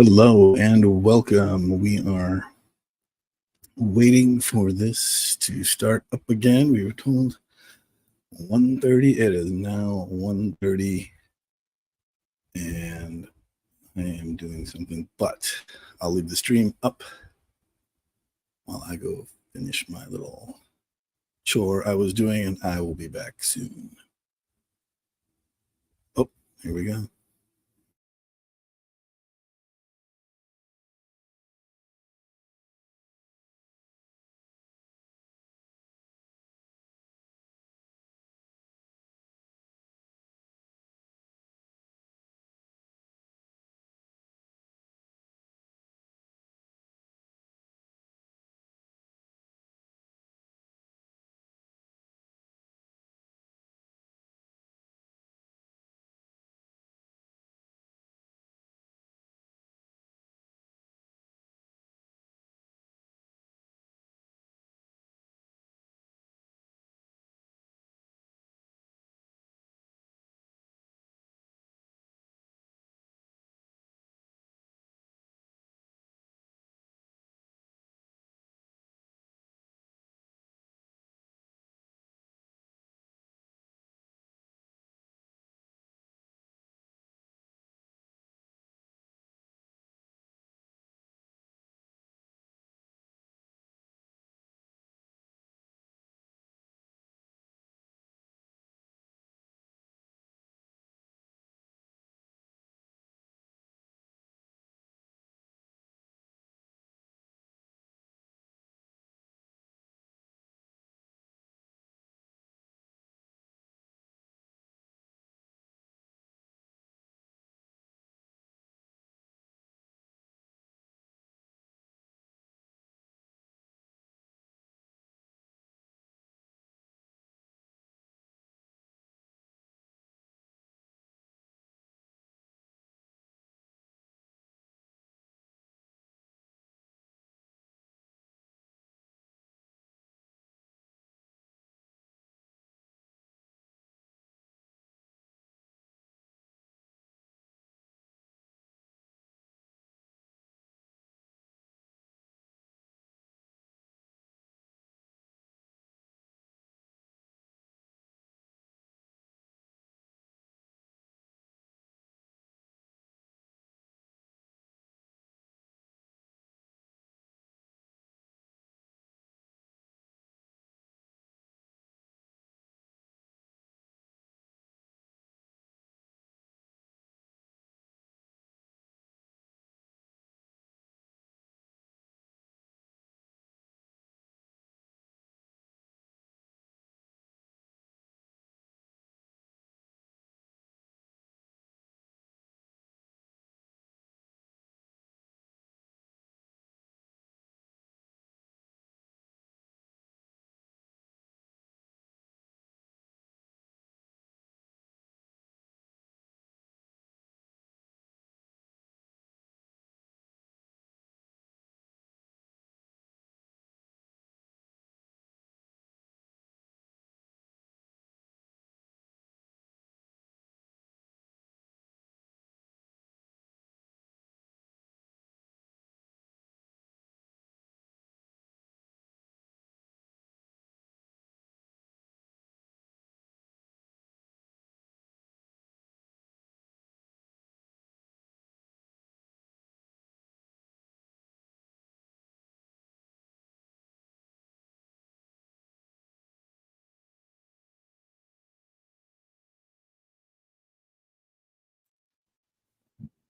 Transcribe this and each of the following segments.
Hello and welcome. We are waiting for this to start up again. We were told 1:30. It is now 1:30 and I am doing something, but I'll leave the stream up while I go finish my little chore I was doing, and I will be back soon. Oh, here we go.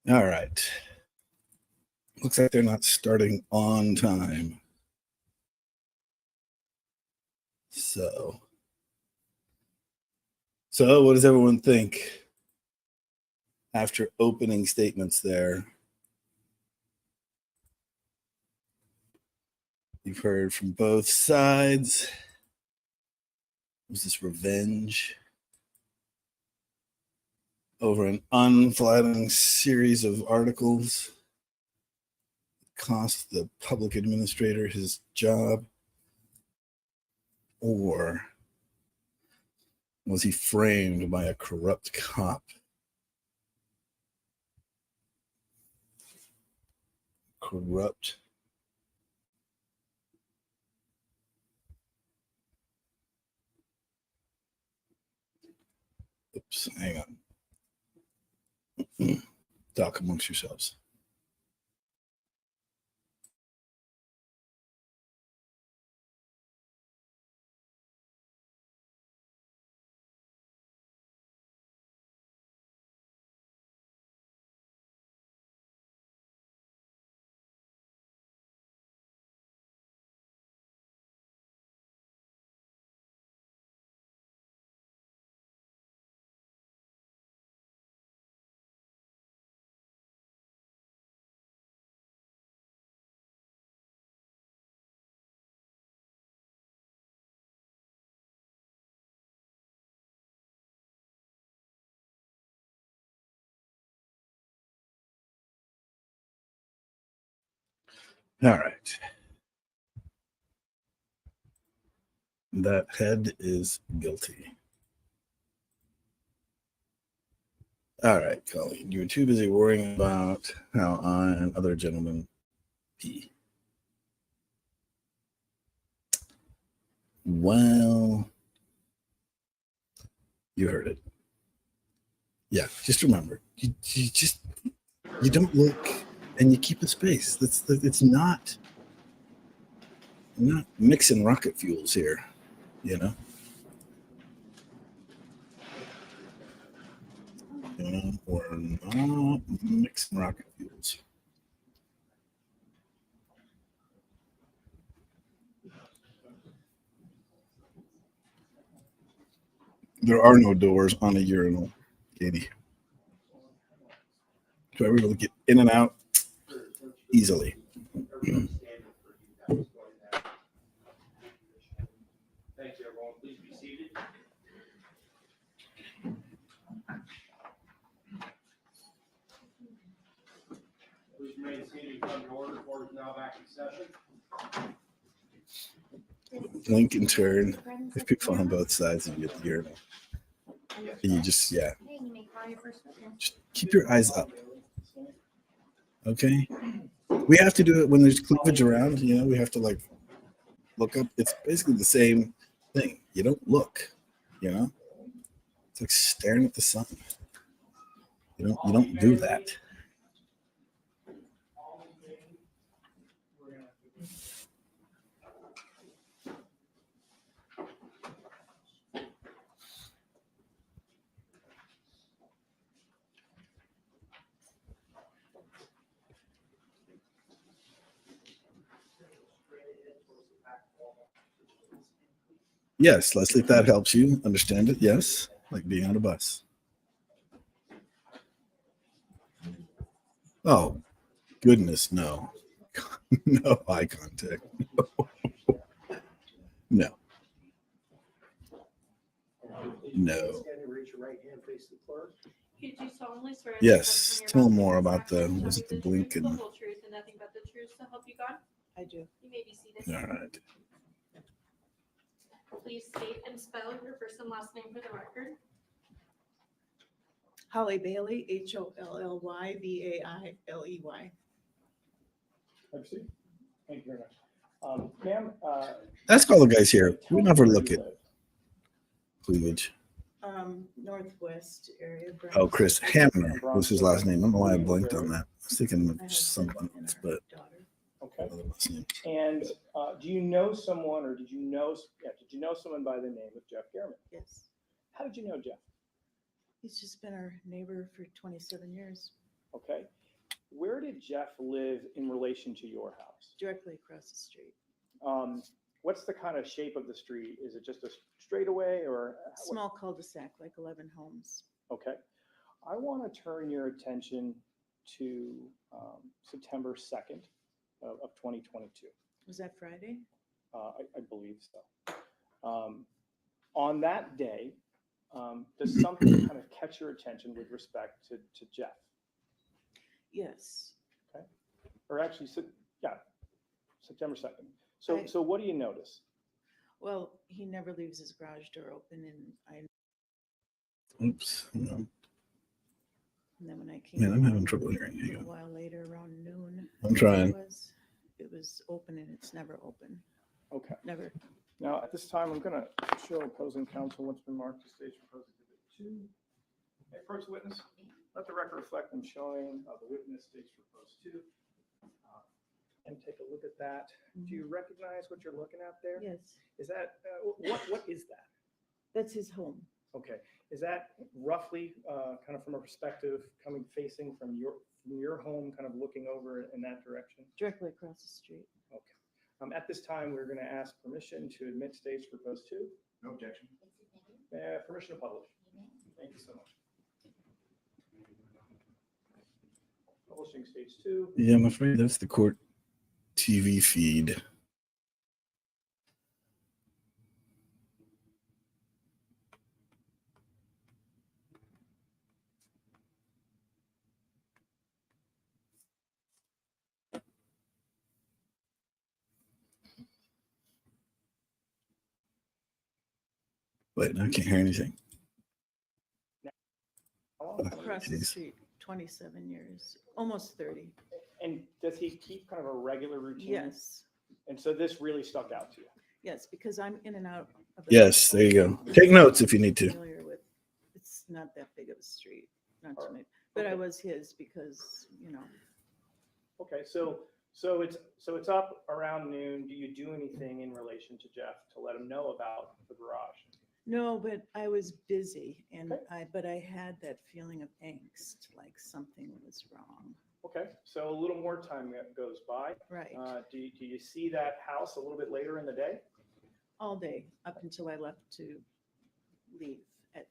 All right. Looks like they're not starting on time. So what does everyone think after opening statements there? You've heard from both sides. Was this revenge over an unflattering series of articles that cost the public administrator his job? Or was he framed by a corrupt cop? corrupt. Oops, hang on. Talk amongst yourselves. All right. That head is guilty. All right, Colleen. You were too busy worrying about how I and other gentlemen pee. Well, you heard it. Yeah, just remember, you don't look and you keep a space. It's not mixing rocket fuels here, you know. We're not mixing rocket fuels. There are no doors on a urinal, Katie. So we're able to get in and out easily. Thanks, everyone. Please be seated. Please remain seated and come to order. Court is now back in session. Blink and turn. There's people on both sides of you at the urinal. And you just keep your eyes up. Okay? We have to do it when there's cleavage around, you know, we have to like look up. It's basically the same thing. You don't look, you know? It's like staring at the sun. You don't do that. Yes, Leslie, if that helps you understand it, yes, like being on a bus. Oh, goodness, no. No eye contact. No. No. Yes, tell them more about was it the blink and... The whole truth and nothing but the truth, so help you God? I do. You may be seated. All right. Please state and spell your first and last name for the record. Holly Bailey, HOLLYBAILEY. Thank you very much. Ma'am, Ask all the guys here. We never look at cleavage. Northwest area. Oh, Chris Hamner was his last name. I don't know why I blanked on that. I was thinking of someone else, but okay. another last name. And do you know someone, or did you know someone by the name of Jeff Gehrman? Yes. How did you know Jeff? He's just been our neighbor for 27 years. Okay. Where did Jeff live in relation to your house? Directly across the street. What's the kind of shape of the street? Is it just a straightaway or? Small cul-de-sac, like 11 homes. Okay. I want to turn your attention to September 2nd of 2022. Was that Friday? I believe so. On that day, does something kind of catch your attention with respect to Jeff? Yes. Okay. Or actually, September 2nd. So what do you notice? Well, he never leaves his garage door open, and Oops. No. and then when I came Man, I'm having trouble hearing you. a while later, around noon, I'm trying. It was open and it's never open, Okay. never. Now, at this time, I'm going to show opposing counsel what's been marked as stage proposed exhibit 2. Hey, first witness, let the record reflect them showing the witness stage proposed 2. And take a look at that. Do you recognize what you're looking at there? Yes, Is that, what is that? that's his home. Okay. Is that roughly kind of from a perspective coming facing from your home, kind of looking over in that direction? Directly across the street. Okay. At this time, we're going to ask permission to admit stage proposed 2. No objection. Permission to publish. Thank you so much. Publishing stage 2. Yeah, I'm afraid that's the court TV feed. Wait, I can't hear anything. Across the Jeez. street, 27 years, almost 30. And does he keep kind of a regular routine? Yes, And so this really stuck out to you? yes, because I'm in and out of. it. Yes, there you go. Take notes if you need to. Familiar with, it's not that big of a street, not All to right. me, but I Okay. was his because, Okay, so it's up around noon. Do you do anything in relation to Jeff to let him know about the garage? no, but I was busy and Okay. but I had that feeling of angst, like something was wrong. Okay, so a little more time goes by. Right, Do you see that house a little bit later in the day? all day up until I left to leave at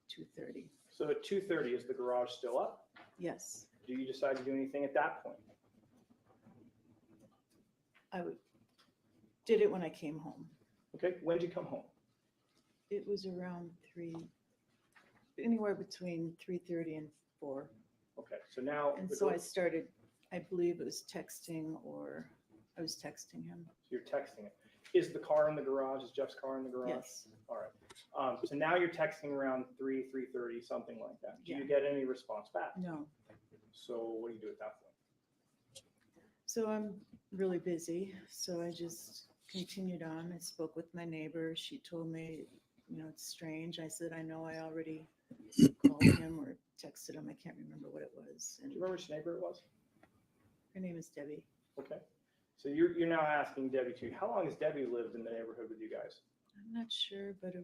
2:30. So at 2:30, is the garage still up? Yes, Do you decide to do anything at that point? did it when I came home. Okay, when did you come home? It was around anywhere between 3:30 and 4. Okay, so now And the so I gar- started, I believe it was texting or I was texting him. you're texting it. Is the car in the garage? Is Jeff's car in the garage? Yes, All right. So now you're texting around 3:30, something like that. Do you Yeah. get any response back? no. So what do you do at that point? So I'm really busy. So I just continued on. I spoke with my neighbor. She told me, it's strange. I said, I know I already called him or texted him. I can't remember what it was. Do And you remember which neighbor it was? her name is Debbie. Okay. So you're now asking Debbie too. How long has Debbie lived in the neighborhood with you guys? I'm not sure, but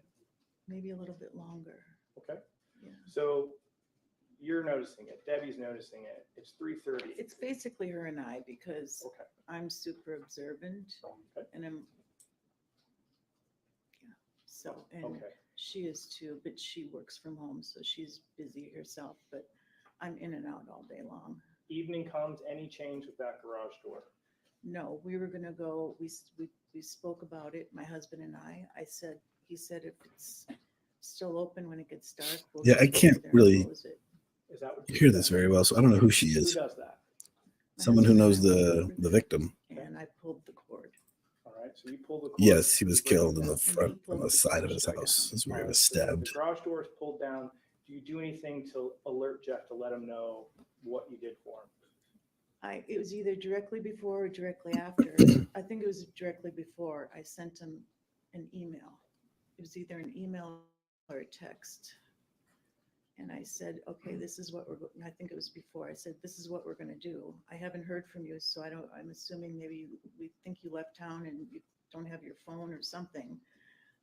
maybe a little bit longer. Okay. Yeah. So you're noticing it. Debbie's noticing it. It's 3:30. It's basically her and I because Okay. I'm super observant Okay. and so, and Okay. she is too, but she works from home, so she's busy herself, but I'm in and out all day long. Evening comes, any change with that garage door? No, we were gonna go, we spoke about it, my husband and he said if it's still open when it gets dark. we'll Yeah, just I go can't over there and really close it. Is that what hear this very well, so I don't know who she Who is. does that? My Someone who husband knows and I went the over the there, victim. And I pulled the cord. All right. So you pull the cord. Yes, he was you bring it killed in down. the front on the side of his house. That's where he was So the stabbed. garage door is pulled down. Do you do anything to alert Jeff to let him know what you did for him? It was either directly before or directly after. I think it was directly before. I sent him an email. It was either an email or a text. And I said, okay, this is what I think it was before. I said, this is what we're going to do. I haven't heard from you, so I'm assuming maybe we think you left town and you don't have your phone or something.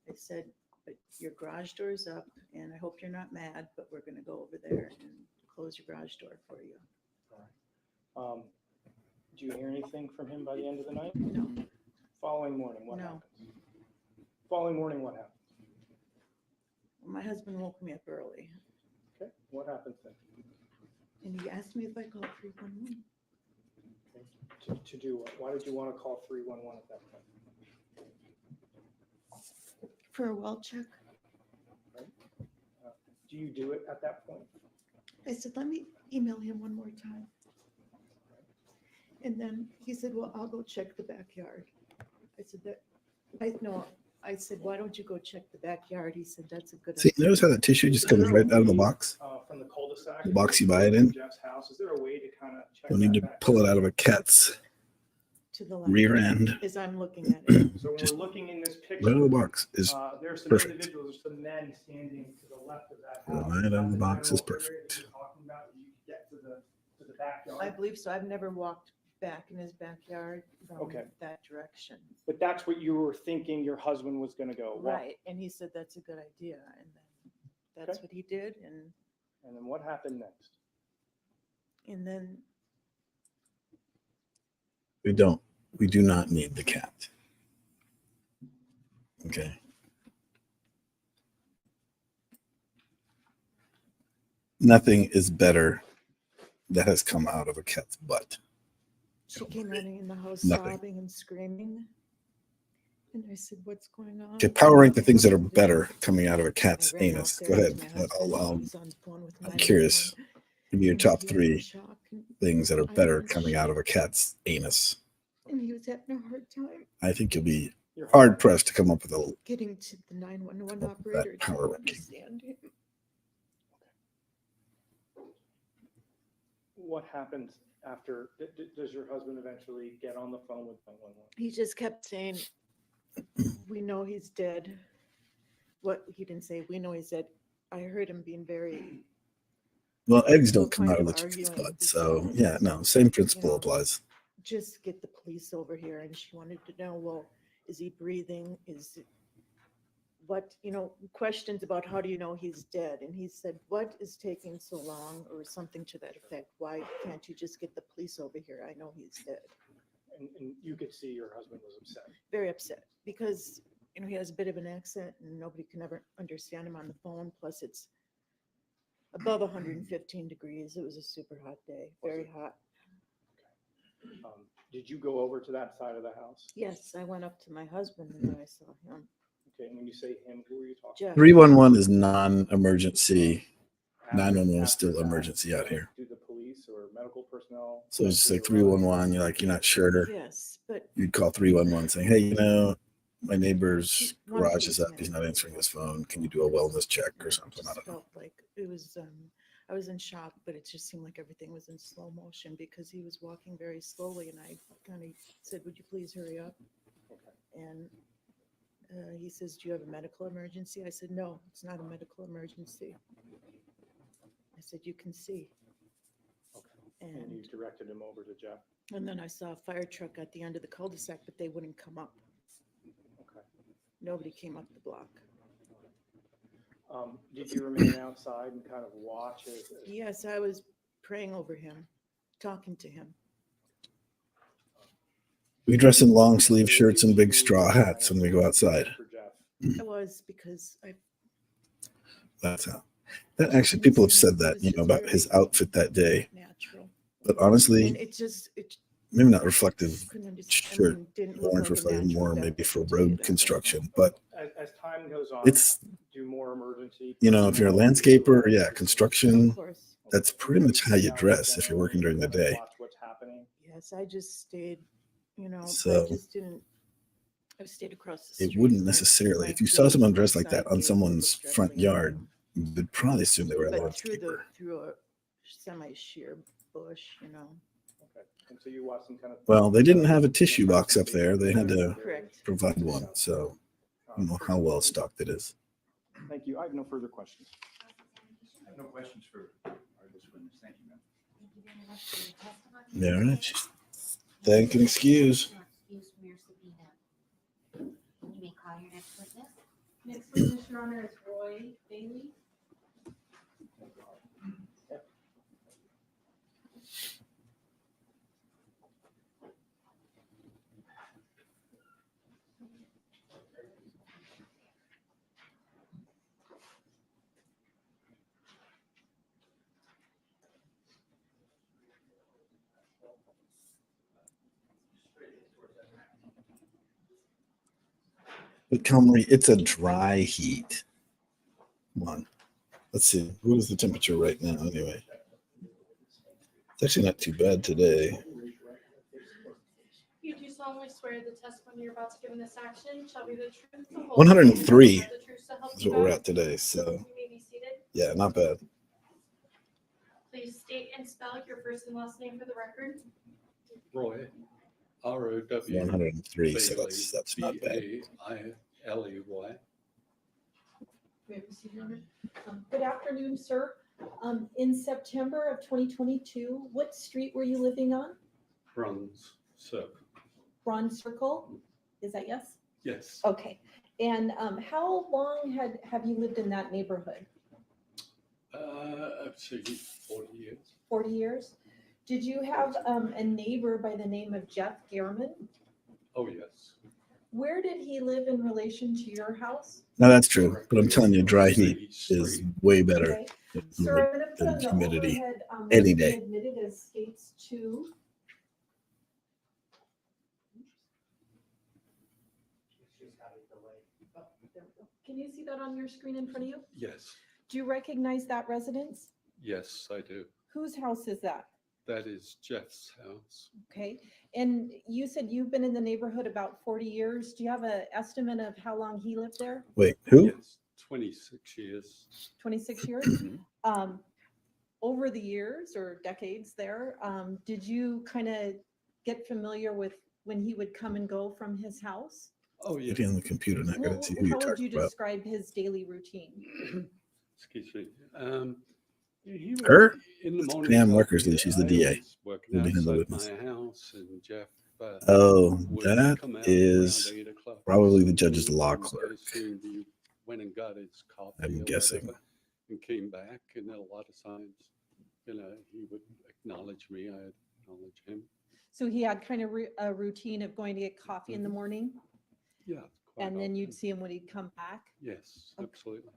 I said, but your garage door is up and I hope you're not mad, but we're going to go over there and close your garage door for you. Do you hear anything from him by the end of the night? No, Following morning, what No. happens? Following morning, what happens? my husband woke me up early Okay, what happens then? and he asked me if I called 311. To do what? Why did you want to call 311 at that point? For a well check. Do you do it at that point? I said, let me email him one more time. And then he said, well, I'll go check the backyard. I said, why don't you go check the backyard? He said, that's a good See, idea. notice how that tissue just comes right out of the box? From the cul-de-sac. The box you buy it in? Jeff's house. Is there a way to kind of check You'll need that to back. pull it out of a cat's To the left. rear end. As I'm looking at it. So when Just we're looking in this right out of the picture, box is there's some perfect. individuals, there's some men standing to the left of that Right house. out of the That's the box is general area that perfect. you're talking about, you can get to the backyard. I believe so. I've never walked back in his backyard from Okay. that direction. But that's what you were thinking your husband was gonna go. walk. Right, and he said that's a good idea, and then that's Okay. what he did, and And then what happened next? then We do not need the cat. Okay. Nothing is better that has come out of a cat's butt. she came running in the house Nothing. sobbing and screaming. And I said, "What's going on?" Okay, power rank the things that are better coming out of a I cat's ran out anus. there Go to ahead. my husband, he was on the phone with I'm 911, curious. Give me your and top he was in 3 shock, and- things that are I better was coming out of a cat's anus. And he was having a hard time I think you'll be Your hard pressed to come up with a getting to the 911 Come up with that operator power to ranking. understand him. What happens after, does your husband eventually get on the phone with 911? He just kept saying, "We know he's dead." What he didn't say, "We know he's dead." I heard him being very, well. Eggs Well, don't come kind out of of the chick's arguing butt, with so him. yeah, no, same principle know. applies. "Just get the police over here." And she wanted to know, well, is he breathing? Is it what, questions about how do you know he's dead? And he said, "What is taking so long?" Or something to that effect. "Why can't you just get the police over here? I know he's dead." And you could see your husband was upset. Very upset because, he has a bit of an accent and nobody can ever understand him on the phone. Plus it's above 115 degrees. It was a super hot day, very hot. Did you go over to that side of the house? Yes, I went up to my husband and then I saw him. Okay, and when you say him, who are you talking Jeff. 311 is non-emergency. about? 911 is After still that, emergency out here. Do the police or medical personnel? So it's just like rescue arrive? 311. You're not sure. Yes, but You'd call 311 saying, hey, my neighbor's One garage is up. policeman. He's not answering his phone. Can you do a wellness check or something? I just don't know. felt like it was, I was in shock, but it just seemed like everything was in slow motion because he was walking very slowly and I kind of said, "Would you please hurry up?" Okay. And he says, "Do you have a medical emergency?" I said, "No, it's not a medical emergency." I said, "You can see." And you And, directed him over to Jeff? and then I saw a fire truck at the end of the cul-de-sac, but they wouldn't come up. Okay. Nobody came up the block. Did you remain outside and kind of watch as Yes, I was praying over him, talking to him. We dress in long sleeve shirts and big straw hats when we go outside. for Jeff? I was because I That's how. That actually, people have said that, about his outfit that day. natural. But And honestly, it maybe not reflective. couldn't understand. Shirt, Didn't look Orange like a reflective natural more death, maybe I for can tell you road that. construction. But As time goes on, it's, do more emergency. if you're a landscaper, yeah, construction, Of course. that's pretty much how you dress if you're working during the day. Watch what's happening. Yes, I just stayed, So- I just didn't, I stayed across the street. It wouldn't My- necessarily, my if you saw gate, someone my dressed like that side on gate someone's was front directly yard, open. you'd probably assume they were a But through landscaper. a semi-sheer bush, Okay. And so you watched them kind of. Well, they didn't have a tissue box up there. They had to Correct. provide one. So I don't know how well stocked it is. Thank you. I have no further questions. I have no questions for our witness. Thank you, ma'am. Thank you very much for your testimony. All right. Thank and excuse. Excuse from your subpoena. You may call your next witness. Next witness, Your Honor, is Roy Bailey. But Comrie, it's a dry heat. Come on. Let's see. What is the temperature right now anyway? It's actually not too bad today. You do solemnly swear the testimony you're about to give in this action shall be the truth, the whole 103 truth, the truth, so help is you what we're God. at today. So You may be seated. yeah, not bad. Please state and spell your first and last name for the record. Roy, R-O-W. 103, so that's not bad. B-A-I-L-E-Y. May I proceed, Your Honor? Good afternoon, sir. In September of 2022, what street were you living on? Bronze Circle. Bronze Circle? Is that yes? Yes. Okay. And how long have you lived in that neighborhood? I've seen 40 years. 40 years? Did you have a neighbor by the name of Jeff Gehrman? Oh, yes. Where did he live in relation to your house? Now that's true, but I'm telling you, dry heat is way better Okay. than Sir, I'm going to put than on the humidity overhead, any what's day. been admitted as states 2. There we go. Can you see that on your screen in front of you? Yes. Do you recognize that residence? Yes, I do. Whose house is that? That is Jeff's house. Okay. And you said you've been in the neighborhood about 40 years. Do you have an estimate of how long he lived there? Wait, who? Yes, 26 years. 26 years? Mhm. Over the years or decades there, did you kind of get familiar with when he would come and go from his house? Oh, yeah. Get on the computer and I gotta see who How you're would you talking about. describe his daily routine? Excuse me. He would- Her? In the That's morning. Pam Workersley. She's the DA. Working Who'll be the outside witness. my house, and Jeff. Oh, would that come out is around 8 o'clock. probably the judge's And law I clerk. assumed he went and got his coffee. I'm or guessing. whatever And came back, and then a lot of times, he would acknowledge me, I acknowledge him. So he had kind of a routine of going to get coffee in the morning, Yeah. quite and then you'd often. see him when he'd come back. Yes, Okay. absolutely.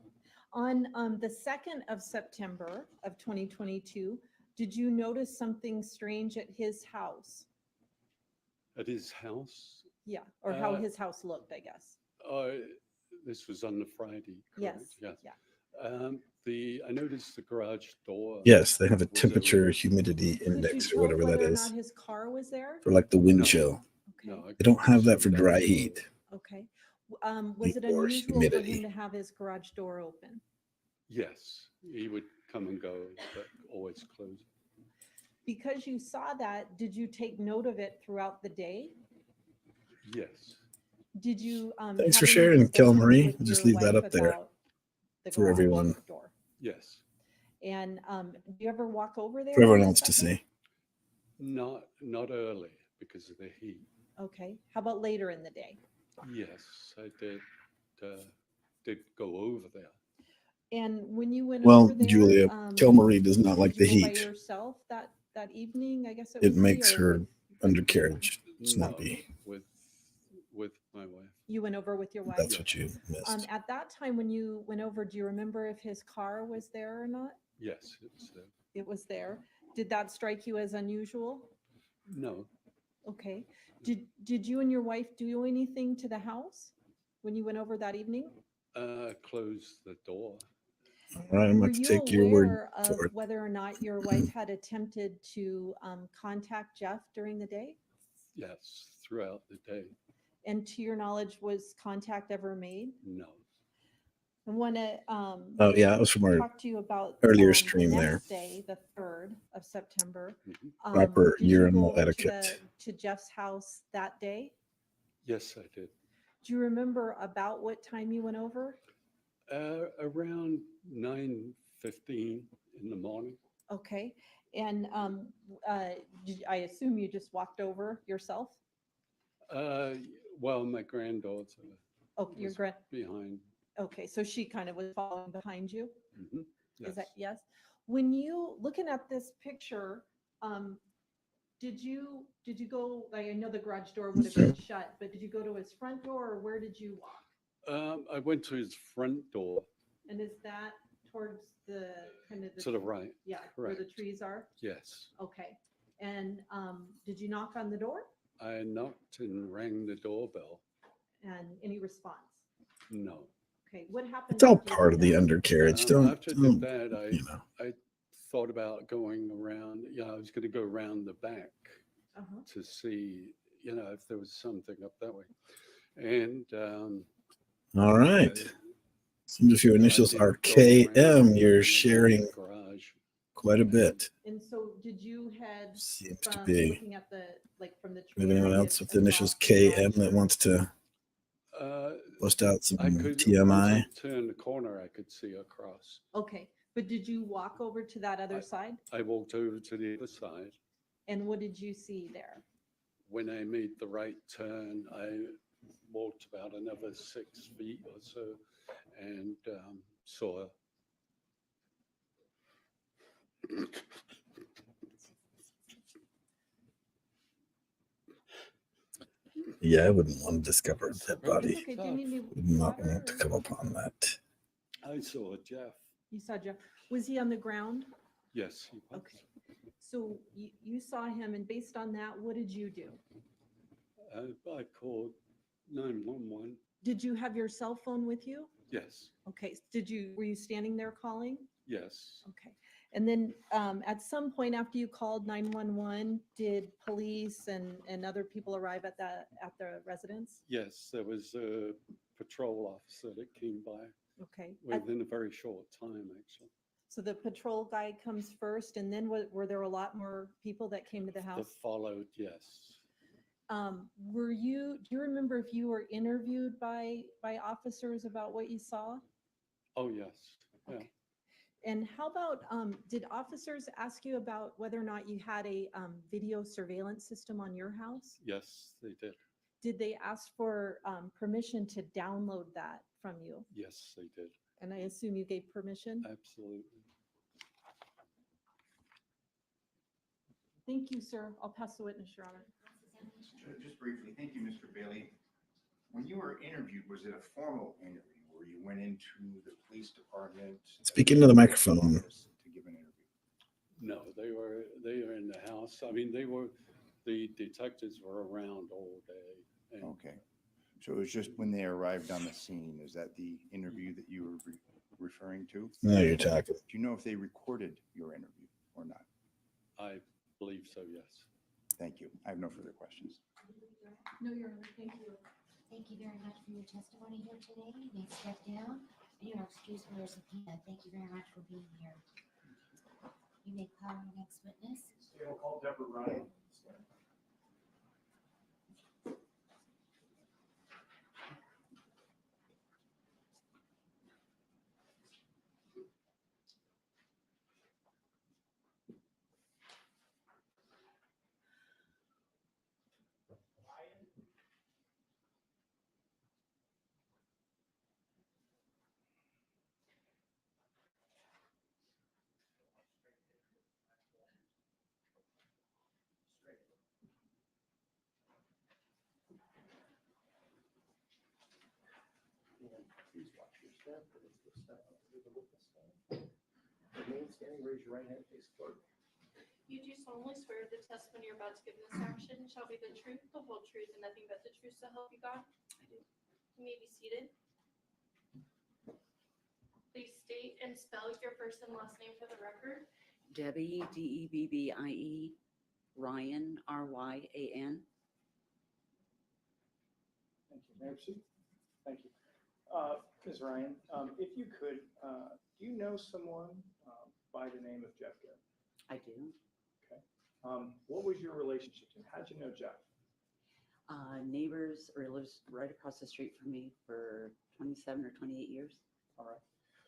On the 2nd of September of 2022, did you notice something strange at his house? At his house, Yeah, or how Uh, his house looked, I guess. this was on the Friday, Yes, correct? yeah. I noticed the garage door. Yes, they have a was temperature open. humidity Could you index or tell whatever that whether or is not his car was there? for like the wind No. chill. Okay, No, I They don't have that couldn't for see dry that. heat. okay. Was it Or unusual for him humidity. to have his garage door open? Yes, he would come and go, but always close. Because you saw that, did you take note of it throughout the day? Yes. Did you? Thanks have for any sharing, Kel discussions Marie. with Just your leave that wife up there about the for garage everyone. door? Yes. And do you ever walk over there? For everyone on the else to 2nd? see. Not early because of the heat. Okay, how about later in the day? Yes, I did go over there. And when you went Well, over there, Julia, Kel Marie does not like did the you go by heat. yourself that evening? I guess it It would be, makes or her with undercarriage No, snumpy. with my wife. You went over with your wife. That's what you missed. At that time when you went over, do you remember if his car was there or not? Yes, it's It was there. Did that strike you as unusual? no. Okay. Did you and your wife do anything to the house when you went over that evening? Close the door. All right, I'm Were going to you take your word aware of for it. whether or not your wife had attempted to contact Jeff during the day? Yes, throughout the day. And to your knowledge, was contact ever made? No. I want to Oh, yeah, that was from our talk to you about earlier the stream there. next day, the 3rd of September. Mhm. Proper Did you urinal go over etiquette. to Jeff's house that day? Yes, I did. Do you remember about what time you went over? Around 9:15 in the morning. Okay. And I assume you just walked over yourself? Well, my granddaughter Oh, your was grand. behind. Okay, so she kind of was following behind you. Mhm. Is that Yes. yes? When you looking at this picture, did you go? Like, I know the garage door would have been shut, but did you go to his front door, or where did you walk? I went to his front door And is that towards the kind of to the right. yeah, where the correct. trees are? Yes. Okay. And did you knock on the door? I knocked and rang the doorbell. And any response? No. Okay, what happened? It's all after you part did of the that? undercarriage. Don't, After I did don't that, you know. I thought about going around. I was going to go around the back Uh-huh. to see, if there was something up that way. And All right. Some of your initials did are go around KM. You're the sharing garage. quite a bit. And so did you head Seems to from be. looking at the, like from the tree? Anyone line else with the initials across the KM that garage? wants to bust out some I could, once TMI? I turn the corner, I could see across. Okay, but did you walk over to that other side? I walked over to the other side. And what did you see there? When I made the right turn, I walked about another 6 feet or so and saw. Yeah, I wouldn't want to discover a dead It's body. okay, do you need me Would not water, want to or- come upon that. I saw Jeff. You saw Jeff, was he on the ground? Yes, he was. Okay. So you saw him, and based on that, what did you do? I called 911. Did you have your cell phone with you? Yes, Okay, were you standing there calling? yes, Okay. And then at some point after you called 911, did police and other people arrive at the residence? yes. There was a patrol officer that came by Okay. within a very short time, actually. So the patrol guy comes first, and then were there a lot more people that came to the That house? followed, yes. Do you remember if you were interviewed by officers about what you saw? Oh, yes. Yeah. Okay. And how about, did officers ask you about whether or not you had a video surveillance system on your house? Yes, they did. Did they ask for permission to download that from you? Yes, they did. And I assume you gave permission? Absolutely. Thank you, sir. I'll pass the witness, Your Honor. Just briefly, thank you, Mr. Bailey. When you were interviewed, was it a formal interview where you went into the police department? Speak into the microphone. To give an interview? No, they were in the house. I mean, the detectives were around all day. And Okay. So it was just when they arrived on the scene, is that the interview that you were referring to? No, you're talking. Do you know if they recorded your interview or not? I believe so, yes. Thank you. I have no further questions. No, Your Honor. Thank you. Thank you very much for your testimony here today. You may step down. You are excused for your subpoena. Thank you very much for being here. You may call our next witness. We'll call Deborah Ryan. Please watch your step. Remain standing, raise your right hand, face forward. You do solemnly swear the testimony you're about to give in this action shall be the truth, the whole truth, and nothing but the truth, so help you God? I do. You may be seated. Please state and spell your first and last name for the record. Debbie, Debbie, Ryan, Ryan. Thank you. May I proceed? Thank you. Ms. Ryan, if you could, do you know someone by the name of Jeff Garrett? I do. What was your relationship to him? How'd you know Jeff? Neighbors, or he lives right across the street from me for 27 or 28 years. All right.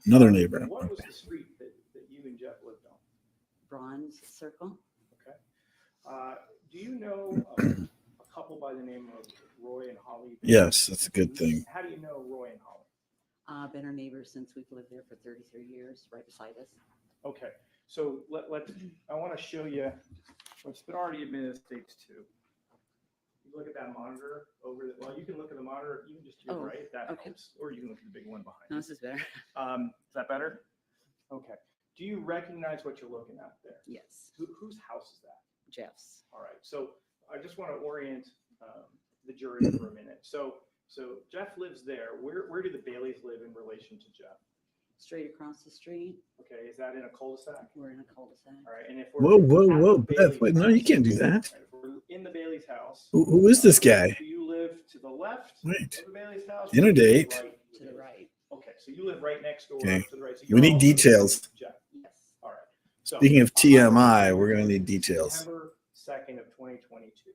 Another neighbor. What was the street that you and Jeff lived on? Bronze Circle. Okay. Do you know a couple by the name of Roy and Holly? Yes, that's a good thing. How do you know Roy and Holly? Been our neighbors since we've lived there for 33 years, right beside us. Okay, so I want to show you what's been already admitted as stage 2. You look at that monitor over the, well, you can look at the monitor even just to your Oh, right, if that okay. helps, or you can look at the big one behind No, you. this is better. Is that better? Okay. Do you recognize what you're looking at there? Yes. Whose house is that? Jeff's. All right, so I just want to orient the jury for a minute. So Jeff lives there. Where do the Baileys live in relation to Jeff? Straight across the street. Okay, is that in a cul-de-sac? We're in a cul-de-sac. All right, and if we're at the Beth, Bailey's wait, no, you house- can't do that. All right, if we're in the Bailey's house. Who is this guy? Do you live to the left Right. of the Bailey's house? Interdate. Or right To the right. Okay, so you live right next door Okay. to the right. So We you're need also details. Jeff. Yes. All right. Speaking of TMI, we're going to need details. September 2nd of 2022.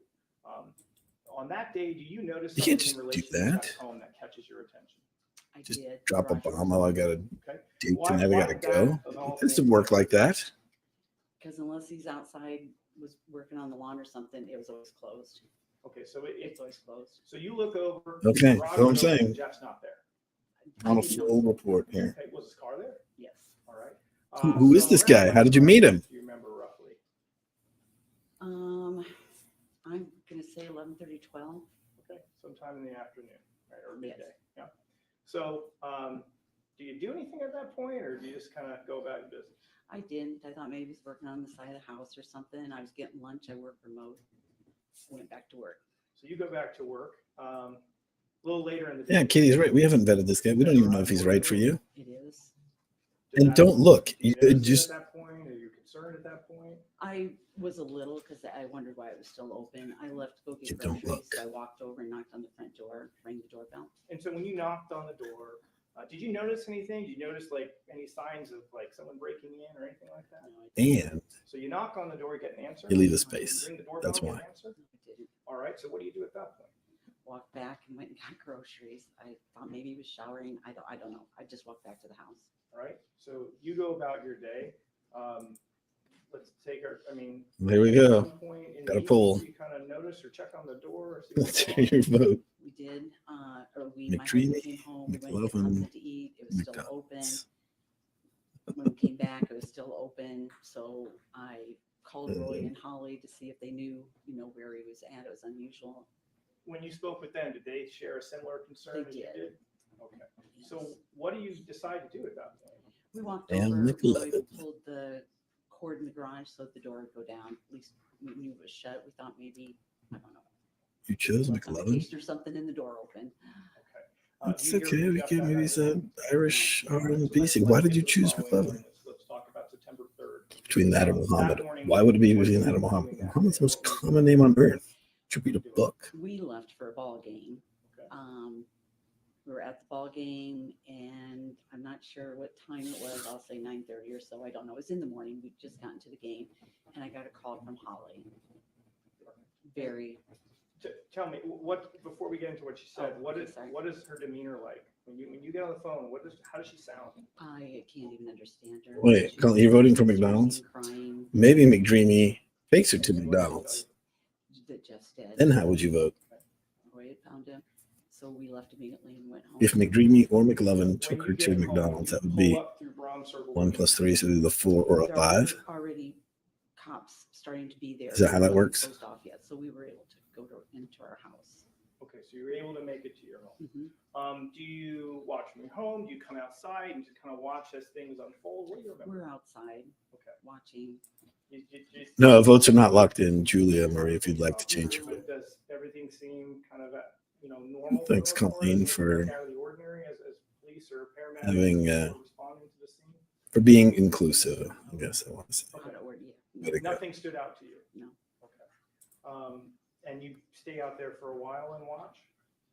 On that day, do you notice You can't something in just do relation to that. that home that catches your attention? I Just did. drop a bomb while I got a Okay. date Why- and I why got to would go. that, of all It doesn't things, work like that. Because unless he's outside, was working on the lawn or something, it was always closed. Okay, so It's always closed. so you look over. Okay, the garage that's what I'm is open, saying. Jeff's not there. On a didn't know. full report here. Okay, was his car there? Yes. All right. Who is So this around guy? what How did you time meet him? Do you remember roughly? I'm gonna say 11:30, 12. Okay, sometime in the afternoon, right, or Yes. midday, yeah. So, do you do anything at that point, or do you just kind of go about your business? I didn't. I thought maybe he was working on the side of the house or something. I was getting lunch. I worked remote. Went back to work. So you go back to work, a little later in the day. Yeah, Katie's right. We haven't vetted this guy. We don't even know if he's right for you. It is. Did And that- don't look. did you You notice it just At that point, are you concerned at that point? I was a little because I wondered why it was still open. I left to go You get don't groceries. look. So I walked over and knocked on the front door, rang the doorbell. And so when you knocked on the door, did you notice anything? Did you notice like any signs of like someone breaking in or anything like that? No, I didn't. and So you knock on the door, get an answer. you leave the You space. ring the doorbell, That's get why. an answer. I didn't. All right. So what do you do at that point? Walked back and went and got groceries. I thought maybe he was showering. I don't know. I just walked back to the house. All right. So you go about your day. Let's take our. I mean. There we at go. some point in the Got a evening, poll. You kind of notice or check on the door. Or see Let's what's hear going on. your vote. We did. Or my McDreamy, husband came home. We went to get McLovin, something to eat. It was still open. McDonald's. When we came back, it was still open. So I called Roy Mm. and Holly to see if they knew, where he was at. It was unusual. When you spoke with them, did they share a similar concern They as you did. did? Okay. So what do you decide to do at that point? We walked And over, Roy McLovin. pulled the cord in the garage so that the door would go down. At least we knew it was shut. We thought maybe, I don't know, You chose left on McLovin? vacation or something in the door open. Okay. It's do you hear okay. from We Jeff can that maybe night? some Irish All right, so R&B. let's Why did get you to the choose following McLovin? morning. Let's talk about September 3rd. Between that and That Muhammad. morning, Why would it be what between were that you and Muhammad? doing that Muhammad's the day? most common name on earth. Should read a book. We left for a ball game. Okay. We were at the ball game and I'm not sure what time it was. I'll say 9:30 or so. I don't know. It was in the morning. We'd just gotten to the game and I got a call from Holly. Very, Tell me what before we get into what she said. Oh, What okay, is sorry. what is her demeanor like when you get on the phone? How does she sound? I can't even understand her. Wait, She Colin, was you're voting for screaming, McDonald's? Crying. Maybe McDreamy takes her to What did she McDonald's. That just did. Then how would you vote? Roy had found him. So we left immediately and went home. If McDreamy or McLovin When took you her get to home, McDonald's, you that would pull be up through Brom Circle. 1 plus 3, so either 4 or a There 5. were already cops starting to be there. Is that how that It wasn't works? Closed off yet, so we were able to go into our house. Okay, so you're able to make it to your home. Mhm. Do you watch from your home? Do you come outside and just kind of watch as things unfold? What do you remember? We're outside Okay. watching. No, votes are not locked in. Julia Marie, if you'd like to change your vote. Does everything seem kind of normal? Thanks, for us? Colleen, Anything for out of the ordinary as police or paramedics having, responding to the scene? For being inclusive, I guess I want to say. How to order, yeah. Way to go. Nothing stood out to you? No. Okay. And you stay out there for a while and watch?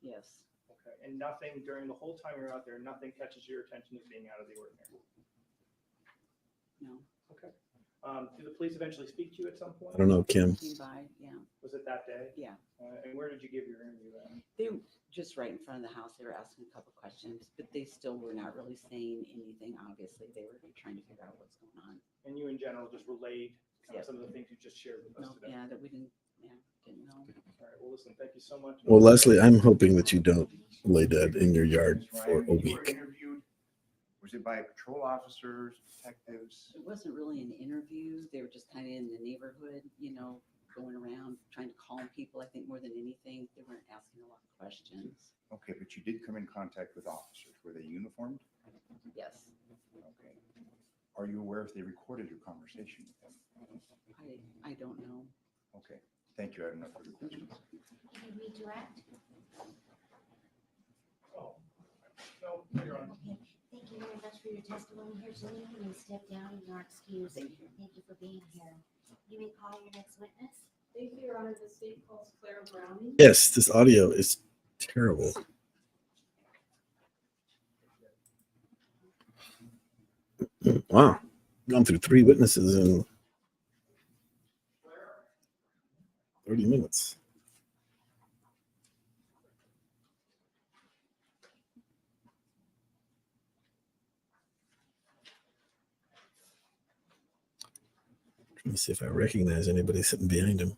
Yes. Okay. And nothing during the whole time you're out there, nothing catches your attention as being out of the ordinary? No. Okay. Do the police eventually speak to you at some point? I don't know, Kim. Came by, yeah. Was it that day? Yeah. And where did you give your interview at? They were just right in front of the house. They were asking a couple questions, but they still were not really saying anything. Obviously, they were trying to figure out what's going on. And you in general just relayed kind Yep. of some of the things you just shared with us No, today? yeah, that we didn't know. All right, well, listen, thank you so much. Well, Leslie, I'm hoping that you don't lay dead in your yard Ms. for Ryan, a when you were week. interviewed, was it by patrol officers, detectives? It wasn't really an interview. They were just kind of in the neighborhood, going around trying to calm people. I think more than anything, they weren't asking a lot of questions. Okay, but you did come in contact with officers. Were they uniformed? Yes, Okay. Are you aware if they recorded your conversation with them? I don't know. Okay, thank you. I have no further questions. Can you redirect? Oh, no, you're on. Okay, thank you very much for your testimony here today. You may step down and are excused. Thank you. Thank you for being here. You may call your next witness. Thank you, Your Honor. The state calls Clara Browning. Yes, this audio is terrible. Wow. gone through 3 witnesses in 30 minutes. Let me see if I recognize anybody sitting behind him.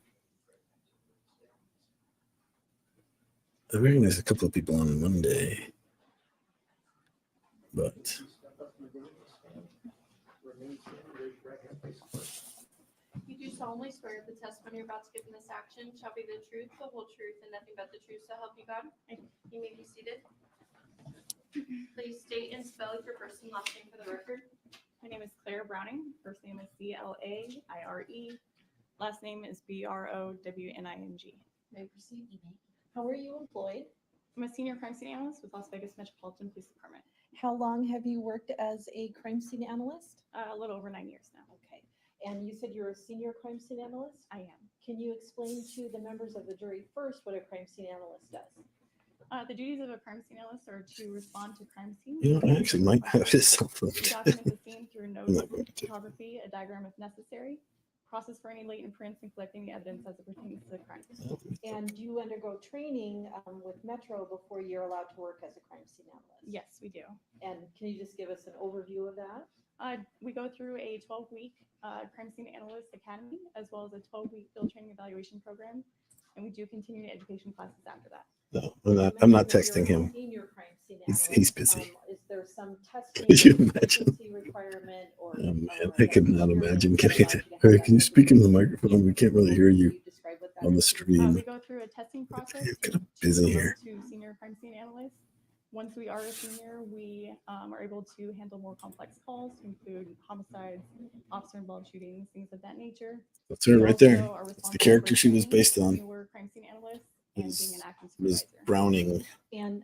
I recognize a couple of people on Monday, but You do solemnly swear the testimony you're about to give in this action shall be the truth, the whole truth, and nothing but the truth, so help you God? You may be seated. Please state and spell your first and last name for the record. My name is Claire Browning. First name is Claire. Last name is Browning. May proceed. You may. How are you employed? I'm a senior crime scene analyst with Las Vegas Metropolitan Police Department. How long have you worked as a crime scene analyst? A little over 9 years now. Okay. And you said you're a senior crime scene analyst? I am. Can you explain to the members of the jury first what a crime scene analyst does? The duties of a crime scene analyst are to respond to crime scenes. you know, I actually might have his cell phone. Document the scene through I'm notes, not going to. photography, a diagram if necessary, process for any latent prints, and collecting the evidence as it pertains to the crime. And do you undergo training with Metro before you're allowed to work as a crime scene analyst? Yes, we do. And can you just give us an overview of that? We go through a 12-week crime scene analyst academy, as well as a 12-week field training evaluation program. And we do continuing education classes after that. No, You I'm not mentioned that texting you're a him. Senior crime scene He's analyst. busy. Is there some testing Could you or imagine? frequency requirement or? Oh, man, or I could not behavior imagine that getting allows it. you to have Hey, that can you speak into the visibility? microphone? We can't really hear Can you describe what that on the is? stream. We go through a testing process I'm to kind of busy here. promote to senior crime scene analyst. Once we are a senior, we are able to handle more complex calls to include homicides, officer-involved shootings, things of that nature. That's her We right there. also are It's the responsible character for she was training based on. newer crime scene analysts and being an acting Ms. supervisor. Browning. And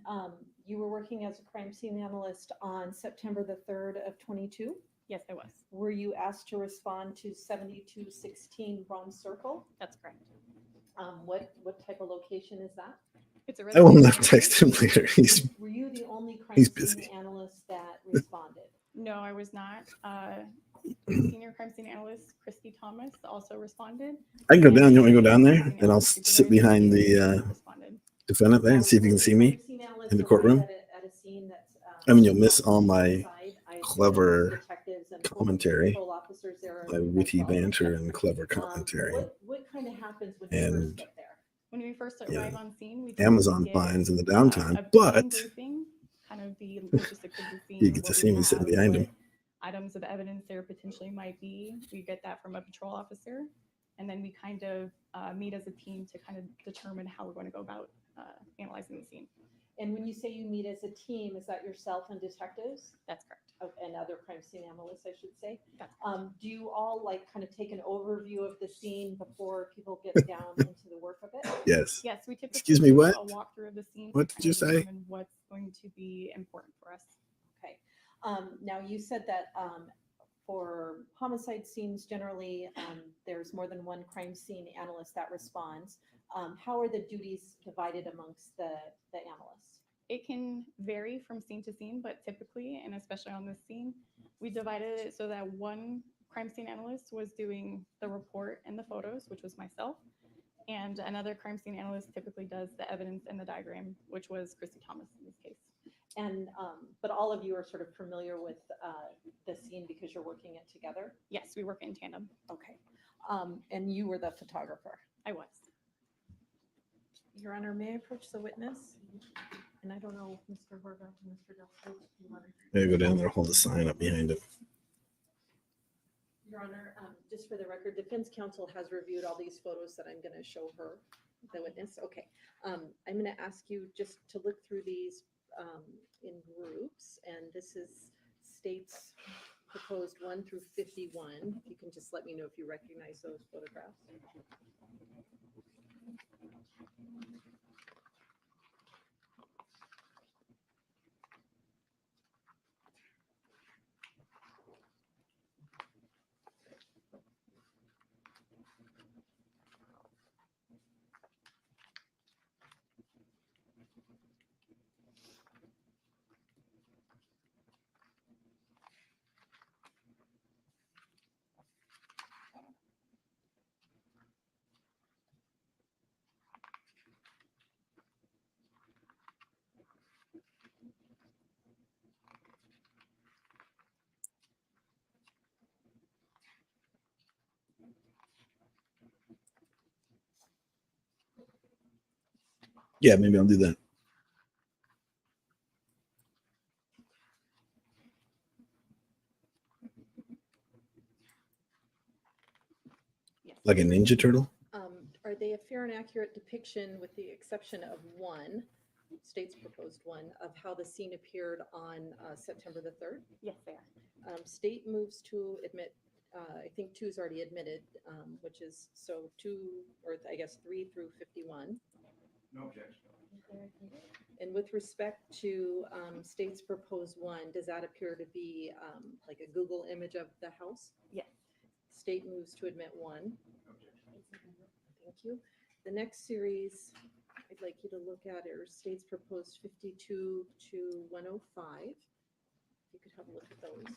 you were working as a crime scene analyst on September the 3rd of 22. Yes, I was. Were you asked to respond to 7216 Bronze Circle? That's correct. What type of location is that? It's a I will residential not text him later. Were you the only crime He's scene busy. analyst that responded? No, I was not. Senior crime scene analyst Christy Thomas also responded. I can go And down. You want me to go senior down there? crime scene And I'll analyst sit supervisor behind Jamie the Yos responded. defendant there and see if you can see me. in the courtroom. At a scene that's, I mean, you'll miss all my inside. I assume clever there's detectives and commentary, patrol officers there my as witty well. banter and clever commentary. What kind of happens when you first And get there? When we first Yeah. arrive on scene, we Amazon typically get, finds in the a downtime, scene but briefing, kind of the logistics of the scene. you get to what see we me sitting have, behind him. what Items of evidence there potentially might be. We get that from a patrol officer. And then we kind of meet as a team to kind of determine how we're going to go about analyzing the scene. And when you say you meet as a team, is that yourself and detectives? That's correct. And other crime scene analysts, I should say. That's Do you all like kind of take an overview of the scene before people get down into the work of it? Yes. Yes, we typically Excuse me, do what? a walkthrough of the scene. What to did you kind of say? determine what's going to be important for us. Okay. Now you said that for homicide scenes, generally, there's more than one crime scene analyst that responds. How are the duties divided amongst the analysts? It can vary from scene to scene, but typically, and especially on this scene, we divided it so that one crime scene analyst was doing the report and the photos, which was myself, and another crime scene analyst typically does the evidence and the diagram, which was Christy Thomas in this case. And but all of you are sort of familiar with the scene because you're working it together. Yes, we work in tandem. Okay. And you were the photographer. I was. Your Honor, may I approach the witness? And I don't know, Mr. Horvath and Mr. Delso, if you want to. I go down there, hold a sign up behind him. Your Honor, just for the record, defense counsel has reviewed all these photos that I'm going to show her, the witness. Okay. I'm going to ask you just to look through these in groups, and this is states proposed 1 through 51. If you can just let me know if you recognize those photographs. Yeah, maybe I'll do that. Yes. Like a Ninja Turtle? Are they a fair and accurate depiction, with the exception of one, state's proposed one, of how the scene appeared on September the 3rd? Yes, they are. State moves to admit, I think two is already admitted, which is, so two, or I guess 3 through 51. No objection. And with respect to state's proposed one, does that appear to be like a Google image of the house? Yes. State moves to admit one. No objection. Thank you. The next series I'd like you to look at are states proposed 52 to 105. If you could have a look at those.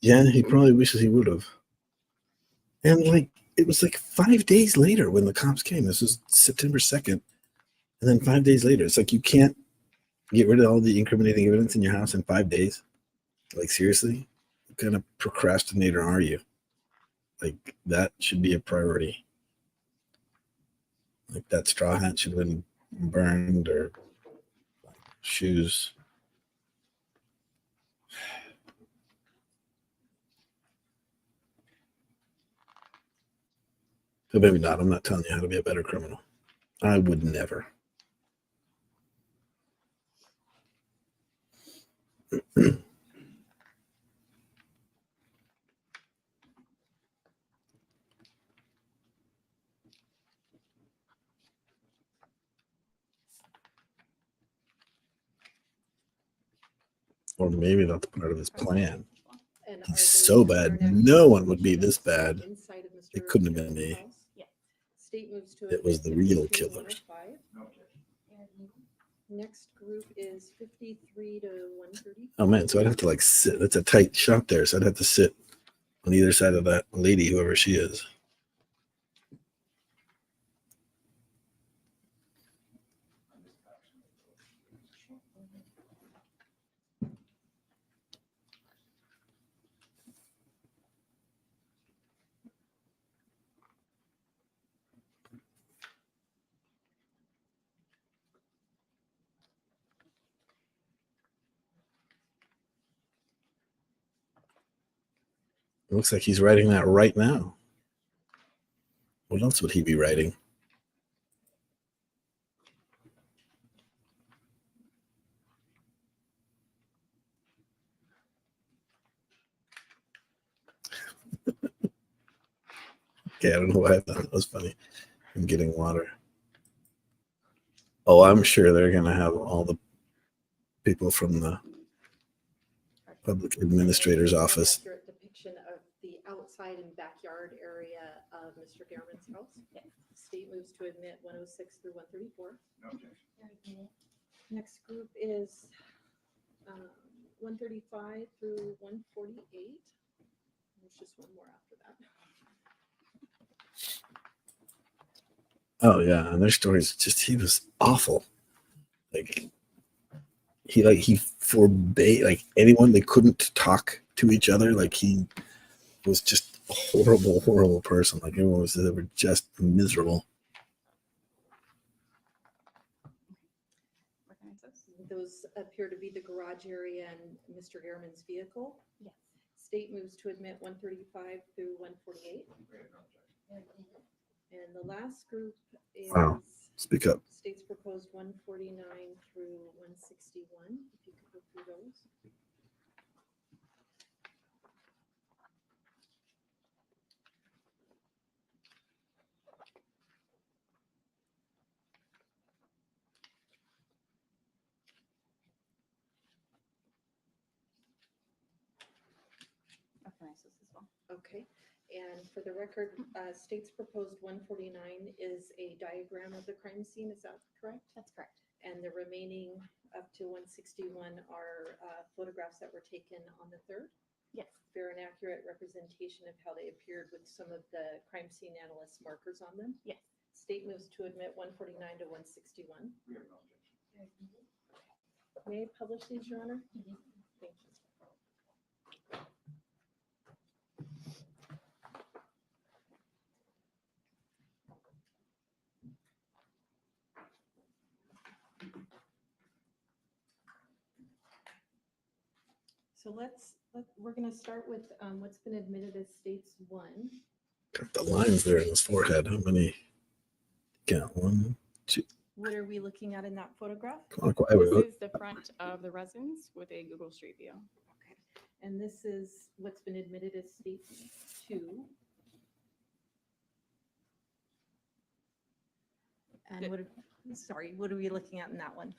Yeah, he probably wishes he would have. And like, it was like 5 days later when the cops came. This was September 2nd. And then 5 days later, it's like you can't get rid of all the incriminating evidence in your house in 5 days. Like, seriously? What kind of procrastinator are you? Like, that should be a priority. Like, that straw hat should have been burned, or shoes. But maybe not. I'm not telling you how to be a better criminal. I would never. Or maybe that's part of his plan. And are He's they so fair bad. and No accurate one would be this depictions bad. inside of Mr. It couldn't have been Garrett's me. house? Yes. State moves to It was admit the real 52 to killers. 105. No objection. Next group is 53 to 130. Oh man, so I'd have to like sit. It's a tight shot there, so I'd have to sit on either side of that lady, whoever she is. It looks like he's writing that right now. What else would he be writing? Okay, I don't know why I thought that was funny. I'm getting water. Oh, I'm sure they're gonna have all the people from the public administrator's office. Accurate depiction of the outside and backyard area of Mr. Garrett's house? Yes. State moves to admit 106 through 134. No objection. Next group is 135 through 148. There's just one more after that. Oh yeah, and their stories just he was awful. He forbade like anyone, they couldn't talk to each other. Like he was just a horrible person. Like everyone was, they were just miserable. Recognize those? Those appear to be the garage area and Mr. Garrett's vehicle. Yes. State moves to admit 135 through 148. We have no objection. And the last group is Wow. Speak up. states proposed 149 through 161. If you could go through those. Recognize those as well. Okay, and for the record, state's proposed 149 is a diagram of the crime scene, is that correct? That's correct. And the remaining up to 161 are photographs that were taken on the 3rd? Yes. Fair and accurate representation of how they appeared with some of the crime scene analyst markers on them? Yes. State moves to admit 149 to 161. We have no objection. May I publish these, Your Honor? Thank you. So we're going to start with what's been admitted as states 1. Got the lines there in his forehead. How many? Got 1, 2. What are we looking at in that photograph? This is the front of the residence with a Google Street View. Okay. And this is what's been admitted as states 2. And what are we looking at in that one?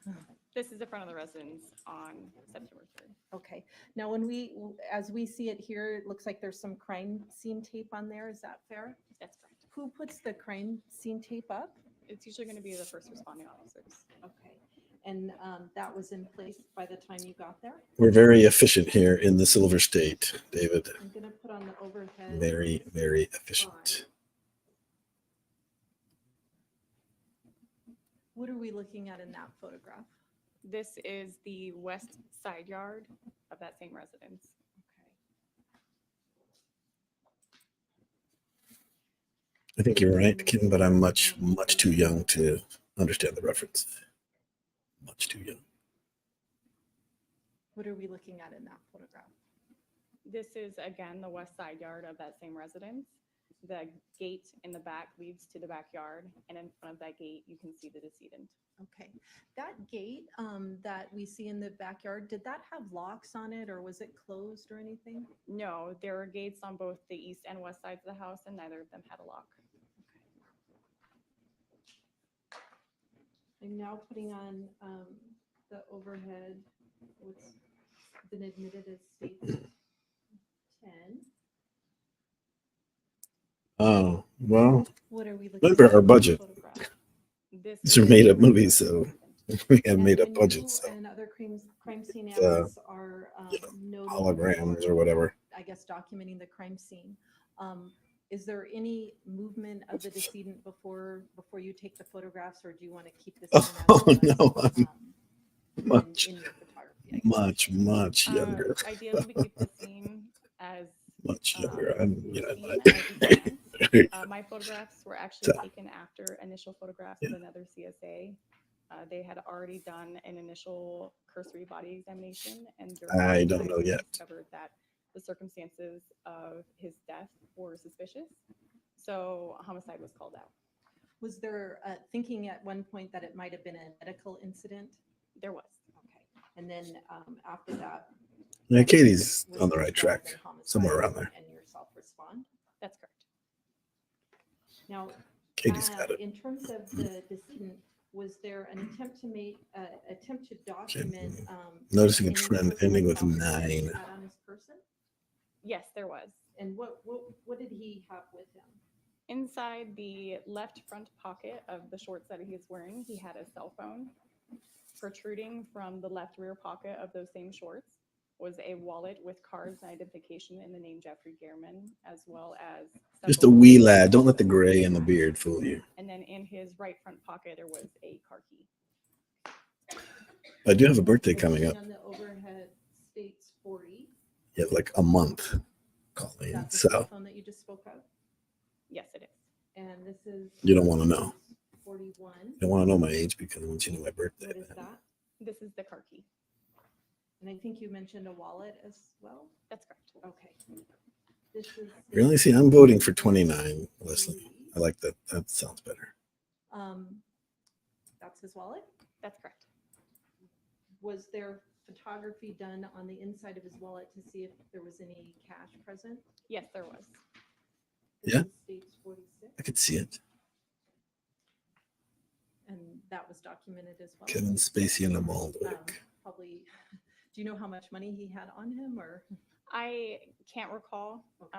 This is the front of the residence on September 3rd. Okay. Now, as we see it here, it looks like there's some crime scene tape on there. Is that fair? That's correct. Who puts the crime scene tape up? It's usually going to be the first responding officers. Okay. And that was in place by the time you got there? We're very efficient here in the Silver State, David. I'm going to put on the overhead. Very, very efficient. What are we looking at in that photograph? This is the west side yard of that same residence. I think you're right, Kim, but I'm much, much too young to understand the reference. Much too young. What are we looking at in that photograph? This is, again, the west side yard of that same residence. The gate in the back leads to the backyard, and in front of that gate, you can see the decedent. Okay. That gate that we see in the backyard, did that have locks on it, or was it closed or anything? No, there are gates on both the east and west sides of the house, and neither of them had a lock. I'm now putting on the overhead, what's been admitted as state 10. Oh, well, What are we looking remember at our in budget. the photograph? These are made up movies, so we have And made up when budgets, you so and other crime scene The, analysts are noting holograms or whatever. I guess documenting the crime scene. Is there any movement of the decedent before you take the photographs, or do you want to keep this? Oh, no, I'm much, in your photography? I guess? much younger. Ideally, we keep the scene as Much younger. I'm, seen as we can. My photographs were actually So- taken after initial photographs Yeah. of another CSA. They had already done an initial cursory body examination, and during I that don't time, know they yet. discovered that the circumstances of his death were suspicious, so a homicide was called out. Was there thinking at one point that it might have been a medical incident? There was. Okay. And then after that, Yeah, Katie's was on the right described track, in homicide somewhere around there. And yourself respond. That's correct. Now, Katie's got it. in terms of the decedent, was there an attempt to document? Noticing a any trend personal ending with property that he 9. had on his person? Yes, there was. And what did he have with him? Inside the left front pocket of the shorts that he was wearing, he had a cell phone. Protruding from the left rear pocket of those same shorts was a wallet with cards and identification in the name Jeffrey Gehrman, as well as Just a several- wee lad. Don't let the gray and the beard fool you. And then in his right front pocket, there was a car key. I do have a birthday The coming listing up. On the overhead states 40. You have like a month, Is Colleen. that the cell So phone that you just spoke of? Yes, it is. And this is. You don't wanna know. 41. you don't want to know my age because once you know my birthday, What is then that? This is the car key. And I think you mentioned a wallet as well? That's correct. Okay. This is. really, see, I'm voting for 29, Leslie. I like that. That sounds better. That's his wallet? That's correct. Was there photography done on the inside of his wallet to see if there was any cash present? Yes, there was. This Yeah. is States 46, I could see it. and that was documented as well. Kevin Spacey and the Baldwick. Probably, do you know how much money he had on him, or? I can't recall. Okay.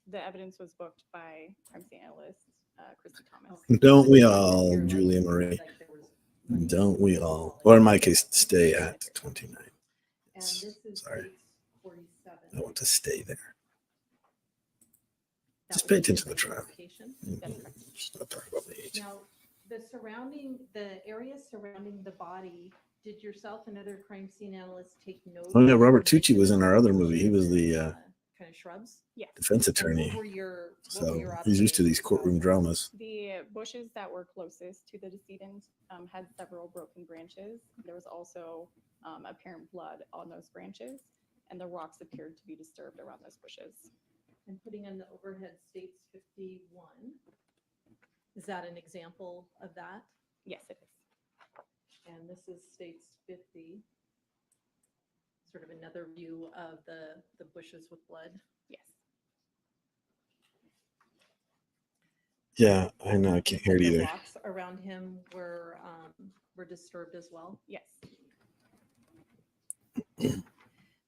The evidence was booked by crime scene analyst Christy Thomas. Okay. Don't we Here, all, like, Julia Marie? like there was money. Don't we all? Or in my case, stay at 29. And this is Sorry. States 47. I want to stay there. Just pay attention to the trial. Location. That's correct. Just not talk about the age. Now, the area surrounding the body, did yourself and other crime scene analysts take note? Oh yeah, of Robert the Tucci was in our other movie. He was the kind of shrubs? Yes. defense And attorney, what were your so he's used to these courtroom dramas. The bushes that were closest to the decedent had several broken branches. There was also apparent blood on those branches, and the rocks appeared to be disturbed around those bushes. And putting on the overhead states 51. Is that an example of that? Yes, it is. And this is states 50. Sort of another view of the bushes with blood. Yes. Yeah, I know. I can't hear it The either. rocks around him were disturbed as well. Yes.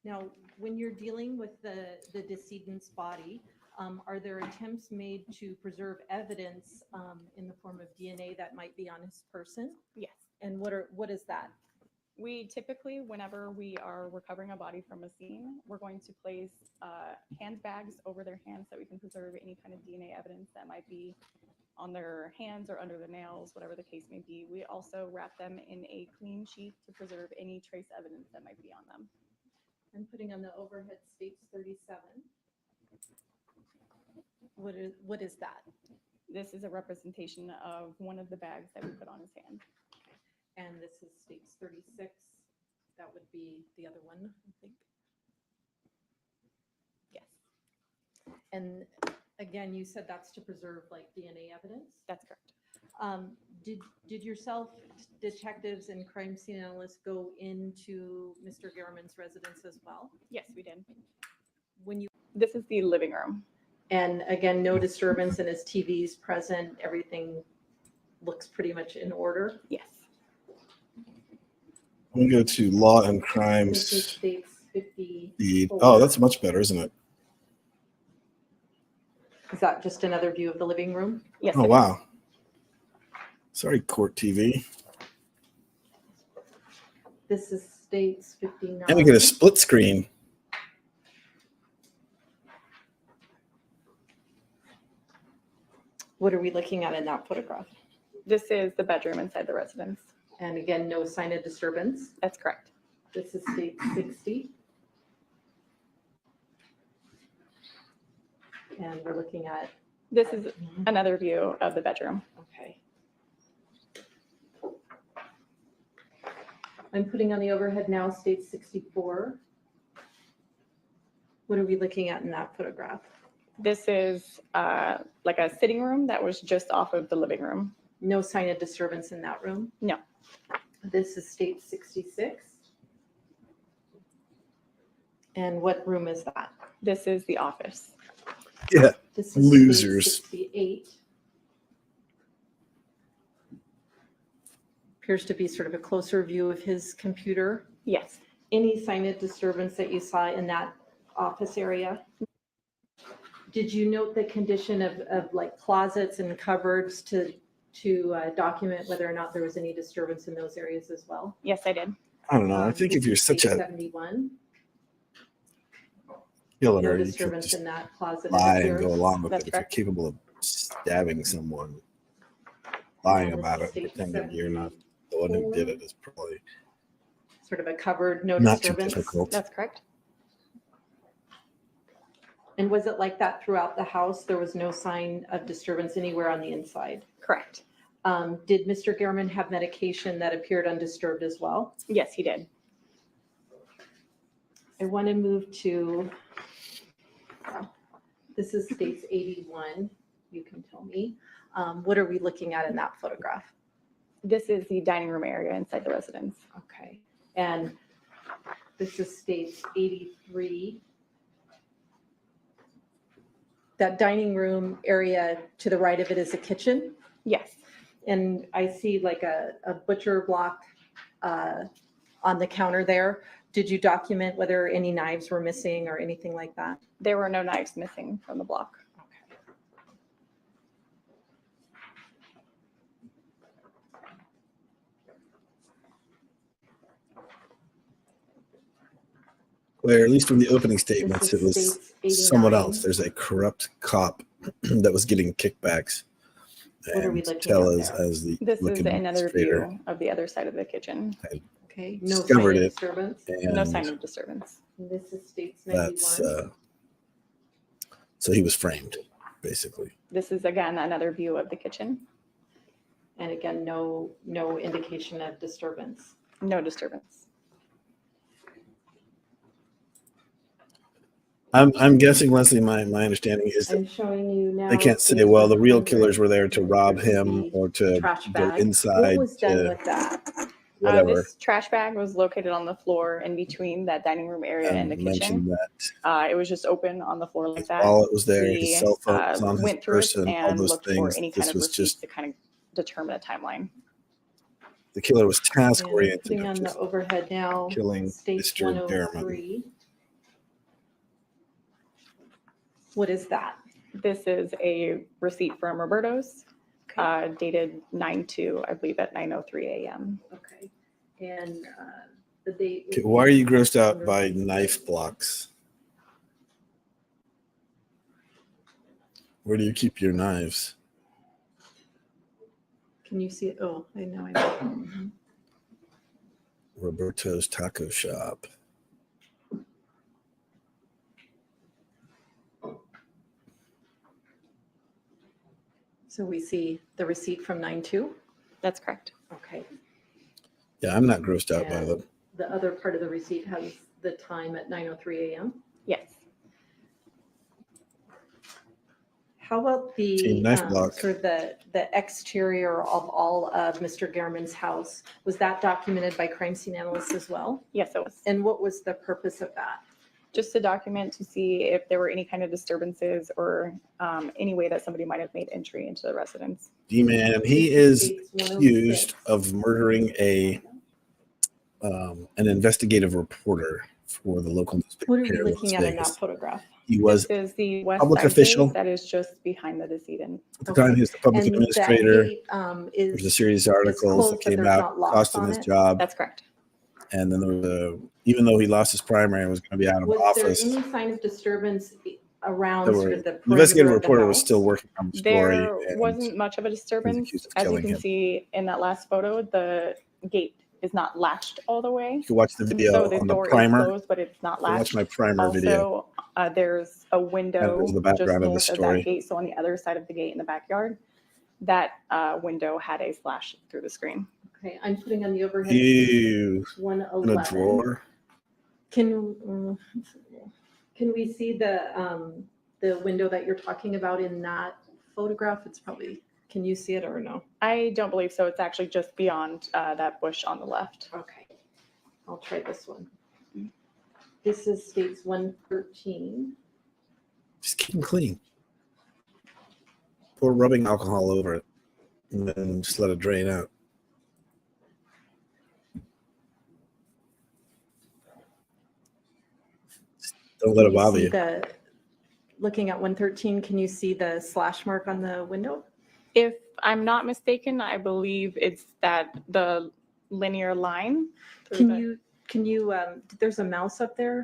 Now, when you're dealing with the decedent's body, are there attempts made to preserve evidence in the form of DNA that might be on his person? Yes. And what is that? We typically, whenever we are recovering a body from a scene, we're going to place handbags over their hands so we can preserve any kind of DNA evidence that might be on their hands or under the nails, whatever the case may be. We also wrap them in a clean sheet to preserve any trace evidence that might be on them. I'm putting on the overhead states 37. What is that? This is a representation of one of the bags that we put on his hand. And this is states 36. That would be the other one, I think. Yes, And again, you said that's to preserve like DNA evidence. that's correct. Did yourself, detectives and crime scene analysts go into Mr. Garman's residence as well? Yes, we did. When you, This is the living room. and again, no disturbance and his TV's present, everything looks pretty much in order. Yes. I'm gonna go to law and This is crimes. states 50. Feed. Oh, that's much better, isn't it? Is that just another view of the living room? Yes. Oh it is. wow. Sorry, court TV. This is states 59. And we get a split screen. What are we looking at in that photograph? This is the bedroom inside the residence. And again, no sign of disturbance. That's correct. This is state 60. And we're looking at, This is another view of the bedroom. okay. I'm putting on the overhead now, state 64. What are we looking at in that photograph? This is like a sitting room that was just off of the living room. No sign of disturbance in that room? No. This is state 66. And what room is that? This is the office. Yeah. This is state Losers. 68. Appears to be sort of a closer view of his computer. Yes. Any sign of disturbance that you saw in that office area? Did you note the condition of like closets and cupboards to document whether or not there was any disturbance in those areas as well? Yes, I did. I don't know. I think This if you're is such state a 71. killer, No you could disturbance just in that closet. it lie and appears. go along with That's it. If you're correct. capable of stabbing someone, lying And this about is it, state pretending you're not the one who did it is probably Sort of a cupboard, no not too disturbance. difficult. That's correct. And was it like that throughout the house? There was no sign of disturbance anywhere on the inside? Correct. Did Mr. Gehrman have medication that appeared undisturbed as well? Yes, he did. I want to move to, this is states 81, you can tell me. What are we looking at in that photograph? This is the dining room area inside the residence. Okay, and this is states 83. That dining room area to the right of it is a kitchen? Yes. And I see like a butcher block on the counter there. Did you document whether any knives were missing or anything like that? There were no knives missing from the block. Claire, at least from the opening This statements, is it was states 89. someone else. There's a corrupt cop that was getting kickbacks. What are we And looking tell at us there? as the This is looking another administrator view of the other side of the kitchen. Okay, no sign of discovered it. disturbance. No And sign of disturbance. And this is states that's 91. so he was framed, basically. This is again another view of the kitchen. And again, no indication of disturbance. No disturbance. I'm guessing, Leslie, my understanding is that I'm showing you now. they can't say, states well, the real 100, killers were there to rob there's him the or to trash go bag. inside What was done to with that? whatever. This trash bag was located on the floor in between that dining room area and the Mentioned kitchen. that It was just open on the floor like that. while it was there, We, his cell phone was on his went through it person, all and those looked for things. any kind This of was receipts just, to kind of determine a timeline. the killer was task And oriented putting of on the just overhead now. killing States Mr. Garman. 103. What is that? This is a receipt from Roberto's, dated 9/2, I believe at 9:03 a.m. Okay. And the date. Okay, why are you grossed out by knife blocks? Where do you keep your knives? Can you see it? Oh, I know. I know. Roberto's Taco Shop. So we see the receipt from 9/2. That's correct. Okay. Yeah, I'm not grossed out by And them. the other part of the receipt has the time at 9:03 a.m. Yes. How about the Team knife block. sort of the exterior of all of Mr. Gehrman's house? Was that documented by crime scene analysts as well? Yes, it was. And what was the purpose of that? Just to document to see if there were any kind of disturbances or any way that somebody might have made entry into the residence. D-Man, he is States 106. accused of murdering an investigative reporter for the local newspaper What are we here in Las looking at in that Vegas. photograph? He was This is the west public side official. gate that is just behind the decedent. at the time he was the public And that administrator. gate, There's a is, series of articles closed, that but came there's out not locks cost him on his it? job, That's correct. and then there was even though he lost his primary and was going to be out of was there office, any sign of disturbance around there sort were of the the investigative perimeter of the reporter was house? still working on the story. There and wasn't much of a disturbance. accused of As you killing can him. see in that last photo, the gate is not latched all the way. You can watch the video So the on the door is primer. closed, but it's not You can watch latched. my primer video. Also, there's a window There's the just background of the north of story. that gate. So on the other side of the gate in the backyard, that window had a slash through the screen. Okay, I'm putting on the overhead. You in a 111. drawer. Can we see the window that you're talking about in that photograph? It's probably, can you see it or no? I don't believe so. It's actually just beyond that bush on the left. Okay, I'll try this one. This is states 113. Just keep them clean. Pour rubbing alcohol over it, and then just let it drain out. Don't let Can it bother see you. Looking at 113, can you see the slash mark on the window? If I'm not mistaken, I believe it's the linear line. through Can you, there's a mouse up there?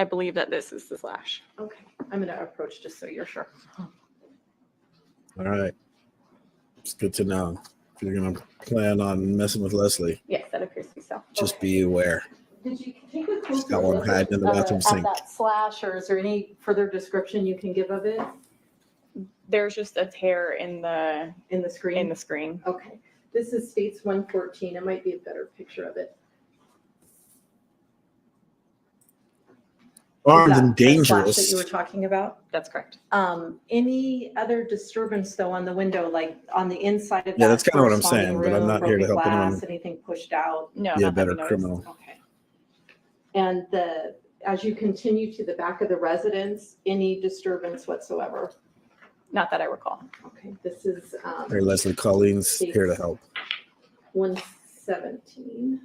I believe that this is the slash. Okay, I'm gonna approach just so you're sure. All right. It's good to know. If you're going to plan on messing with Leslie, Yes, that appears to be so. just be aware. Did you take a She's closer got one look hiding in the bathroom at sink. that slash, or is there any further description you can give of it There's just a tear in the in the screen? screen. Okay, this is states 114. It might be a better picture of it. Armed Is and that the slash dangerous. that you were talking about? That's correct. Any other disturbance though on the window, like on the inside of that? Yeah, that's kinda what I'm corresponding saying, but I'm room, not here to broken help glass, anyone Anything pushed out? No, Be a not that better we noticed. criminal. Okay. And as you continue to the back of the residence, any disturbance whatsoever? Not that I recall. Okay, this is Here, Leslie, Colleen's here to help. 117.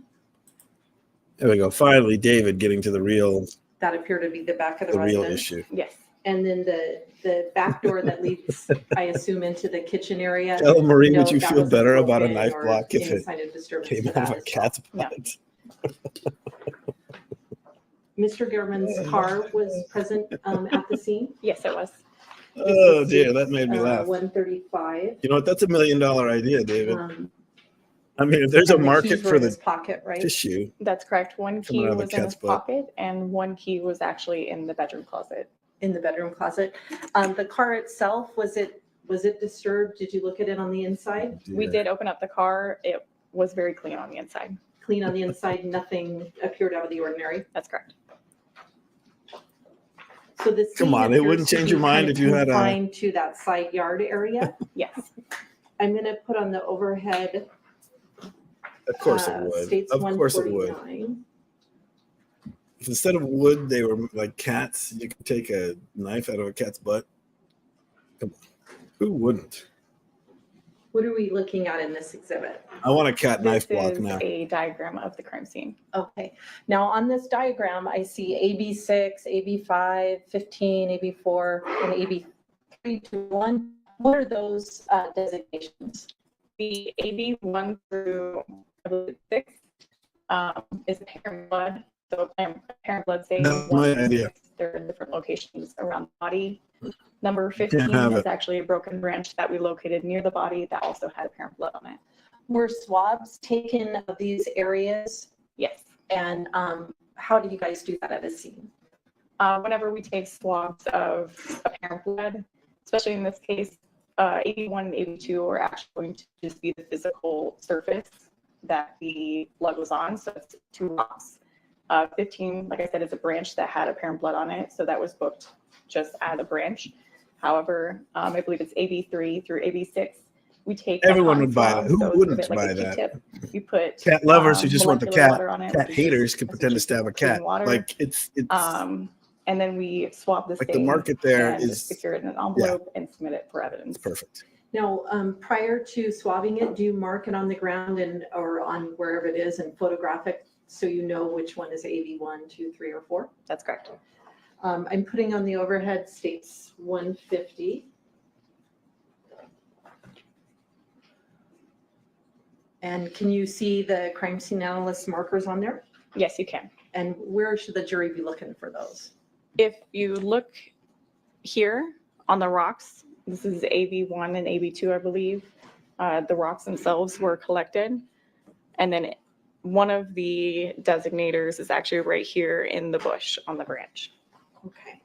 There we go. Finally, David getting to the real That appear to be the back of the residence residence. issue. Yes. And then the back door that leads, I assume, into the kitchen area. Tell Marie, No, would you that feel wasn't better about a broken knife or block if any it sign of disturbance came to out of that a as well. cat's No. butt? Mr. Gehrman's car was present at the scene. Yes, it was. Oh dear, that made me laugh. 135. You know what? That's $1 million idea, David. I mean, if there's a And the market keys were for in the his pocket, right? tissue. That's correct. One Coming key out of the was in cat's his butt. pocket and one key was actually in the bedroom closet. In the bedroom closet. The car itself, was it disturbed? Did you look at it on the inside? We Yeah. did open up the car. It was very clean on the inside. Clean on the inside, nothing appeared out of the ordinary. That's correct. So the Come scene on, it appears wouldn't to change be your mind kind if of you had a. confined to that side yard area. Yes. I'm gonna put on the overhead. Of course it would. States Of course it would. 149. If instead of wood they were like cats, you could take a knife out of a cat's butt. Come on, who wouldn't? What are we looking at in this exhibit? I want a cat knife This block is now. a diagram of the crime scene. Okay, now on this diagram, I see AB6, AB5, 15, AB4, and AB3 to 1. What are those designations? The AB 1 through I believe 6 is parent blood. So parent blood stays That's 1 my through idea. 6. They're in different locations around the body. Number 15 have is it. actually a broken branch that we located near the body that also had parent blood on it. Were swabs taken of these areas? Yes. And how did you guys do that at a scene? Whenever we take swabs of apparent blood, especially in this case, AB1 and AB2 are actually going to just be the physical surface that the blood was on. So it's 2 rocks. 15, like I said, is a branch that had apparent blood on it. So that was booked just as a branch. However, I believe it's AB3 through AB6. We take Everyone cotton would buy swab, that. Who so it's a wouldn't bit like buy a that? Q-tip. You put Cat lovers who just want the molecular cat. water on it, Cat which is haters just can pretend to stab a clean cat. water. Like it's And then we swab the like the stain market there and is secure it in an envelope and submit it for evidence. perfect. Now, prior to swabbing it, do you mark it on the ground and or on wherever it is and photograph it so you know which one is AB 1, 2, 3, or 4? That's correct. I'm putting on the overhead states 150. And can you see the crime scene analyst markers on there? Yes, you can. And where should the jury be looking for those? If you look here on the rocks, this is AB1 and AB2, I believe. The rocks themselves were collected. And then one of the designators is actually right here in the bush on the branch. Okay.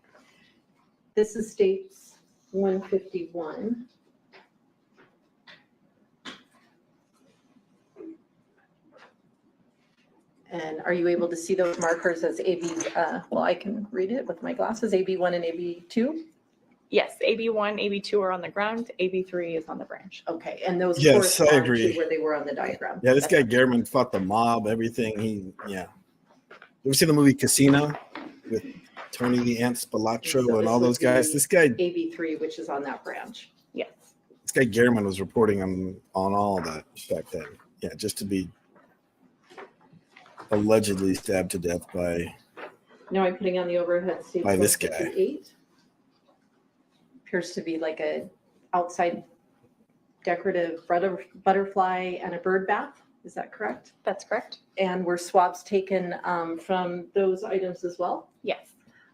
This is states 151. And are you able to see those markers as AB, well, I can read it with my glasses, AB1 and AB2? Yes, AB1, AB2 are on the ground, AB3 is on the branch. Okay, and those Yes, I correspond to agree. where they were on the diagram? Yeah, this guy Gehrman fought the mob, everything. You ever seen the movie Casino with Tony the Ant Spilotro So and this all those would guys? be This guy AB3, which is on that branch. Yes. Gehrman was reporting on all that back then. Yeah, just to be allegedly stabbed to death by Now I'm putting on the overhead states By this guy. 158. Appears to be like a outside decorative butterfly and a bird bath. Is that correct? That's correct. And were swabs taken from those items as well? Yes.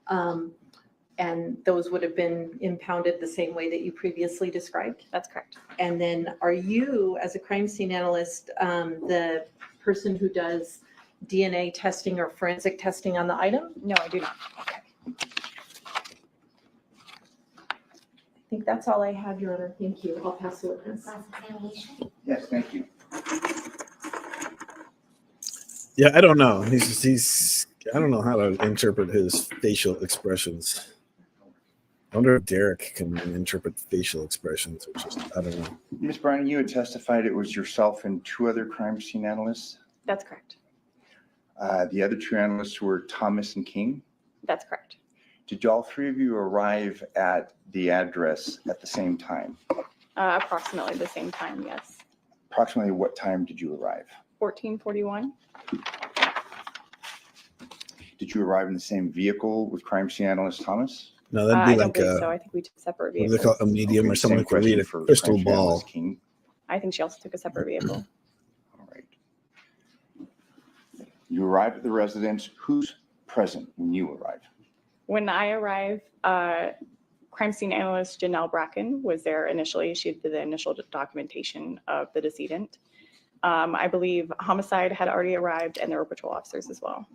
And those would have been impounded the same way that you previously described? That's correct. And then are you, as a crime scene analyst, the person who does DNA testing or forensic testing on the item? No, I do not. Okay. I think that's all I have, Your Honor. Thank you. I'll pass the witness. Cross-examination? Yes, thank you. Yeah, I don't know. He's I don't know how to interpret his facial expressions. I wonder if Derek can interpret facial expressions or just I don't know. Ms. Bryan, you had testified it was yourself and 2 other crime scene analysts. That's correct. The other 2 analysts were Thomas and King. That's correct. Did all 3 of you arrive at the address at the same time? Approximately the same time, yes. Approximately what time did you arrive? 1441. Did you arrive in the same vehicle with crime scene analyst Thomas? No, that'd I be don't like believe a so. I think we took separate what do they call vehicles. it? A medium or Okay, someone same who can read question a for crystal crime scene ball. analyst King. I think she also took a separate vehicle. All right. You arrived at the residence. Whose present when you arrived? When I arrived, crime scene analyst Janelle Bracken was there initially. She did the initial documentation of the decedent. I believe homicide had already arrived and there were patrol officers as well.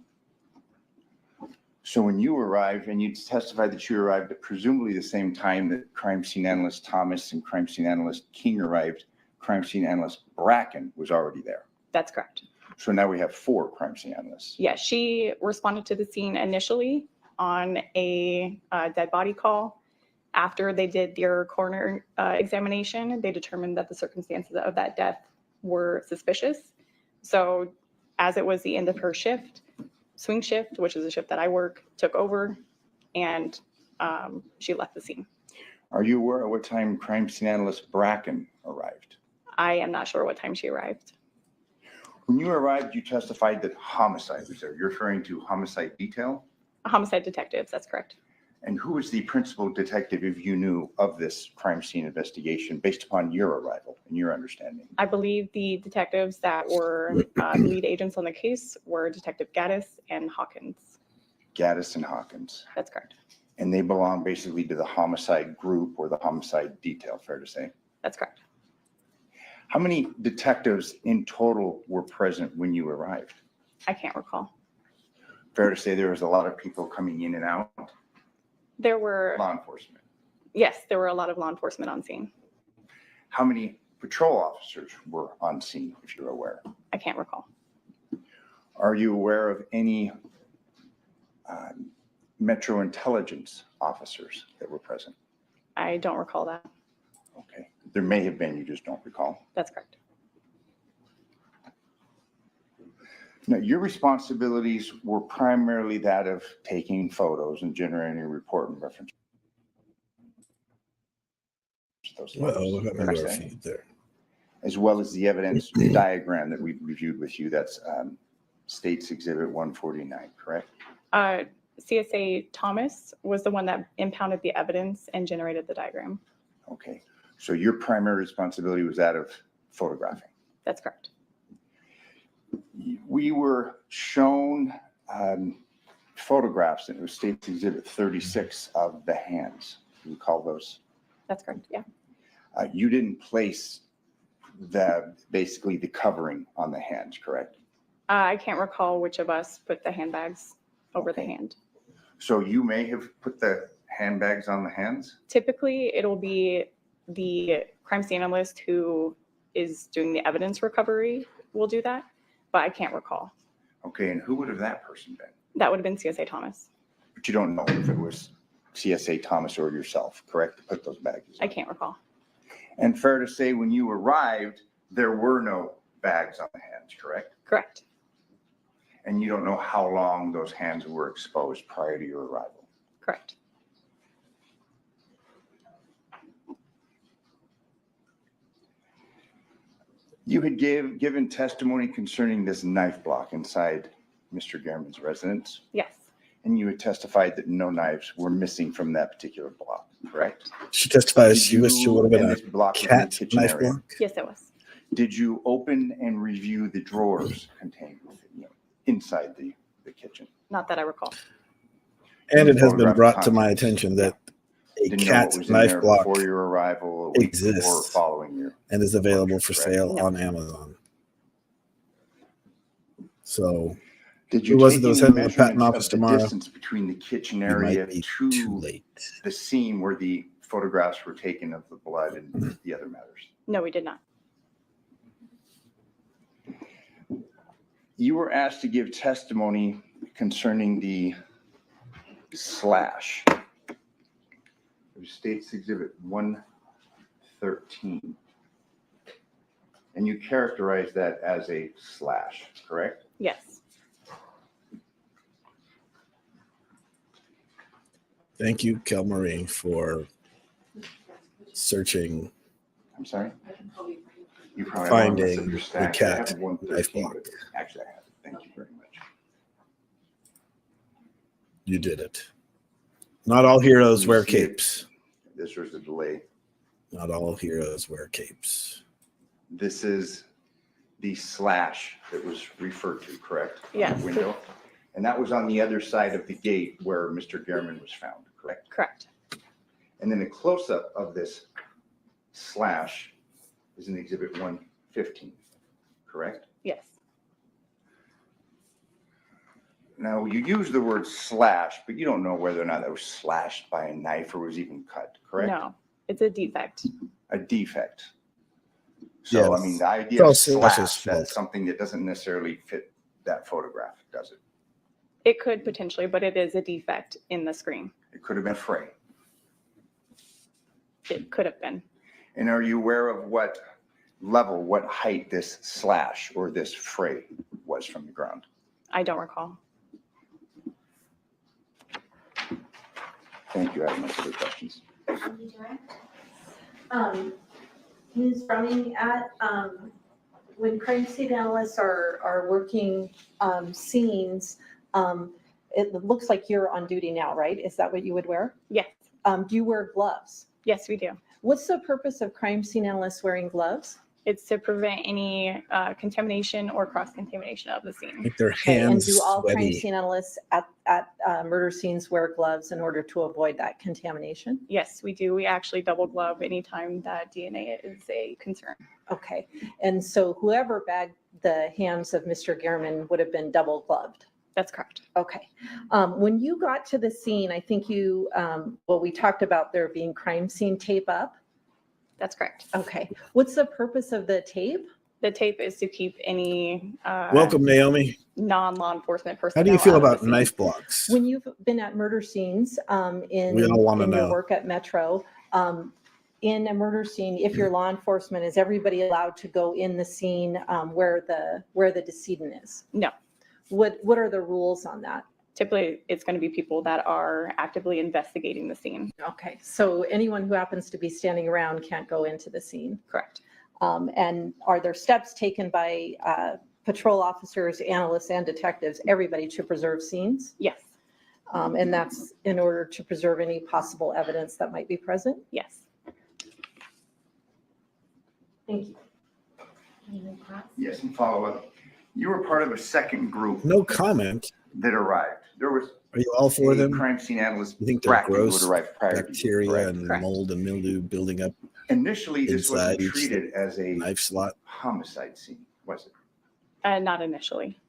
So when you arrived, and you testified that you arrived at presumably the same time that crime scene analyst Thomas and crime scene analyst King arrived, crime scene analyst Bracken was already there. That's correct. So now we have 4 crime scene analysts. Yeah, she responded to the scene initially on a dead body call. After they did their coroner examination, they determined that the circumstances of that death were suspicious. So as it was the end of her shift, swing shift, which is a shift that I work, took over, and she left the scene. Are you aware of what time crime scene analyst Bracken arrived? I am not sure what time she arrived. When you arrived, you testified that homicide was there. You're referring to homicide detail? Homicide detectives, that's correct. And who was the principal detective, if you knew, of this crime scene investigation based upon your arrival and your understanding? I believe the detectives that were the lead agents on the case were Detective Gaddis and Hawkins. Gaddis and Hawkins. That's correct. And they belong basically to the homicide group or the homicide detail, fair to say? That's correct. How many detectives in total were present when you arrived? I can't recall. Fair to say there was a lot of people coming in and out? There were, Law enforcement. yes, there were a lot of law enforcement on scene. How many patrol officers were on scene, if you're aware? I can't recall. Are you aware of any Metro Intelligence officers that were present? I don't recall that. Okay. There may have been, you just don't recall. That's correct. Now, your responsibilities were primarily that of taking photos and generating a report and reference. Those Well, photos, look at fair to our say? feed there. As well as the evidence diagram that we reviewed with you. That's States Exhibit 149, correct? CSA Thomas was the one that impounded the evidence and generated the diagram. Okay. So your primary responsibility was that of photographing. That's correct. We were shown photographs, and it was States Exhibit 36 of the hands. Do you recall those? That's correct. Yeah. You didn't place basically the covering on the hands, correct? I can't recall which of us put the handbags over the Okay. hand. So you may have put the handbags on the hands? Typically, it'll be the crime scene analyst who is doing the evidence recovery will do that, but I can't recall. Okay, and who would have that person been? That would have been CSA Thomas. But you don't know if it was CSA Thomas or yourself, correct, to put those bags I on? can't recall. And fair to say, when you arrived, there were no bags on the hands, correct? Correct. And you don't know how long those hands were exposed prior to your arrival? Correct. You had given testimony concerning this knife block inside Mr. Gehrman's residence, Yes. and you had testified that no knives were missing from that particular block, correct? She testified she wished it would have been And a this block was in the cat kitchen knife area. block. Yes, it was. Did you open and review the drawers contained inside the kitchen? Not that I recall. And it has been Photograph brought to my contents. attention that a Didn't know what cat was in knife there block before your arrival, a week before, exists following your. and is available for Correct. sale No. on Amazon. So Did Who you was it take that was any heading to the patent measurements office of the tomorrow? distance between the kitchen you area might be too to late. the scene where the photographs were taken of the blood and the other matters? No, we did not. You were asked to give testimony concerning the slash. It was States Exhibit 113. And you characterized that as a slash, correct? Yes. Thank you, Kel Marie, for searching. I'm sorry? You probably Finding have one of your the stacks. I have cat 113, knife block. but actually, I have it. Thank you very much. You did it. Not all heroes You wear see it. capes. This was the delay. Not all heroes wear capes. This is the slash that was referred to, correct? On the Yes. Window. And that was on the other side of the gate where Mr. Gehrman was found, correct? Correct. And then a close-up of this slash is in Exhibit 115, correct? Yes. Now, you use the word slash, but you don't know whether or not that was slashed by a knife or was even cut, correct? No, it's a defect. A defect. So, I Yes. mean, the idea It's all of slash's slash, fault. that's something that doesn't necessarily fit that photograph, does it? It could potentially, but it is a defect in the screen. It could have been fray. It could have been. And are you aware of what level, what height this slash or this fray was from the ground? I don't recall. Thank you. I have no further questions. Can you direct? Ms. Browning, when crime scene analysts are working scenes, it looks like you're on duty now, right? Is that what you would wear? Yes. Do you wear gloves? Yes, we do. What's the purpose of crime scene analysts wearing gloves? It's to prevent any contamination or cross-contamination of the scene. Like their Okay, and hands do all crime sweaty. scene analysts at murder scenes wear gloves in order to avoid that contamination? Yes, we do. We actually double glove anytime that DNA is a concern. Okay, and so whoever bagged the hands of Mr. Gehrman would have been double gloved? That's correct. Okay. When you got to the scene, I think you, we talked about there being crime scene tape up. That's correct. Okay. What's the purpose of the tape? The tape is to keep any Welcome, Naomi. non-law enforcement personnel. How do you feel out of the about scene. knife blocks? When you've been at murder scenes in We all wanna in your know. work at Metro, in a murder scene, if you're law enforcement, is everybody allowed to go in the scene where the decedent is? No. What are the rules on that? Typically, it's going to be people that are actively investigating the scene. Okay, so anyone who happens to be standing around can't go into the scene. Correct. And are there steps taken by patrol officers, analysts, and detectives, everybody to preserve scenes? Yes. And that's in order to preserve any possible evidence that might be present? Yes. Thank you. Can you move across? Yes, and follow up. You were part of a second group No comment. that arrived. There was Are you all for a them? crime scene analyst, You think they're Bracken, who gross had arrived prior to you, bacteria correct? and Correct. mold and mildew building up Initially, this wasn't inside each treated as a knife slot? homicide scene, was it? Not initially.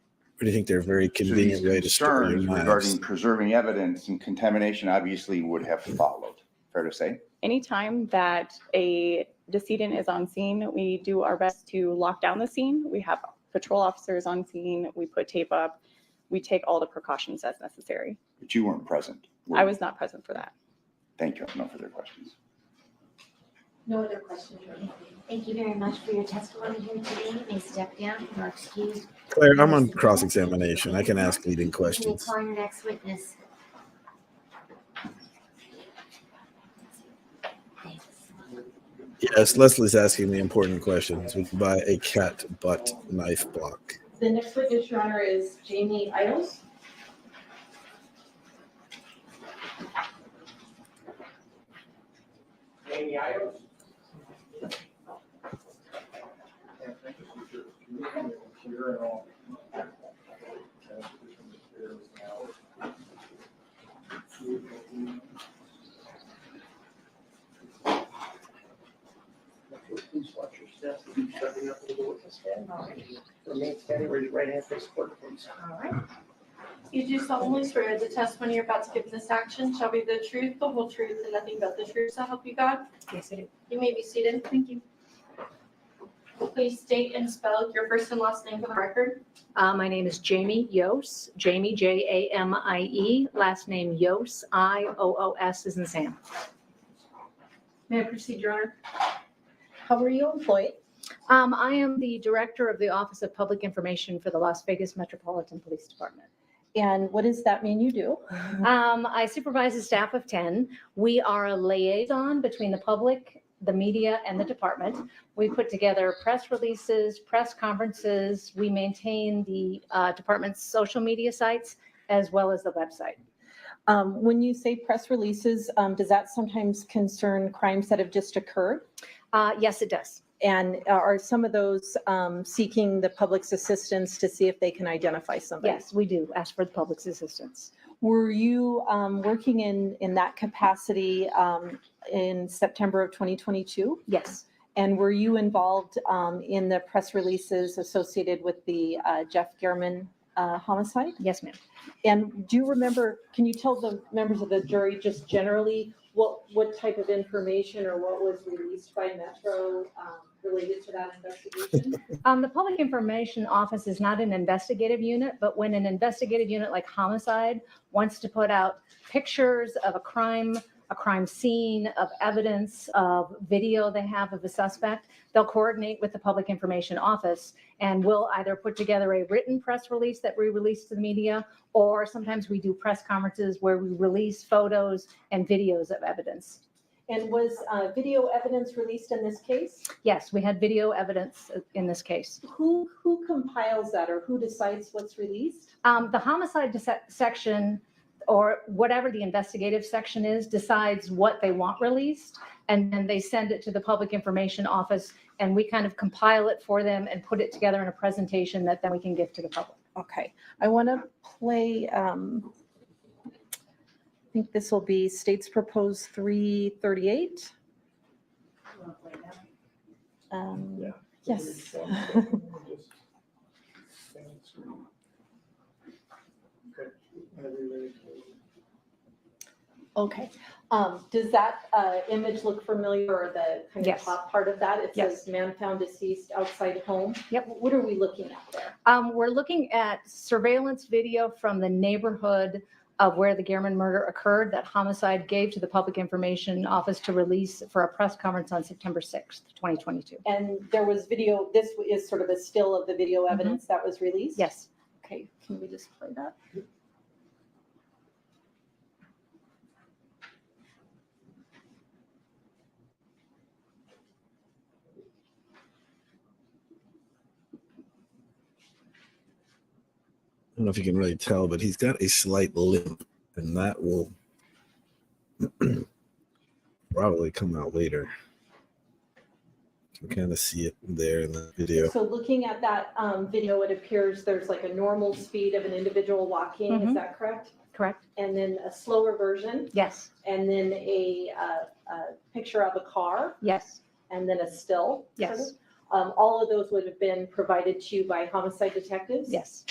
Or do you think they're a very So these convenient way to store your concerns knives? regarding preserving evidence and contamination obviously would have followed. Fair to say? Anytime that a decedent is on scene, we do our best to lock down the scene. We have patrol officers on scene. We put tape up. We take all the precautions as necessary. But you weren't present. were I you? was not present for that. Thank you. No further questions. No other questions, Ronnie. Thank you very much for your testimony here today. You may step down. You are excused. Claire, I'm on cross-examination. I can ask leading You may questions. call your next witness. Thanks. Yes, Leslie's asking the important questions. We can buy a cat butt knife block. The next witness, Your Honor, is Jamie Yos. Jamie Yos. Please watch your steps. Keep stepping up to the witness stand. Remain standing, raise your right hand, face forward, please. All right. You do solemnly swear the testimony you're about to give in this action shall be the truth, the whole truth, and nothing but the truth, so help you God? Yes, I do. You may be seated. Thank you. Please state and spell your first and last name for the record. My name is Jamie Yos, Jamie, Jamie, last name Yos, Ios as in Sam. May I proceed, Your Honor? How are you employed? I am the Director of the Office of Public Information for the Las Vegas Metropolitan Police Department. And what does that mean you do? I supervise a staff of 10. We are a liaison between the public, the media, and the department. We put together press releases, press conferences. We maintain the department's social media sites as well as the website. When you say press releases, does that sometimes concern crimes that have just occurred? Yes, it does. And are some of those seeking the public's assistance to see if they can identify somebody? Yes, we do ask for the public's assistance. Were you working in that capacity in September of 2022? Yes, And were you involved in the press releases associated with the Jeff Gehrman homicide? yes, ma'am. And do you remember, can you tell the members of the jury just generally what type of information or what was released by Metro related to that investigation? The Public Information Office is not an investigative unit, but when an investigative unit like homicide wants to put out pictures of a crime scene, of evidence, of video they have of a suspect, they'll coordinate with the Public Information Office, and we'll either put together a written press release that we release to the media, or sometimes we do press conferences where we release photos and videos of evidence. And was video evidence released in this case? Yes, we had video evidence in this case. Who compiles that, or who decides what's released? The homicide section, or whatever the investigative section is, decides what they want released, and then they send it to the Public Information Office, and we kind of compile it for them and put it together in a presentation that then we can give to the public. Okay, I want to play, I think this will be State's Proposed 338. Yes. Okay, does that image look familiar, or the kind of Yes. top part of that? It Yes. says man found deceased outside home. Yep. What are we looking at there? We're looking at surveillance video from the neighborhood of where the Gehrman murder occurred that homicide gave to the Public Information Office to release for a press conference on September 6th, 2022. And there was video, this is sort of a still of the video evidence that was released? Yes. Okay, can we just play that? I don't know if you can really tell, but he's got a slight limp, and that will probably come out later. You can kind of see it there in the video. So looking at that video, it appears there's like a normal speed of an individual walking, is Mhm. that correct? Correct? And then a slower version, Yes. and then a picture of a car, Yes. and then a still? sort Yes. of? All of those would have been provided to you by homicide detectives? Yes.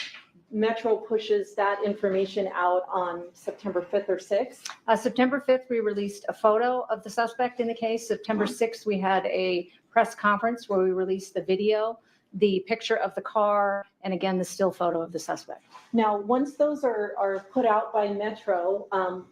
Metro pushes that information out on September 5th or 6th. September 5th, we released a photo of the suspect in the case. September 6th, we had a press conference where we released the video, the picture of the car, and again, the still photo of the suspect. Now, once those are put out by Metro,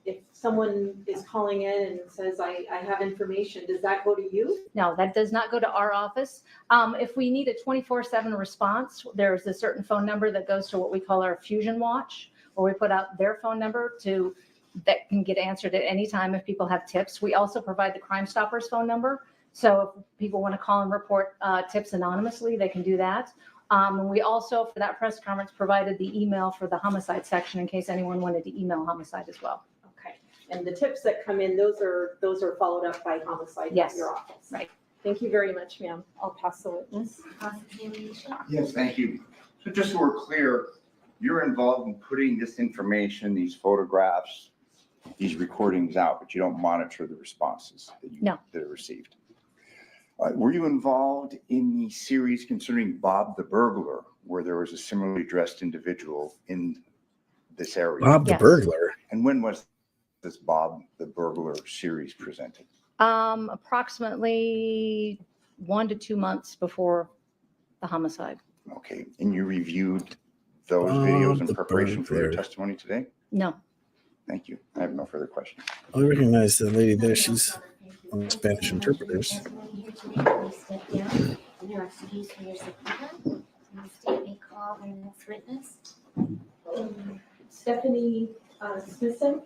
if someone is calling in and says, I have information, does that go to you? No, that does not go to our office. If we need a 24/7 response, there's a certain phone number that goes to what we call our Fusion Watch, where we put out their phone number that can get answered at any time if people have tips. We also provide the Crime Stoppers phone number. So if people want to call and report tips anonymously, they can do that. And we also, for that press conference, provided the email for the homicide section in case anyone wanted to email homicide as well. Okay. And the tips that come in, those are followed up by homicide at Yes. your office? Right. Thank you very much, ma'am. I'll pass the witness. Yes, thank you. So just so we're clear, you're involved in putting this information, these photographs, these recordings out, but you don't monitor the responses No. that are received. Were you involved in the series concerning Bob the burglar, where there was a similarly dressed individual in this area? Bob the Yes. burglar. And when was this Bob the burglar series presented? Approximately 1 to 2 months before the homicide. Okay, and you reviewed those Bob videos in the preparation for your burglar. testimony today? No. Thank you. I have no further questions. I recognize the lady there. She's on the Spanish interpreters. Here today, please step down. And you're excused for your subpoena. And the state may call their next witness. Stephanie Smithson?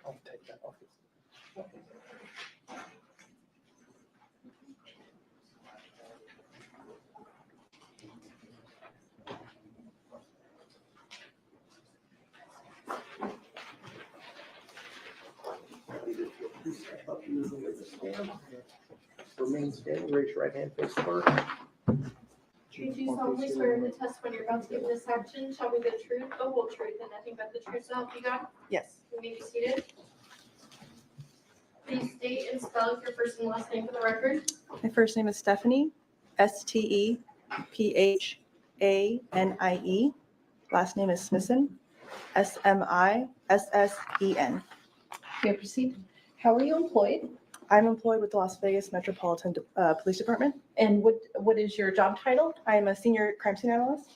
I'll take that off. Remain standing, raise your right hand, face forward. Do you solemnly swear the testimony you're about to give in this action shall be the truth, the whole truth, and nothing but the truth, so help you God? Yes. You may be seated. Please state and spell your first and last name for the record. My first name is Stephanie, Stephanie. Last name is Smithson, Smisen. May I proceed? How are you employed? I'm employed with the Las Vegas Metropolitan Police Department. And what is your job title? I am a senior crime scene analyst.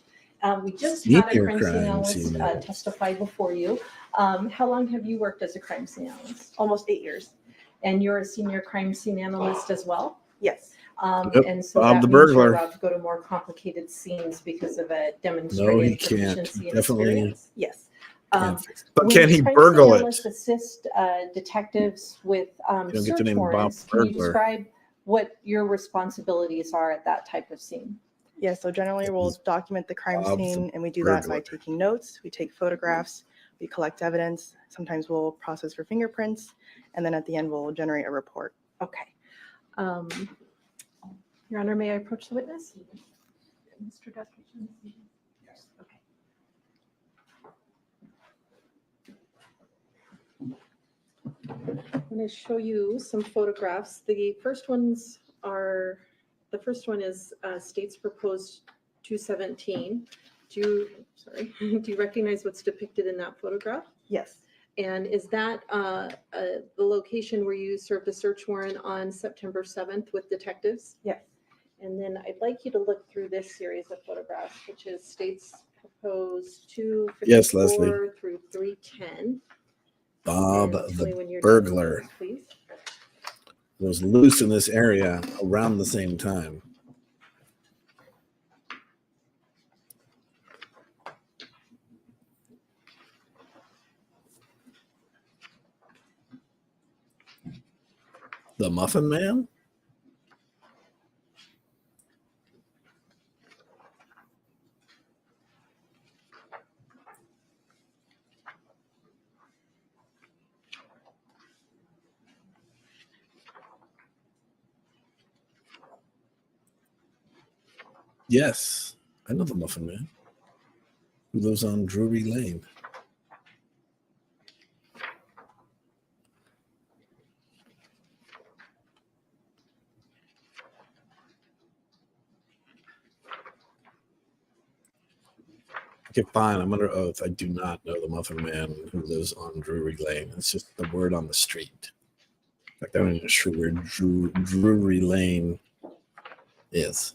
We just had a Senior crime scene crime analyst scene analyst. testify before you. How long have you worked as a crime scene analyst? Almost 8 years. And you're a senior crime scene analyst as well? Yes. Yep, And so Bob that the means you're burglar. allowed to go to more complicated scenes because of a No, he demonstrated can't. proficiency and Definitely experience? Yes. can't fix it. But When can he crime scene burgle it? analysts assist detectives with don't get to search name Bob warrants, can you Burglar. describe what your responsibilities are at that type of scene? Yeah, so generally we'll document the crime Bob the scene, and we do that by burglar. taking notes, we take photographs, we collect evidence. Sometimes we'll process for fingerprints, and then at the end we'll generate a report. Okay. Your Honor, may I approach the witness? Mr. Duffy? Yes. Okay. I'm going to show you some photographs. The first one is state's proposed 217. Do you recognize what's depicted in that photograph? Yes. And is that the location where you served a search warrant on September 7th with detectives? Yes. And then I'd like you to look through this series of photographs, which is state's proposed 254 Yes, Leslie. through 310. Bob And tell me the when you're done, burglar please. was loose in this area around the same time. The Muffin Man? Yes, I know the Muffin Man, who lives on Drury Lane. Okay, fine. I'm under oath. I do not know the Muffin Man who lives on Drury Lane. It's just the word on the street. In fact, I'm not even sure where Drury Lane is.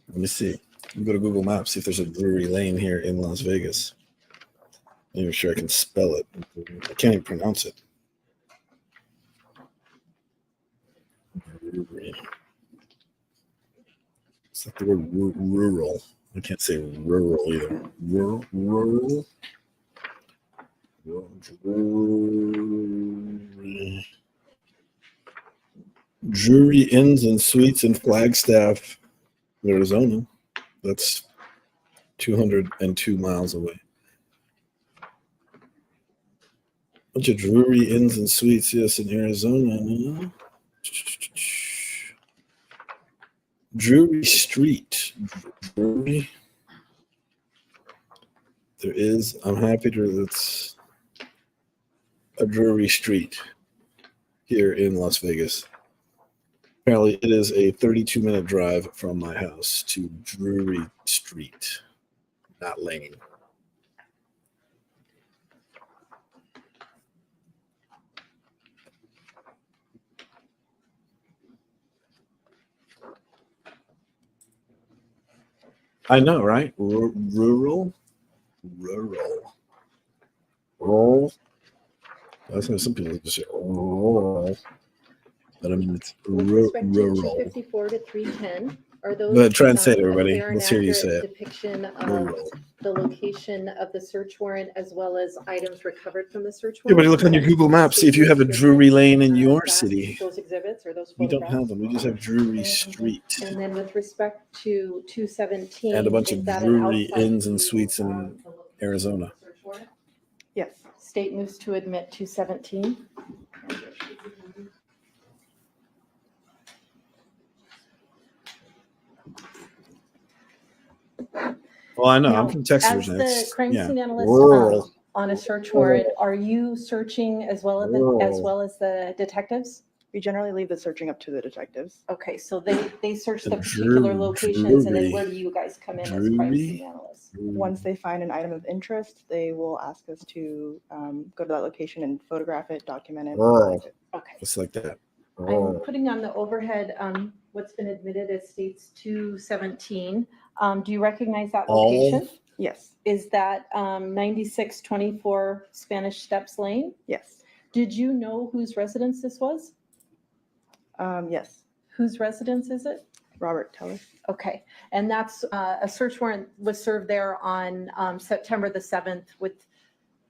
Let me see. You go to Google Maps, see if there's a Drury Lane here in Las Vegas. I'm not even sure I can spell it. I can't even pronounce it. Drury. It's like the word rural. I can't say rural either. Rural. Drury Inns and Suites in Flagstaff, Arizona. That's 202 miles away. Bunch of Drury Inns and Suites, yes, in Arizona. Drury Street. Drury. There is, I'm happy to, it's a Drury Street here in Las Vegas. Apparently it is a 32-minute drive from my house to Drury Street, not Lane. I know, right? Rural. That's how some people just say rural. But I mean, it's With respect to rural. 254 to 310, are those? But try and say it, a everybody. clear and Let's hear you accurate say it. Depiction of Rural. the location of the search warrant as well as items recovered from the search Yeah, warrant? but you look on your Google Maps, see if you have a Drury Lane in your city. Those exhibits or those We don't photographs? have them. We just have Drury Street And then with respect to 217. and a bunch is of that an Drury outside Inns and view Suites of in the location of Arizona. the search warrant? Yes. State moves to admit 217. Well, I know. Now, I'm from Texas. as and the it's, crime yeah, scene analyst rural. on a search warrant, are you searching as well as the detectives? We generally leave the searching up to the detectives. Okay, so they search the The particular locations, and then Drury. where do you guys come in as crime scene analysts? Once they find an item of interest, they will ask us to go to that location and photograph it, document it. Rural. Okay. It's like that. I'm putting on the overhead what's been admitted as states 217. Do you recognize that location? Yes. Is that 9624 Spanish Steps Lane? Yes. Did you know whose residence this was? Yes. Whose residence is it? Robert Teller. Okay, and that's a search warrant was served there on September the 7th with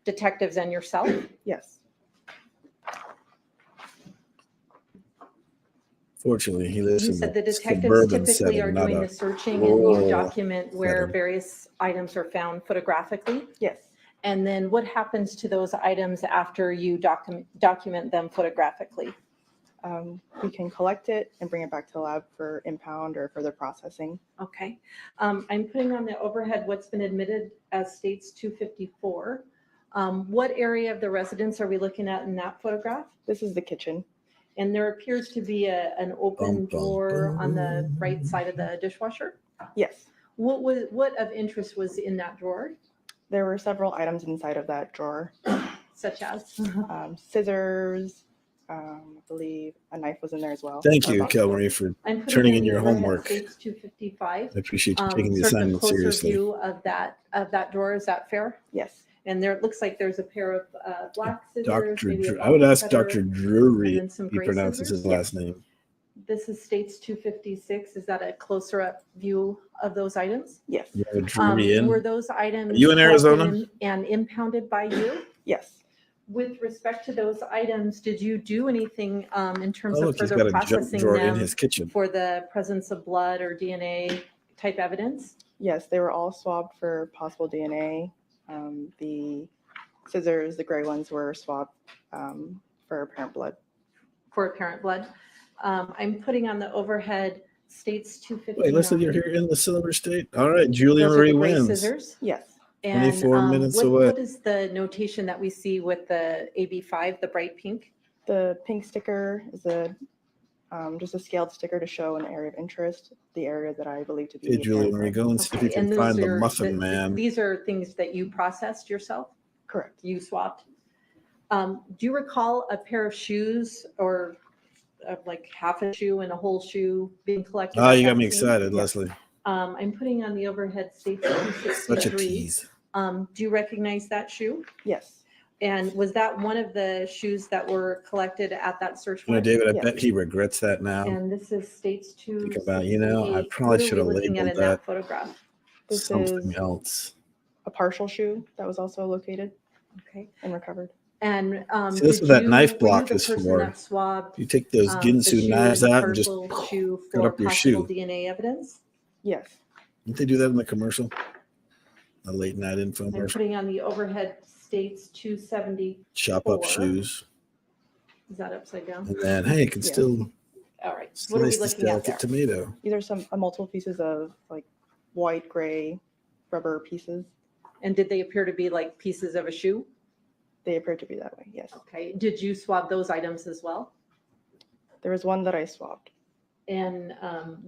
detectives and yourself? Yes. Fortunately, he lives You in said the the detectives suburban typically are setting, not doing the a searching and you rural document where setting. various items are found photographically? Yes. And then what happens to those items after you document them photographically? We can collect it and bring it back to the lab for impound or further processing. Okay. I'm putting on the overhead what's been admitted as states 254. What area of the residence are we looking at in that photograph? This is the kitchen. And there appears to be an open drawer on the right side of the dishwasher? Yes. What of interest was in that drawer? There were several items inside of that drawer. Such as? Scissors, I believe a knife was in there as well. Thank you, Kelmarie, for I'm putting turning in the your overhead homework. States 255. I appreciate you taking the Sort of a assignment closer seriously. view of that drawer. Is that fair? Yes. And there, it looks like there's a pair of black scissors. Dr. maybe a I would box ask cutter, Dr. and Drury then some if he gray pronounces scissors. his last name. This is States 256. Is that a closer up view of those items? Yes. You have a Drury in? Were those items Are you in Arizona? collected and impounded by you? Yes. With respect to those items, did you do anything in terms Oh, of look, he's further got a junk processing drawer in them his kitchen. for the presence of blood or DNA type evidence? Yes, they were all swabbed for possible DNA. The scissors, the gray ones, were swabbed for apparent blood. For apparent blood. I'm putting on the overhead States 259. Wait, listen, you're here in the Silver State? All right, Julia Those are Marie the gray wins. scissors. Yes. And 24 minutes what, away. what is the notation that we see with the AB5, the bright pink? The pink sticker is just a scaled sticker to show an area of interest, the area that I believe to be. Hey, Julia Marie, go and see if you can and find those the are Muffin Man. These are things that you processed yourself? Correct. You swapped? Do you recall a pair of shoes or like half a shoe and a whole shoe being collected? Oh, at you got that me scene? excited, Leslie. I'm putting on the overhead States Such a 263. tease. Do you recognize that shoe? Yes. And was that one of the shoes that were collected at that search You know, warrant? David, I Yes. bet he regrets that now. And this is States Think 268. about, you know, I probably should have Looking at labeled in that that photograph. This something is else. a partial shoe that was also located Okay. and recovered. And See, this is what that knife block is for. That swabbed You take those the Ginsu shoe knives and the out and just partial shoe cut for up your possible shoe. DNA evidence? Yes. Didn't they do that in the commercial? A late night I'm infomercial. putting on the overhead States 270. Chop up 4. shoes. Is that upside down? And then, hey, it can Yeah. still All right. What are we slice this looking at delicate there? tomato. These are some multiple pieces of like white, gray rubber pieces. And did they appear to be like pieces of a shoe? They appear to be that way. Yes. Okay. Did you swab those items as well? There was one that I swabbed. And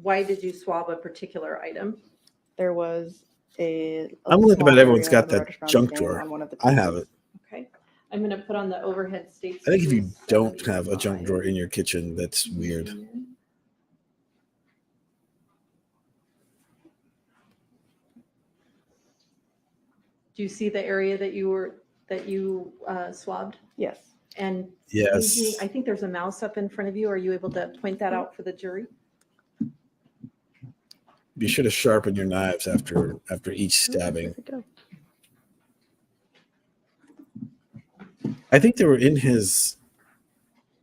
why did you swab a particular item? There was a I'm willing to small bet everyone's area got of a that reddish brown junk stain drawer. on one of the I have pieces. it. Okay. I'm going to put on the overhead States. I think if you don't have a junk 275. drawer in your kitchen, that's weird. Do you see the area that you swabbed? Yes. And Yes. maybe- I think there's a mouse up in front of you. Are you able to point that out for the jury? Be sure to sharpen your knives after each stabbing. I think they were in his.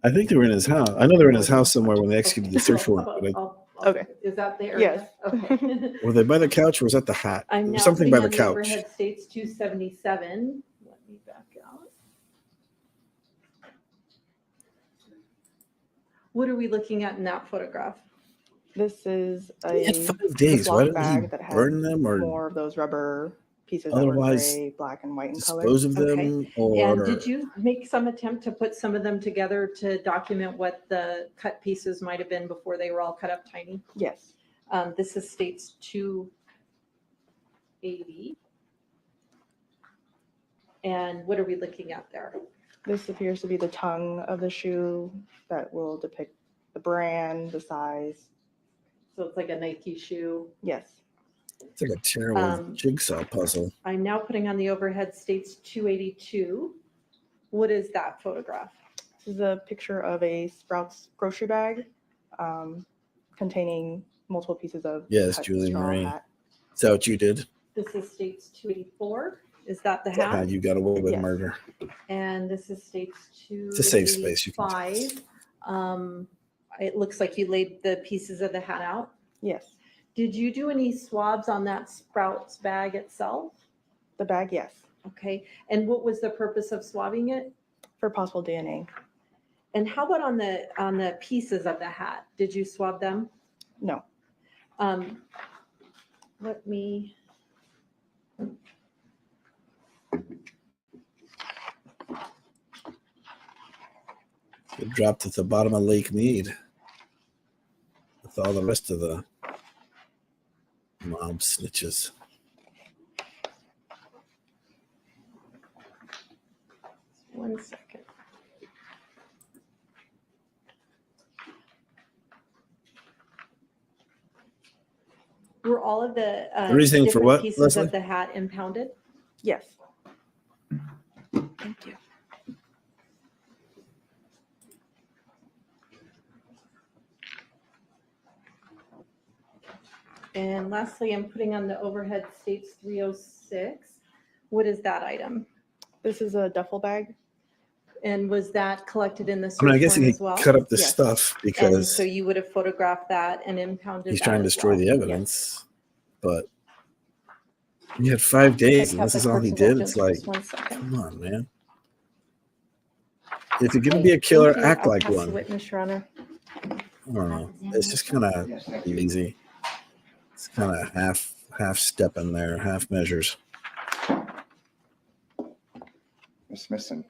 I think they were in his house. I know they were in his house somewhere when they executed the search warrant. But Okay. Is that the area? Yes. Okay. were they by the couch or was that the hat? I'm There now was something putting by on the couch. Overhead States 277. Let me back out. What are we looking at in that photograph? This is He had a 5 days. Why Ziploc didn't he bag that had burn them or more of those rubber pieces that were otherwise gray, black, and white in color. dispose of Okay. them? And Or did you make some attempt to put some of them together to document what the cut pieces might have been before they were all cut up tiny? Yes. This is states 280. And what are we looking at there? This appears to be the tongue of the shoe that will depict the brand, the size. So it's like a Nike shoe. Yes. it's like a terrible jigsaw puzzle? I'm now putting on the overhead states 282. What is that photograph? This is a picture of a Sprouts grocery bag containing multiple pieces of Yes, cut Julie straw Marie. hat. Is that what you did? This is states 284. Is that the How hat? you got away with Yes. murder? And this is states It's a safe space. You can tell us. 285. It looks like you laid the pieces of the hat out. Yes. Did you do any swabs on that Sprouts bag itself? The bag, yes. Okay. And what was the purpose of swabbing it? For possible DNA. And how about on the pieces of the hat? Did you swab them? No. Let me. It dropped at the bottom of Lake Mead with all the rest of the mob snitches. One second. Were all of the reasoning for different what, pieces Leslie? of the hat impounded? Yes. Thank you. And lastly, I'm putting on the overhead states 306. What is that item? This is a duffel bag. And was that collected in the I mean, I search guess warrant he as well? cut up the Yes. stuff And because so you would have photographed that and impounded he's that trying to as destroy well? the evidence. But he had 5 days, and Have this the is all he court's did. It's indulgence like, just 1 second. come on, man. If you're gonna be a killer, Thank you. act I'll like pass the one. witness, Your Honor. I don't know. It's just kind of Yes, thank you. easy. It's kind of half step in there, half measures. Ms. Smithson,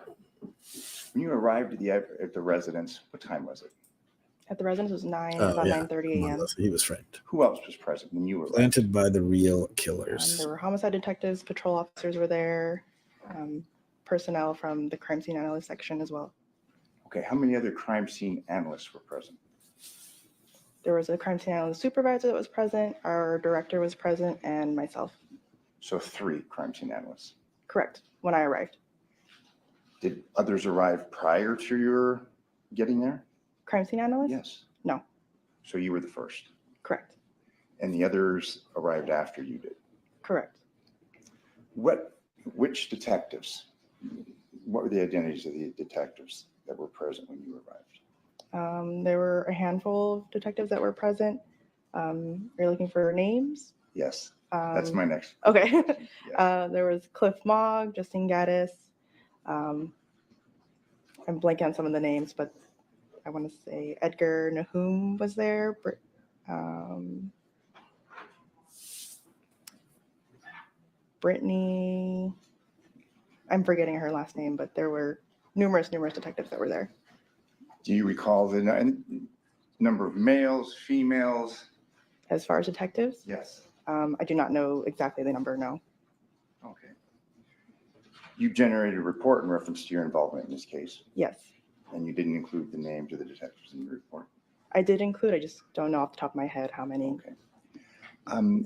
when you arrived at the residence, what time was it? At the residence was Oh, about yeah. 9:30 Come on, a.m. Leslie, he was framed. Who else was present when you arrived? Planted by the real killers. There were homicide detectives, patrol officers were there, personnel from the crime scene analyst section as well. Okay, how many other crime scene analysts were present? There was a crime scene analyst supervisor that was present, our director was present, and myself. So 3 crime scene analysts. Correct, when I arrived. Did others arrive prior to your getting there? Crime scene analyst? Yes. No. So you were the first, Correct, and the others arrived after you did. correct. Which detectives? What were the identities of the detectives that were present when you arrived? There were a handful of detectives that were present. You're looking for names? Yes, that's my next. Okay. Yes. There was Cliff Mogg, Justine Gaddis. I'm blanking on some of the names, but I want to say Edgar Nahum was there. Brittany, I'm forgetting her last name, but there were numerous detectives that were there. Do you recall the number of males, females? As far as detectives, Yes. I do not know exactly the number, no. Okay. You generated a report in reference to your involvement in this case, Yes, and you didn't include the names of the detectives in the report. I did include, I just don't know off the top of my head how many. Okay.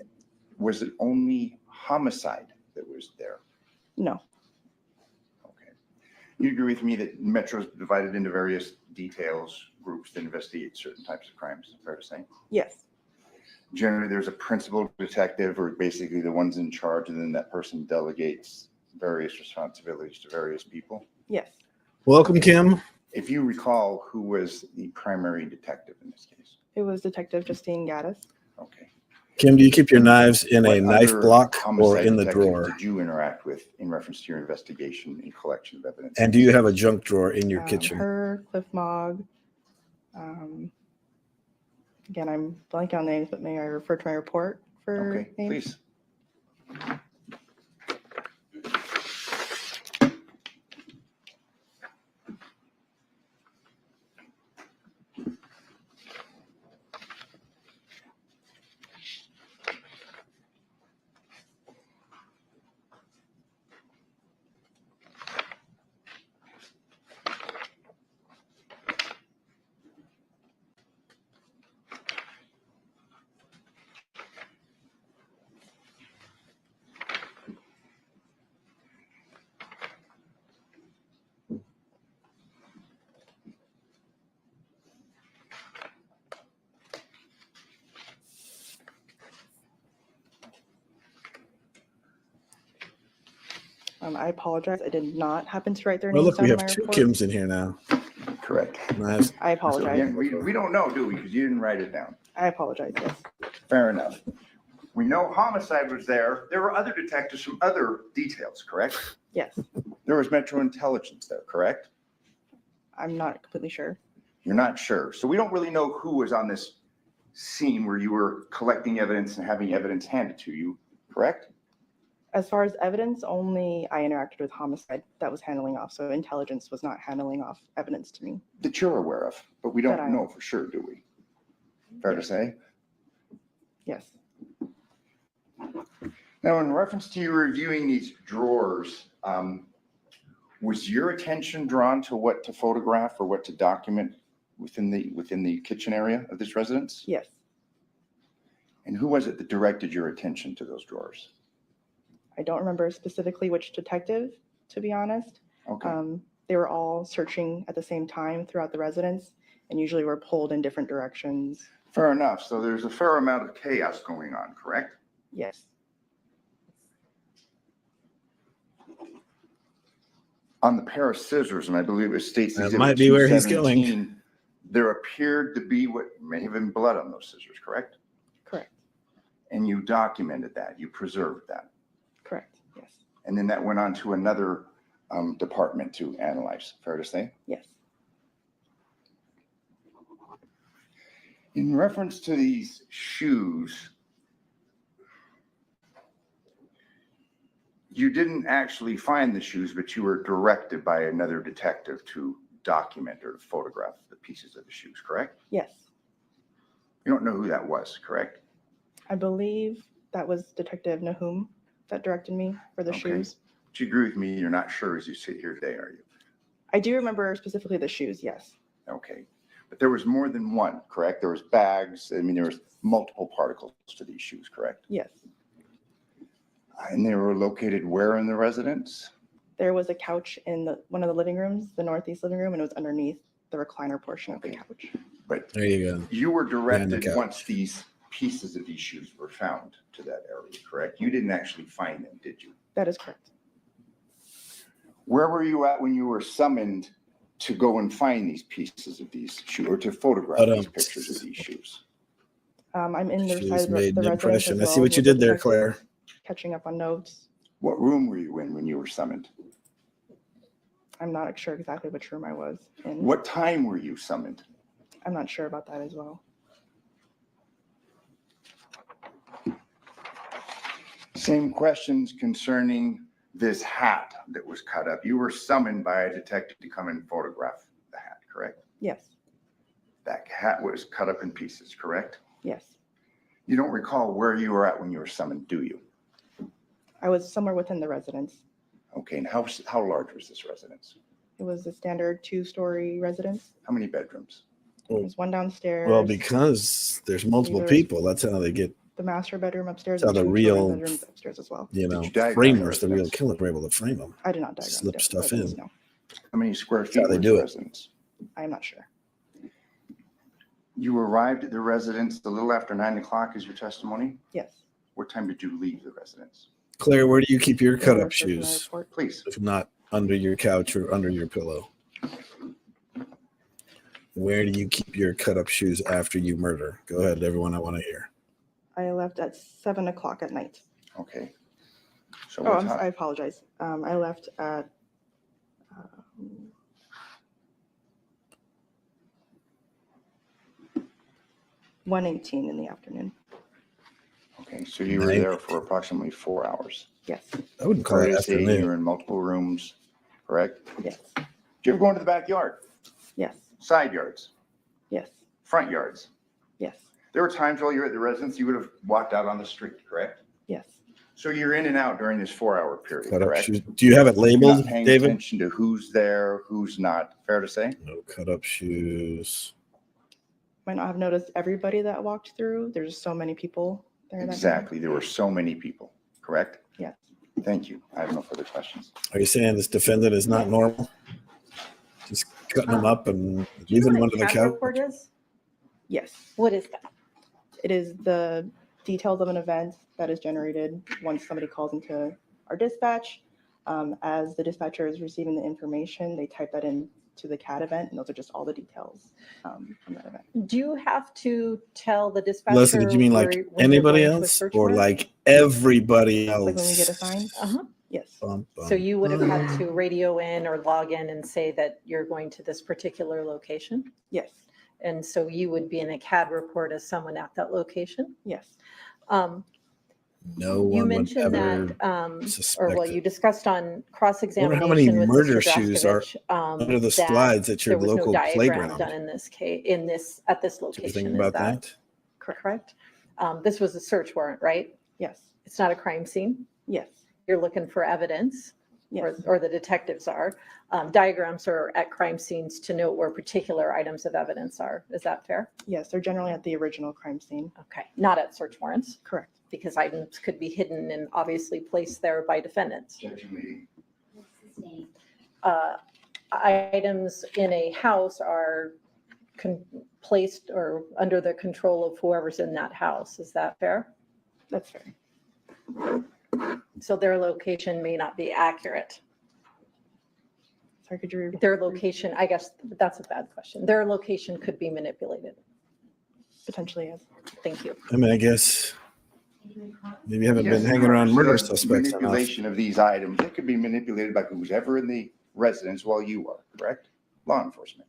Was it only homicide that was there? No, Okay. You agree with me that Metro is divided into various details, groups that investigate certain types of crimes, fair to say? yes, Generally, there's a principal detective or basically the ones in charge, and then that person delegates various responsibilities to various people. yes. Welcome, Kim. If you recall, who was the primary detective in this case? It was Detective Justine Gaddis. Okay. Kim, do you keep your knives in a What knife other block or homicide in the detectives drawer? Did you interact with in reference to your investigation and collection of evidence? And do you have a junk drawer in your kitchen? Her, Cliff Mogg, Again, I'm blanking on names, but may I refer to my report for Okay, names? please. I apologize. I did not happen to write their Well, names look, we down in have my two report. Kims in here now. Correct. Nice. I apologize. Again, we don't know, do we? Because you didn't write it down. I apologize, yes. Fair enough. We know homicide was there. There were other detectives from other details, correct? Yes, There was Metro Intelligence there, correct? I'm not completely sure. You're not sure. So we don't really know who was on this scene where you were collecting evidence and having evidence handed to you, correct? As far as evidence, only I interacted with homicide that was handling off, so intelligence was not handling off evidence to me. That you're aware of, but we That don't I- know for sure, do we? Fair to say? Yes, Now, in reference to you reviewing these drawers, was your attention drawn to what to photograph or what to document within the kitchen area of this residence? yes. And who was it that directed your attention to those drawers? I don't remember specifically which detective, to be honest. Okay, They were all searching at the same time throughout the residence and usually were pulled in different directions. fair enough. So there's a fair amount of chaos going on, correct? Yes, On the pair of scissors, and I believe it states That exhibit might be where he's 217, there appeared to be what may have been blood on those scissors, correct? correct, And you documented that, you preserved that. correct, yes, And then that went on to another department to analyze, fair to say? yes. In reference to these shoes, you didn't actually find the shoes, but you were directed by another detective to document or to photograph the pieces of the shoes, correct? Yes, You don't know who that was, correct? I believe that was Detective Nahum that directed me for the Okay. shoes. Do you agree with me? You're not sure as you sit here today, are you? I do remember specifically the shoes, yes. Okay. But there was more than one, correct? There was bags. I mean, there was multiple particles to these shoes, correct? Yes. And they were located where in the residence? There was a couch in one of the living rooms, the northeast living room, and it was underneath the recliner portion of the Okay. couch. But There you go. you were Behind the directed couch. once these pieces of these shoes were found to that area, correct? You didn't actually find them, did you? That is correct. Where were you at when you were summoned to go and find these pieces of these shoes or to photograph these pictures of these shoes? I'm in their She's side of made the an residence impression. as I see well what you with the did there, detective, Claire. Catching up on notes. What room were you in when you were summoned? I'm not sure exactly which room I was in. What time were you summoned? I'm not sure about that as well. Same questions concerning this hat that was cut up. You were summoned by a detective to come and photograph the hat, correct? Yes, That hat was cut up in pieces, correct? yes. You don't recall where you were at when you were summoned, do you? I was somewhere within the residence. Okay, and how large was this residence? It was a standard 2-story residence. How many bedrooms? There's one downstairs. Well, because there's multiple There's- people, that's how they get, The master bedroom upstairs. That's and how the 2 children's real- bedrooms upstairs as well. you Did know, you diagram the framers, the real residence? killers were able to frame them. I did not diagram. Slip the stuff residence, in. No, How many square That's how feet they was do the it. residence? I am not sure. You arrived at the residence a little after 9 o'clock is your testimony? Yes. What time did you leave the residence? Claire, where do you keep your There cut were up search in my shoes? report. Please. If not under your couch or under your pillow? Where do you keep your cut up shoes after you murder? Go ahead, everyone. I want to hear. I left at 7 o'clock at night. Okay. So Oh, what I time? apologize. I left at 1:18 in the afternoon. Okay, so you were there for approximately 4 hours. Yes, I wouldn't call Fair it to say you afternoon. were in multiple rooms, correct? yes, Did you ever go into the backyard, yes, side yards, yes, front yards? yes, There were times while you were at the residence, you would have walked out on the street, correct? yes. So you're in and out during this 4-hour period, Cut up correct? shoes. Do you have it You're labeled, not paying David? attention to who's there, who's not. Fair to say? No cut up shoes. Might not have noticed everybody that walked through. There's just so many people there. that day. Exactly. There were so many people, correct? Yes. Thank you. I have no further questions. Are you saying this defendant is not normal? Just cutting them up and leaving them under the CAD couch? report is? Yes, What is that? it is the details of an event that is generated once somebody calls into our dispatch. As the dispatcher is receiving the information, they type that in to the CAD event, and those are just all the details from that event. Do you have to tell the dispatcher? Leslie, did you mean like when you're anybody going to a else search or warrant? like everybody else? Like when we get assigned? Uh-huh. Yes, So you would have had to radio in or log in and say that you're going to this particular location? yes, And so you would be in a CAD report as someone at that location? yes, No You one would mentioned ever that, or well, suspect you it. discussed on I wonder cross-examination how many with murder Mr. shoes are Draskevich, under the that slides at your there was no local diagram playground. done in this case, at this Did you location, think is about that that? correct? This was a search warrant, right? yes, It's not a crime scene? yes, You're looking for evidence? yes, Or the detectives are. Diagrams are at crime scenes to note where particular items of evidence are. Is that fair? yes. They're generally at the original crime scene. Okay, not at search warrants, Correct. because items could be hidden and obviously placed there by defendants. Judge Lee. What's his name? Items in a house are placed or under the control of whoever's in that house. Is that fair? That's fair. So their location may not be accurate. Sorry, could you repeat? Their location, I guess that's a bad question. Their location could be manipulated. Potentially, yes. Thank you. I mean, I guess maybe you haven't Yes, been hanging around murder so suspects enough. Manipulation of these items, it could be manipulated by who's ever in the residence while you are, correct? Law enforcement.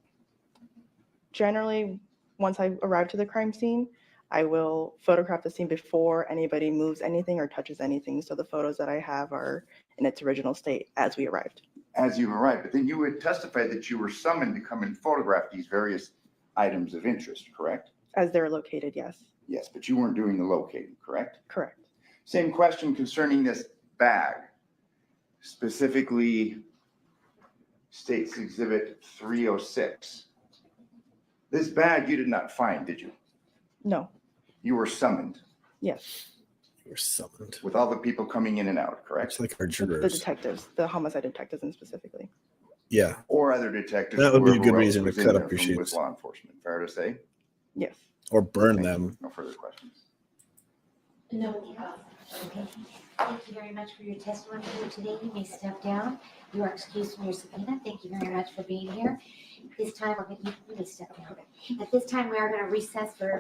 Generally, once I arrive to the crime scene, I will photograph the scene before anybody moves anything or touches anything. So the photos that I have are in its original state as we arrived. As you arrived, but then you would testify that you were summoned to come and photograph these various items of interest, correct? As they're located, yes. Yes, but you weren't doing the locating, correct? Correct. Same question concerning this bag, specifically States Exhibit 306. This bag you did not find, did you? No, You were summoned yes. You were summoned. with all the people coming in and out, correct? It's like our The jurors. detectives, the homicide detectives and specifically. Yeah. Or other detectives. That would be a whoever good else reason to was in cut there up your from shoes. With law enforcement, fair to say? Yes. Or burn Thank them. you. No further questions. No. Okay. Thank you very much for your testimony here today. You may step down. You are excused from your subpoena. Thank you very much for being here. This time, you may step down. At this time, we are going to recess for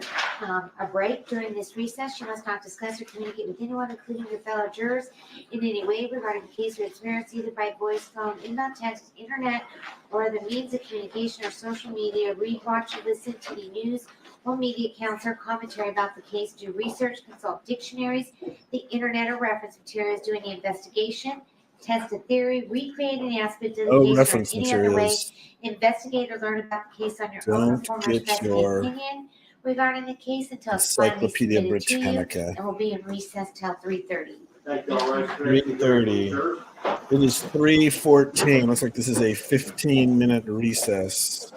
a break. During this recess, you must not discuss or communicate with anyone, including your fellow jurors, in any way regarding the case or its merits, either by voice, phone, email, text, internet, or other means of communication or social media. Read, watch, or listen to the news or media accounts or commentary about the case. Do research, consult dictionaries, the internet, or reference materials. Do any investigation, test a theory, recreate any aspect of the Oh, case, or in reference any other way materials. investigate or learn about the case on your own Don't form or get specific your opinion regarding the case until it's finally Encyclopedia submitted to you, Britannica. and will be in recess till 3:30. 3:30. It is 3:14. Looks like this is a 15-minute recess.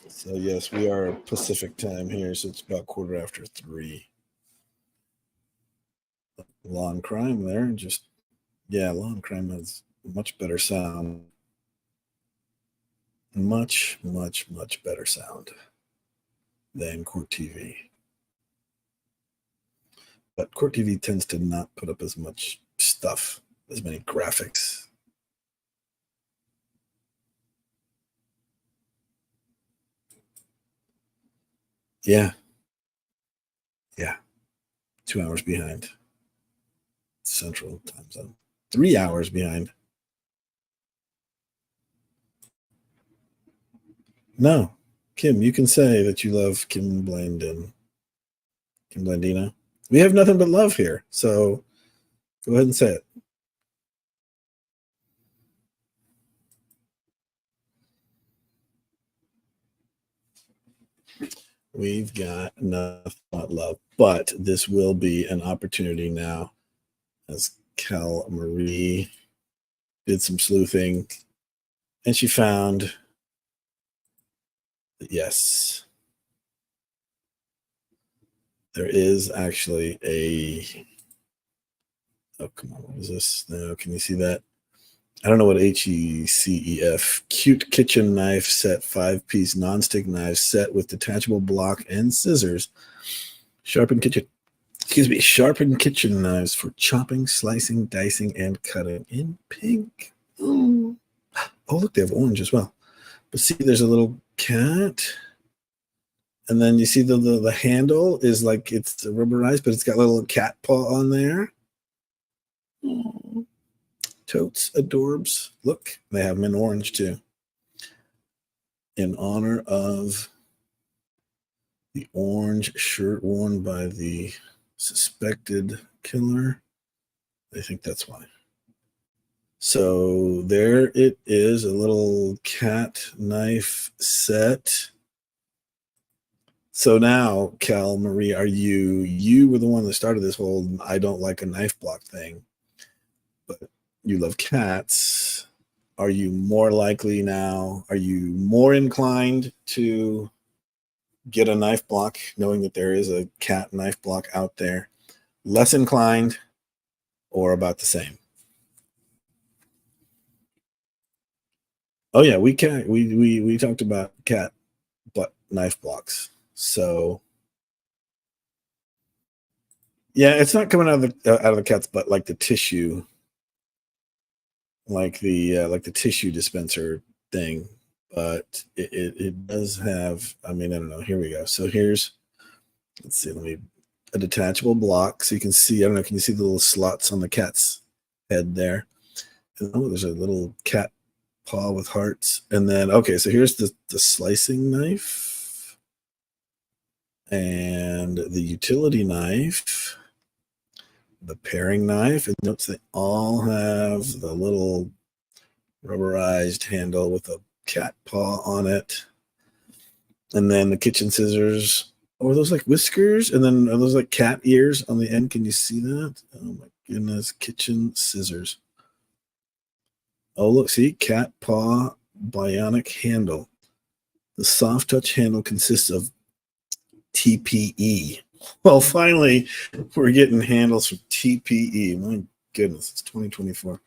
So yes, we are Pacific time here, so it's about 3:15. Law and Crime there, Law and Crime has much better sound. Much, much, much better sound than Court TV. But Court TV tends to not put up as much stuff, as many graphics. Yeah. 2 hours behind Central Time Zone. 3 hours behind. No, Kim, you can say that you love Kim Blandino. We have nothing but love here, so go ahead and say it. We've got nothing but love, but this will be an opportunity now as Cal Marie did some sleuthing and she found that yes, there is actually a, oh, come on, what is this? No, can you see that? I don't know what HECEF. Cute kitchen knife set, 5-piece nonstick knife set with detachable block and scissors. Sharpened kitchen knives for chopping, slicing, dicing, and cutting in pink. Ooh. Oh, look, they have orange as well. But see, there's a little cat. And then you see the handle is like it's rubberized, but it's got a little cat paw on there. Aww. Totes, adorbs. Look, they have them in orange too. In honor of the orange shirt worn by the suspected killer. I think that's why. So there it is, a little cat knife set. So now, Cal Marie, you were the one that started this whole I don't like a knife block thing, but you love cats. Are you more likely now? Are you more inclined to get a knife block, knowing that there is a cat knife block out there? Less inclined, or about the same? Oh yeah, we talked about cat butt knife blocks. So yeah, it's not coming out of the cat's butt like the tissue, like the tissue dispenser thing, but it does have. I mean, I don't know. Here we go. So let's see. A detachable block, so you can see. I don't know. Can you see the little slots on the cat's head there? And, oh, there's a little cat paw with hearts. And then okay, so here's the slicing knife and the utility knife, the paring knife. And notice they all have the little rubberized handle with a cat paw on it. And then the kitchen scissors. Oh, are those like whiskers? And then are those like cat ears on the end? Can you see that? Oh my goodness, kitchen scissors. Oh, look, see, cat paw bionic handle. The soft touch handle consists of TPE. Well, finally, we're getting handles from TPE. My goodness, it's 2024.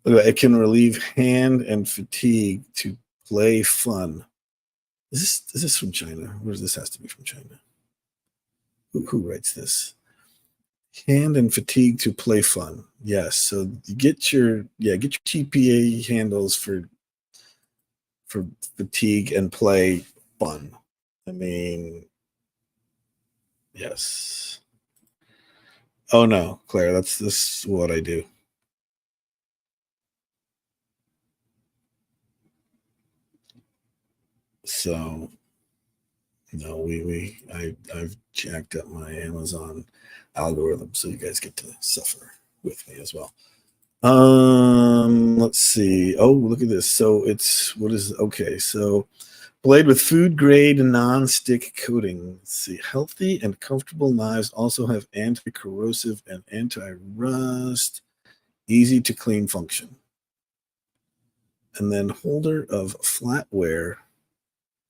It can relieve hand and fatigue to play fun. Is this from China? Where does this has to be from China? Who writes this? Hand and fatigue to play fun. Yes. So you get your TPA handles for fatigue and play fun. I mean, yes. Oh no, Claire, this is what I do. So no, I've jacked up my Amazon algorithm, so you guys get to suffer with me as well. Let's see. Oh, look at this. So so blade with food grade non-stick coating. Let's see. Healthy and comfortable knives also have anti-corrosive and anti-rust, easy to clean function. And then holder of flatware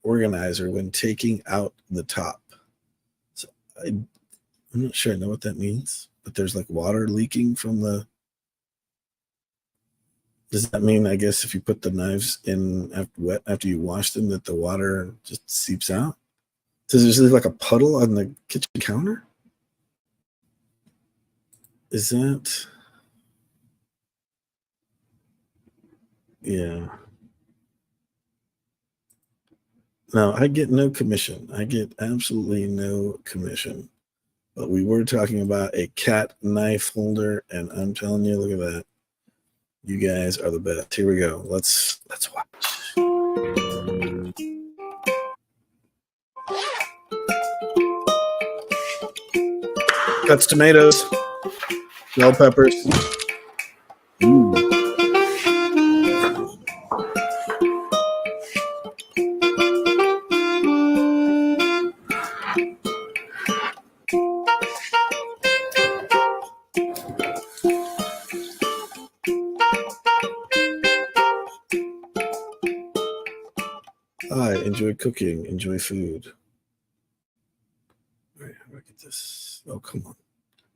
organizer when taking out the top. So I'm not sure I know what that means, but there's like water leaking from the. Does that mean, I guess, if you put the knives in after you wash them, that the water just seeps out? Does there leave like a puddle on the kitchen counter? Is that? Yeah. No, I get no commission. I get absolutely no commission. But we were talking about a cat knife holder, and I'm telling you, look at that. You guys are the best. Here we go. Let's watch. Cuts tomatoes, bell peppers. Ooh. I enjoy cooking, enjoy food. All right, how do I get this? Oh, come on.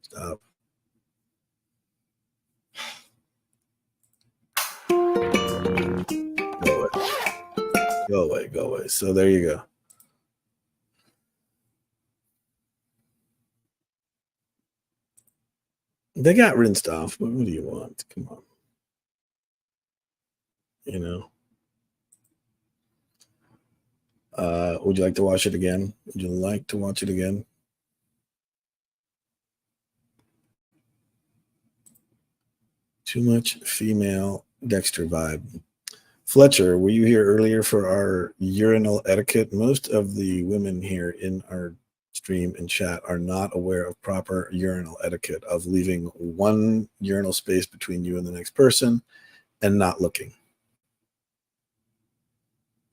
Stop. Go away. Go away, go away. So there you go. They got rinsed off, but what do you want? Come on. You know. Would you like to watch it again? Would you like to watch it again? Too much female Dexter vibe. Fletcher, were you here earlier for our urinal etiquette? Most of the women here in our stream and chat are not aware of proper urinal etiquette, of leaving one urinal space between you and the next person and not looking.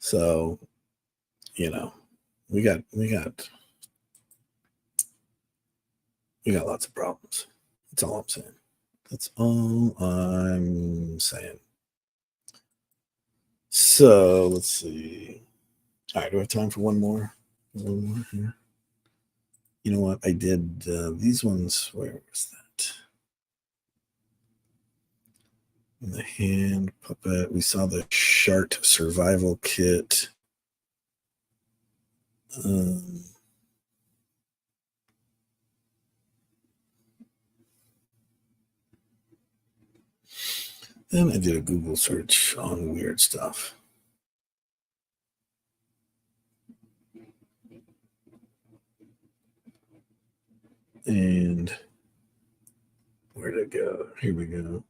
So, you know, we got lots of problems. That's all I'm saying. That's all I'm saying. So let's see. All right, do I have time for one more? One more here. You know what? I did these ones. Where was that? In the hand puppet. We saw the Shart survival kit. Then I did a Google search on weird stuff. And where'd it go? Here we go.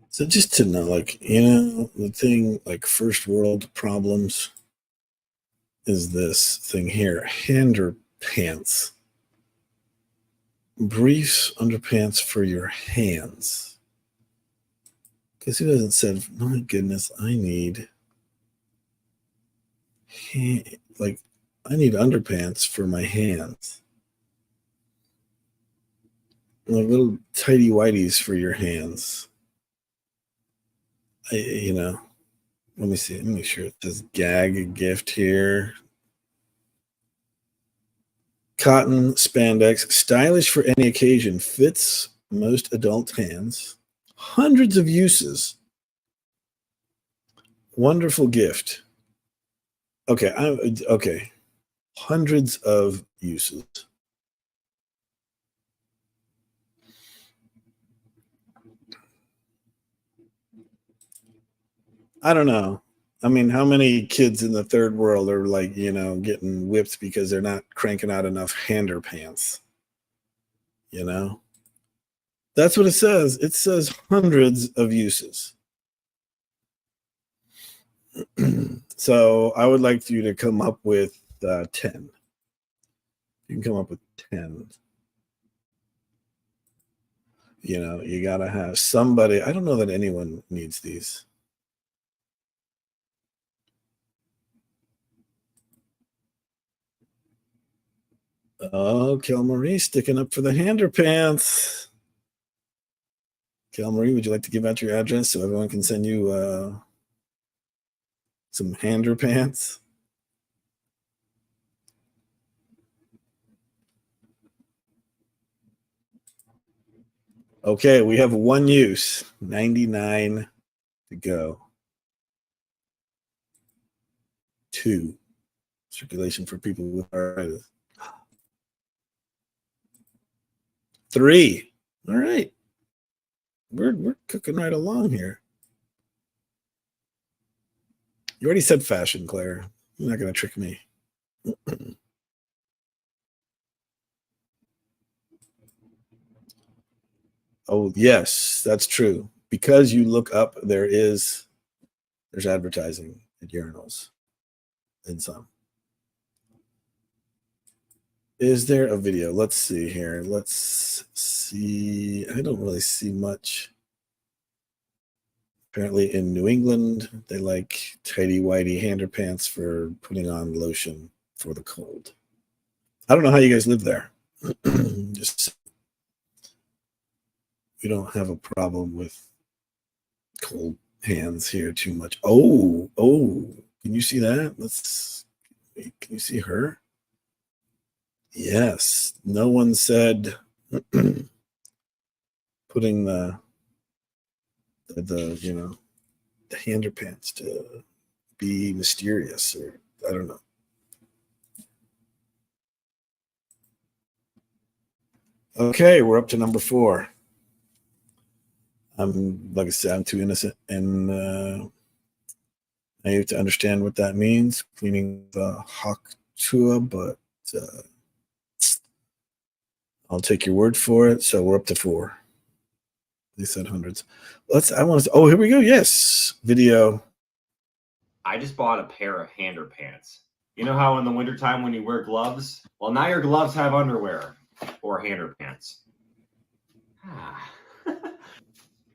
So just to know, like, you know, the thing, like first world problems is this thing here. Underpants. Briefs, underpants for your hands. Because who hasn't said, my goodness, I need I need underpants for my hands. Like little tidy whities for your hands. You know, let me see. Let me make sure it says gag gift here. Cotton spandex, stylish for any occasion, fits most adult hands. Hundreds of uses. Wonderful gift. Okay, okay. Hundreds of uses. I don't know. I mean, how many kids in the third world are like, you know, getting whipped because they're not cranking out enough hander pants? You know? That's what it says. It says hundreds of uses. So I would like you to come up with 10. You can come up with 10. You know, you got to have somebody. I don't know that anyone needs these. Oh, Kelmarie sticking up for the hander pants. Kelmarie, would you like to give out your address so everyone can send you some hander pants? Okay, we have one use, 99 to go. 2, circulation for people with arthritis. 3, all right. We're cooking right along here. You already said fashion, Claire. You're not going to trick me. Oh, yes, that's true. Because you look up, there is There's advertising at urinals in some. Is there a video? Let's see here. Let's see. I don't really see much. Apparently in New England, they like tighty whitey hander pants for putting on lotion for the cold. I don't know how you guys live there. Just we don't have a problem with cold hands here too much. Oh, can you see that? Can you see her? Yes. No one said putting the the hander pants to be mysterious, or I don't know. Okay, we're up to number 4. Like I said, I'm too innocent and naive to understand what that means, cleaning the Haktua, but I'll take your word for it. So we're up to 4. They said hundreds. Oh, here we go. Yes, video. I just bought a pair of hander pants. You know how in the wintertime when you wear gloves? Well, now your gloves have underwear or hander pants.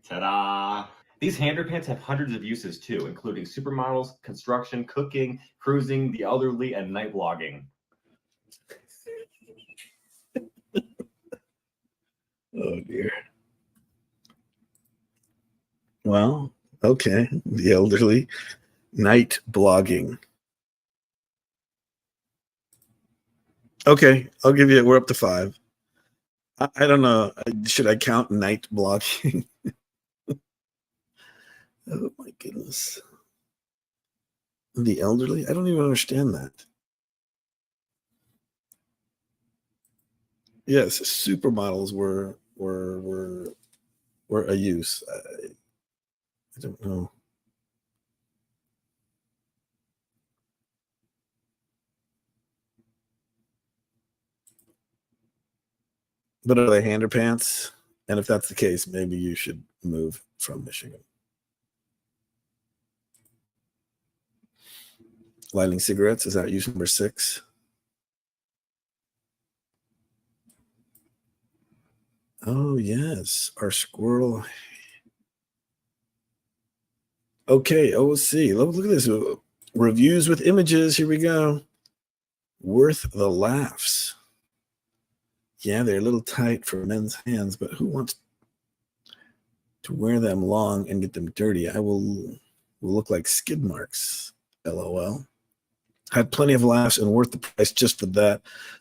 Ta-da! These hander pants have hundreds of uses too, including supermodels, construction, cooking, cruising, the elderly, and night blogging. Oh dear. Well, okay. The elderly, night blogging. Okay, I'll give you. We're up to 5. I don't know. Should I count night blogging? Oh my goodness. The elderly? I don't even understand that. Yes, supermodels were a use. I don't know. But are they hander pants? And if that's the case, maybe you should move from Michigan. Lighting cigarettes, is that use number 6? Oh, yes. Our squirrel. Okay, OC. Look at this. Reviews with images. Here we go. Worth the laughs. Yeah, they're a little tight for men's hands, but who wants to wear them long and get them dirty? I will look like skid marks. LOL. Had plenty of laughs and worth the price just for that.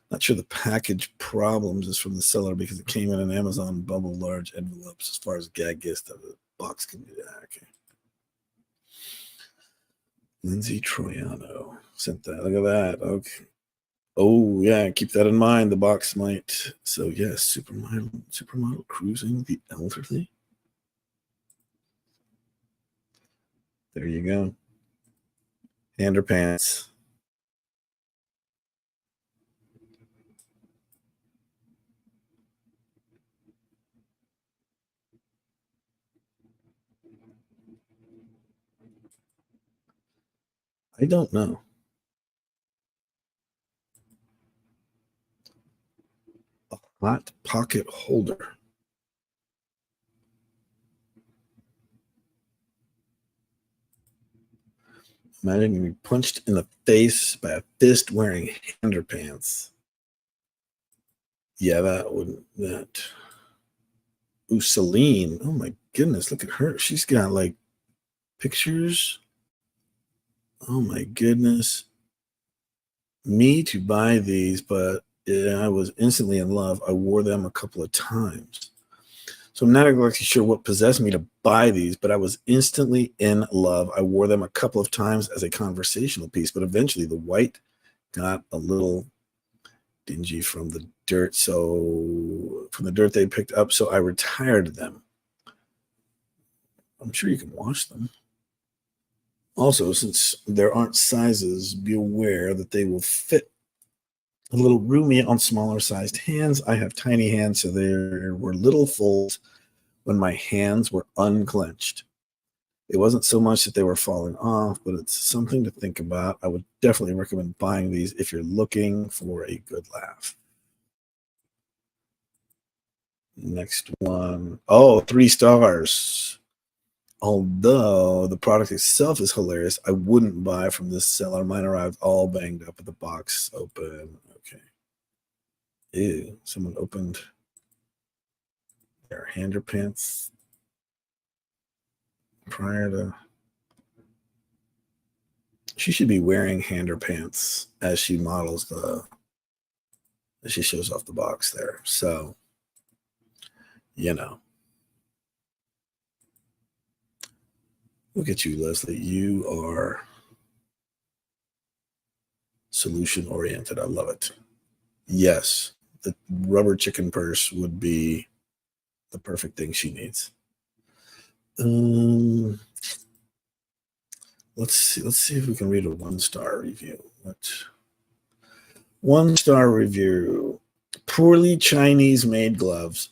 Not sure the package problems is from the seller because it came in an Amazon bubble large envelopes. As far as gag gift, the box can do that. Okay. Lindsay Troiano sent that. Look at that. Okay. Oh yeah, keep that in mind. The box might. So yes, supermodel cruising the elderly. There you go. Hander pants. I don't know. A hot pocket holder. Imagine getting punched in the face by a fist wearing hander pants. Yeah, that wouldn't. That. Ooh, Celine. Oh my goodness, look at her. She's got like pictures. Oh my goodness. Me to buy these, but I was instantly in love. I wore them a couple of times. So I'm not exactly sure what possessed me to buy these, but I was instantly in love. I wore them a couple of times as a conversational piece, but eventually the white got a little dingy from the dirt. So from the dirt they picked up, so I retired them. I'm sure you can wash them. Also, since there aren't sizes, be aware that they will fit a little roomy on smaller sized hands. I have tiny hands, so there were little folds when my hands were unclenched. It wasn't so much that they were falling off, but it's something to think about. I would definitely recommend buying these if you're looking for a good laugh. Next one. Oh, 3 stars. Although the product itself is hilarious, I wouldn't buy from this seller. Mine arrived all banged up with the box open. Okay. Ew, someone opened their underpants prior to. She should be wearing underpants as she models as she shows off the box there. So, you know. Look at you, Leslie. You are solution oriented. I love it. Yes, the rubber chicken purse would be the perfect thing she needs. Let's see if we can read a 1-star review. 1-star review. Poorly Chinese made gloves.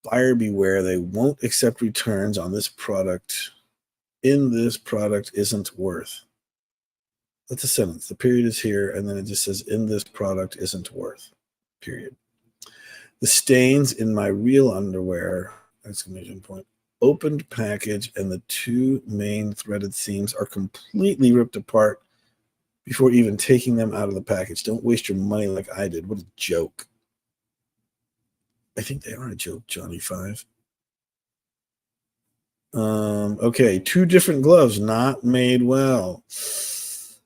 Buyer beware, they won't accept returns on this product. In this product isn't worth. That's a sentence. The period is here, and then it just says, in this product isn't worth. Period. The stains in my real underwear, exclamation point, opened package, and the 2 main threaded seams are completely ripped apart before even taking them out of the package. Don't waste your money like I did. What a joke. I think they are a joke, Johnny 5. Okay, 2 different gloves, not made well.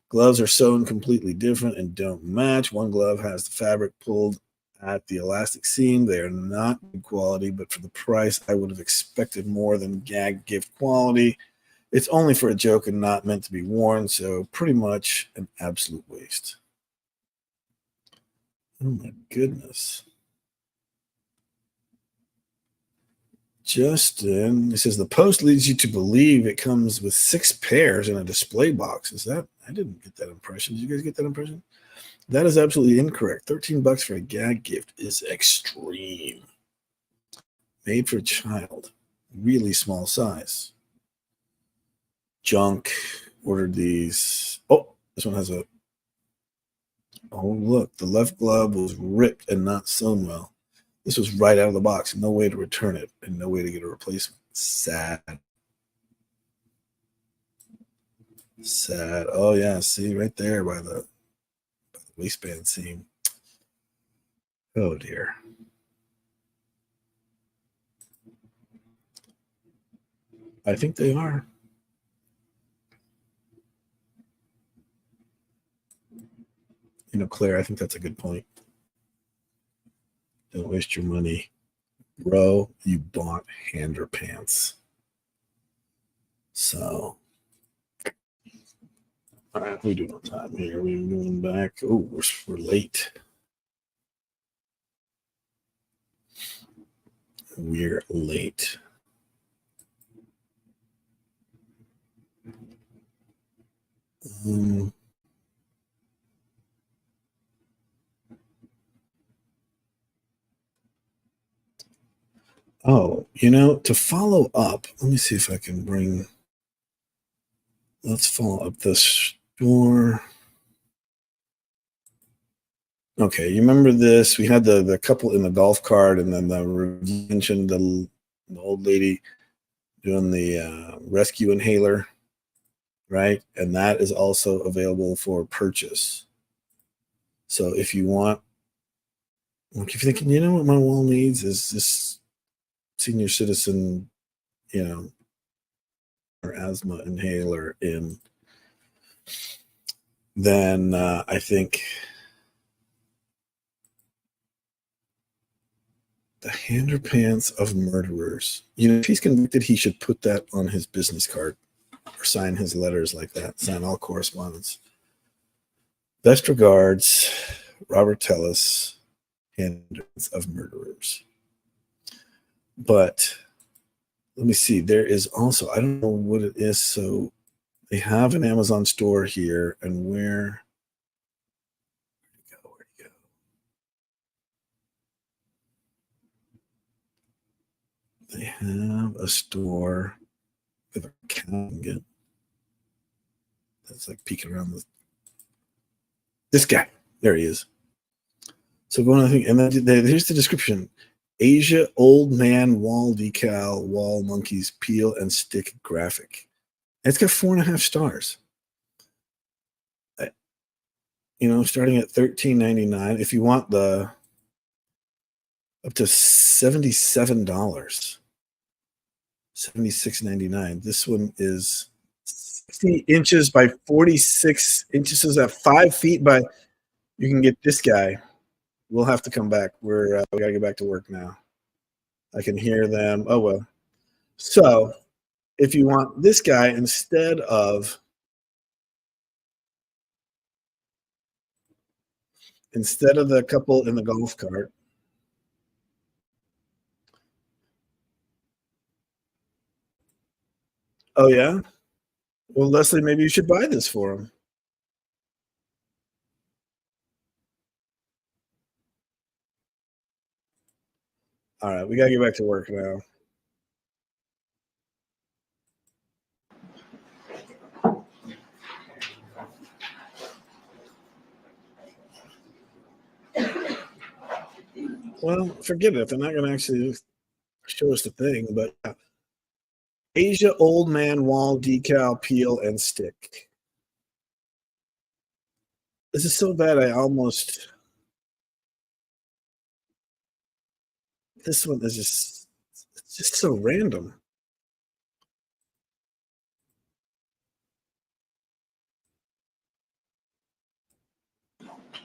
Gloves are sewn completely different and don't match. One glove has the fabric pulled at the elastic seam. They are not good quality, but for the price, I would have expected more than gag gift quality. It's only for a joke and not meant to be worn, so pretty much an absolute waste. Oh my goodness. Justin, he says the post leads you to believe it comes with 6 pairs in a display box. Is that? I didn't get that impression. Did you guys get that impression? That is absolutely incorrect. $13 for a gag gift is extreme. Made for a child, really small size. Junk. Ordered these. Oh, this one has a. Oh, look, the left glove was ripped and not sewn well. This was right out of the box. No way to return it and no way to get a replacement. Sad. Sad. Oh, yeah. See, right there by the waistband seam. Oh, dear. I think they are. You know, Claire, I think that's a good point. Don't waste your money. Bro, you bought underpants. So, all right, we're doing on time here. We're doing back. Oh, we're late. We're late. Oh, you know, to follow up, let me see if I can bring. Let's follow up this store. Okay, you remember this? We had the couple in the golf cart, and then the review mentioned the old lady doing the rescue inhaler, right? And that is also available for purchase. So if you want, like if you're thinking, you know what my wall needs is this senior citizen, you know, or asthma inhaler in, then I think the underpants of murderers. You know, if he's convicted, he should put that on his business card or sign his letters like that, sign all correspondence. Best regards, Robert Tellis, Underpants of Murderers. But let me see, there is also, I don't know what it is. So they have an Amazon store here, and where'd it go? They have a store. if I can get. That's like peeking around this guy. There he is. So going on, and then here's the description: Asia old man wall decal, wall monkeys peel and stick graphic. And it's got 4.5 stars. Starting at $13.99. If you want the up to $77, $76.99. This one is 60 inches by 46 inches. So that 5 feet by. You can get this guy. We'll have to come back. We gotta get back to work now. I can hear them. Oh well. So, if you want this guy instead of the couple in the golf cart. Oh yeah. Well, Leslie, maybe you should buy this for him. All right, we gotta get back to work now. Well, forget it. They're not going to actually show us the thing, but Asia old man wall decal peel and stick. This is so bad. This one is just so random.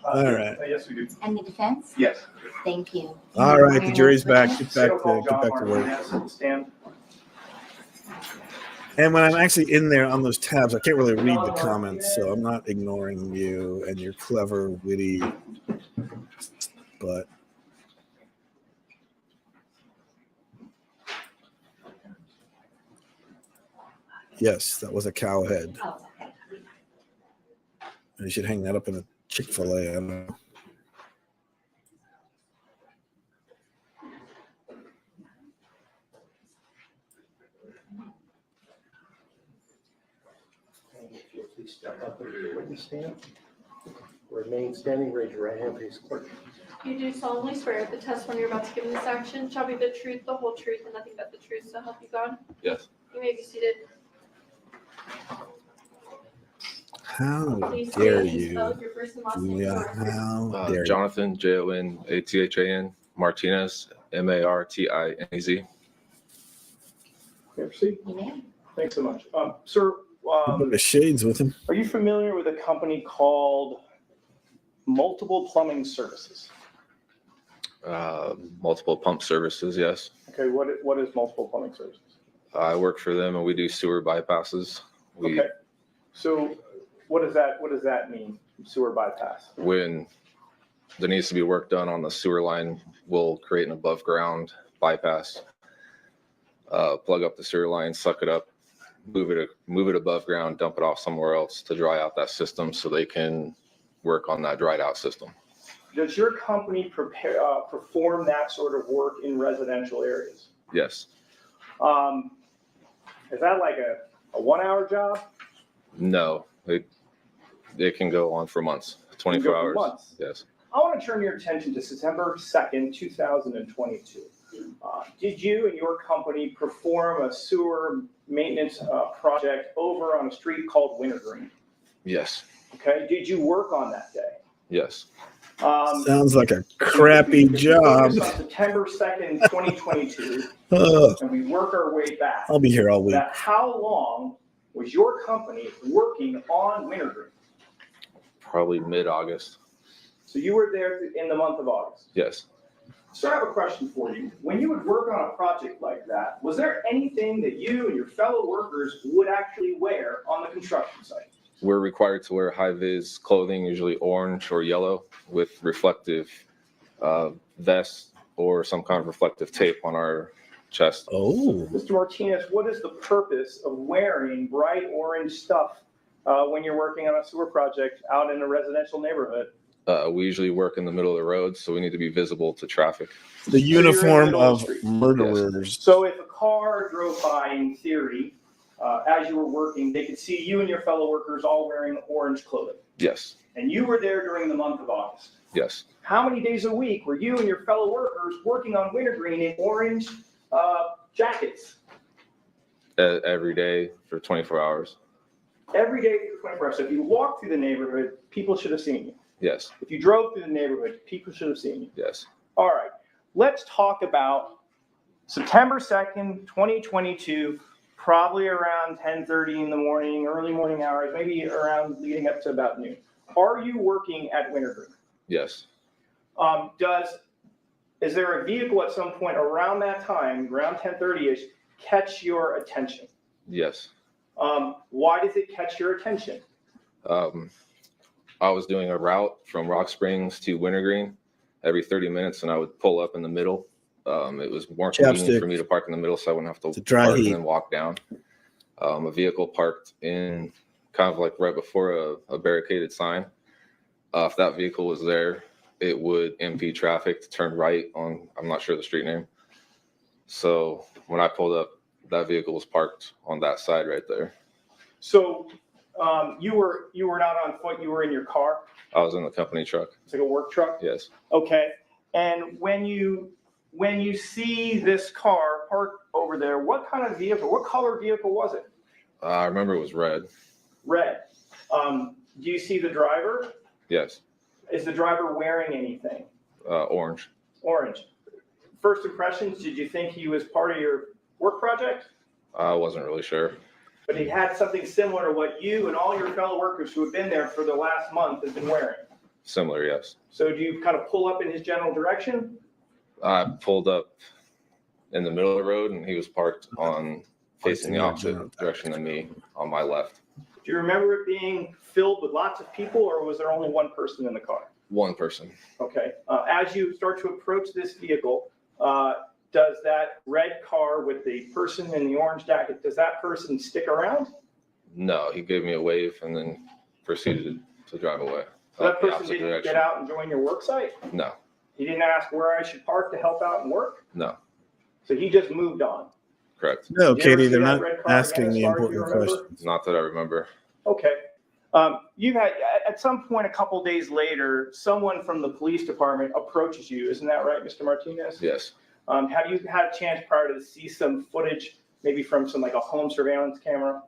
All right. Yes, we do. And the defense? Yes. Thank you. All right, the jury's back. Get back to work. Martinez, stand. And when I'm actually in there on those tabs, I can't really read the comments, so I'm not ignoring you and your clever, witty, but. Yes, that was a cow head. You should hang that up in a Chick-fil-A. I don't know. If you'll please step up into your witness stand. Remain standing, raise your right hand, please. Clerk. You do solemnly swear that the testimony you're about to give in this action shall be the truth, the whole truth, and nothing but the truth, so help you God? Yes. You may be seated. How Please dare state and you? spell your first and last name for the Yeah, record. how dare you? Jonathan, Jonathan, Martinez, Martinez. Proceed. You may. Thanks so much. Sir, Put the shades with him. are you familiar with a company called Multiple Plumbing Services? Multiple pump services, yes. Okay, what is Multiple Plumbing Services? I work for them and we do sewer bypasses. Okay. So what does that mean, sewer bypass? When there needs to be work done on the sewer line, we'll create an above ground bypass, plug up the sewer line, suck it up, move it above ground, dump it off somewhere else to dry out that system so they can work on that dried out system. Does your company perform that sort of work in residential areas? Yes. Is that like a 1-hour job? No, it can go on for months, 24 hours. Months. Yes. I want to turn your attention to September 2nd, 2022. Did you and your company perform a sewer maintenance project over on a street called Wintergreen? Yes. Okay. Did you work on that day? Yes. Sounds like a crappy job. On September 2nd, 2022, and we work our way back. I'll be here all week. Now, how long was your company working on Wintergreen? Probably mid-August. So you were there in the month of August. Yes. So I have a question for you. When you would work on a project like that, was there anything that you and your fellow workers would actually wear on the construction site? We're required to wear high-vis clothing, usually orange or yellow, with reflective vests or some kind of reflective tape on our chest. Oh. Mr. Martinez, what is the purpose of wearing bright orange stuff when you're working on a sewer project out in a residential neighborhood? We usually work in the middle of the road, so we need to be visible to traffic. The uniform of murderers. So if a car drove by, in theory, as you were working, they could see you and your fellow workers all wearing orange clothing. Yes. And you were there during the month of August. Yes. How many days a week were you and your fellow workers working on wintergreen in orange jackets? Every day for 24 hours. Every day for 24 hours. So if you walked through the neighborhood, people should have seen you. Yes. If you drove through the neighborhood, people should have seen you. Yes. All right. Let's talk about September 2nd, 2022, probably around 10:30 in the morning, early morning hours, maybe around leading up to about noon. Are you working at Wintergreen? Yes. Is there a vehicle at some point around that time, around 10:30ish, catch your attention? Yes. Why does it catch your attention? I was doing a route from Rock Springs to Wintergreen every 30 minutes, and I would pull up in the middle. It was more convenient for me to park in the middle, so I wouldn't have to park and then walk down. A vehicle parked in kind of like right before a barricaded sign. If that vehicle was there, it would impede traffic to turn right on, I'm not sure the street name. So when I pulled up, that vehicle was parked on that side right there. So you were not on foot, you were in your car? I was in the company truck. It's like a work truck? Yes. Okay. And when you see this car parked over there, what kind of vehicle, what color vehicle was it? I remember it was red. Red. Do you see the driver? Yes. Is the driver wearing anything? Orange. Orange. First impressions, did you think he was part of your work project? I wasn't really sure. But he had something similar to what you and all your fellow workers who have been there for the last month have been wearing. Similar, yes. So do you kind of pull up in his general direction? I pulled up in the middle of the road, and he was parked on facing the opposite direction than me on my left. Do you remember it being filled with lots of people, or was there only one person in the car? One person. Okay. As you start to approach this vehicle, does that red car with the person in the orange jacket, does that person stick around? No, he gave me a wave and then proceeded to drive away. So that person didn't get out and join your work site? No. He didn't ask where I should park to help out and work? No. So he just moved on? Correct. No, Did you ever Katie, see they're that not red car asking again, the as far as you important remember? questions. Not that I remember. Okay. You've had, at some point, a couple days later, someone from the police department approaches you. Isn't that right, Mr. Martinez? Yes. Have you had a chance prior to see some footage, maybe from some like a home surveillance camera?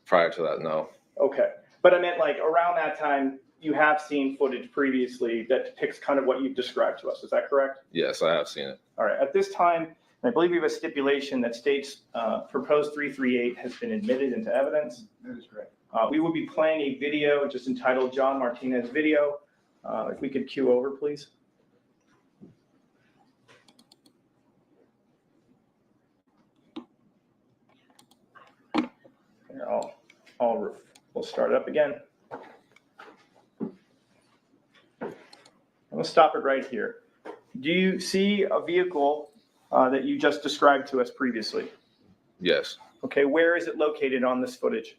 Prior to that, no. Okay. But I meant like around that time, you have seen footage previously that depicts kind of what you've described to us. Is that correct? Yes, I have seen it. All right. At this time, I believe we have a stipulation that states proposed 338 has been admitted into evidence. That is correct. We will be playing a video just entitled John Martinez Video. If we could cue over, please. Here, we'll start it up again. I'm going to stop it right here. Do you see a vehicle that you just described to us previously? Yes. Okay, where is it located on this footage?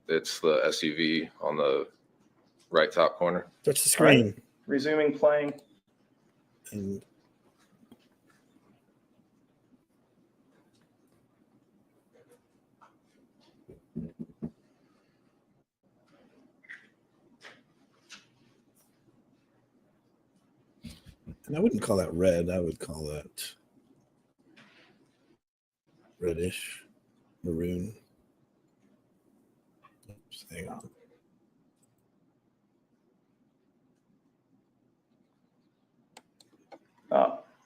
It's the SUV on the right top corner. Touch the screen. Right. Resuming playing. And I wouldn't call that red. I would call that reddish, maroon. Oops, hang on.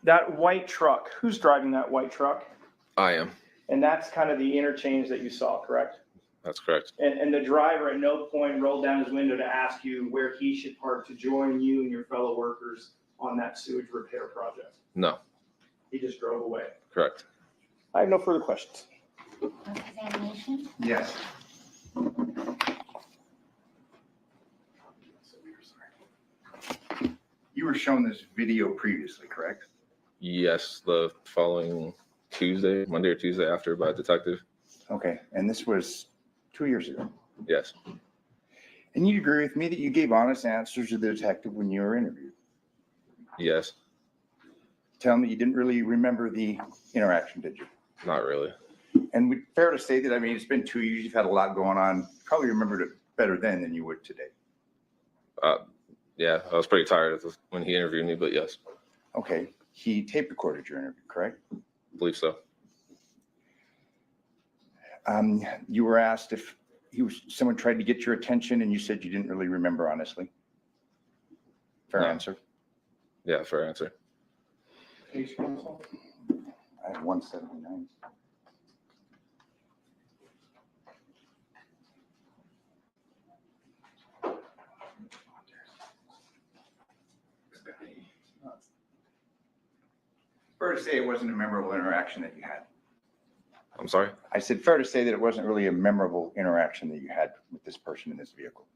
That white truck, who's driving that white truck? I am. And that's kind of the interchange that you saw, correct? That's correct. And the driver at no point rolled down his window to ask you where he should park to join you and your fellow workers on that sewage repair project? No. He just drove away. Correct. I have no further questions. Examination? Yes. You were shown this video previously, correct? Yes, the following Tuesday, Monday or Tuesday after by a detective. Okay, and this was 2 years ago. Yes. And you agree with me that you gave honest answers to the detective when you were interviewed? Yes. Tell me you didn't really remember the interaction, did you? Not really. And fair to say that, I mean, it's been 2 years, you've had a lot going on. Probably remembered it better then than you would today. Yeah, I was pretty tired when he interviewed me, but yes, Okay, he tape recorded your interview, correct? I believe so. You were asked if someone tried to get your attention and you said you didn't really remember, honestly. Fair No. answer. Yeah, fair answer. Case counsel. I have 179. Fair to say it wasn't a memorable interaction that you had. I'm sorry? I said fair to say that it wasn't really a memorable interaction that you had with this person in this vehicle.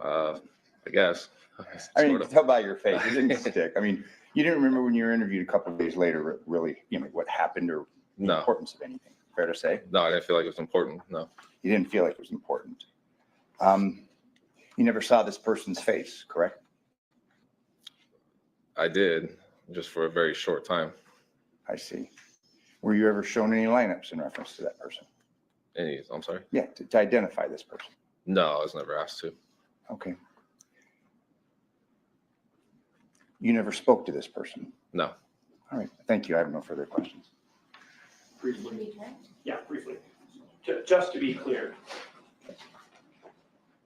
I guess. I mean, Sort of. tell by your face, it didn't stick. I mean, you didn't remember when you were interviewed a couple of days later, really, what happened or the No. importance of anything. Fair to say? No, I didn't feel like it was important. No. You didn't feel like it was important. You never saw this person's face, correct? I did, just for a very short time. I see. Were you ever shown any lineups in reference to that person? I'm sorry? Yeah, to identify this person. No, I was never asked to. Okay. You never spoke to this person? No. All right, thank you. I have no further questions. Briefly. Yeah, briefly. Just to be clear,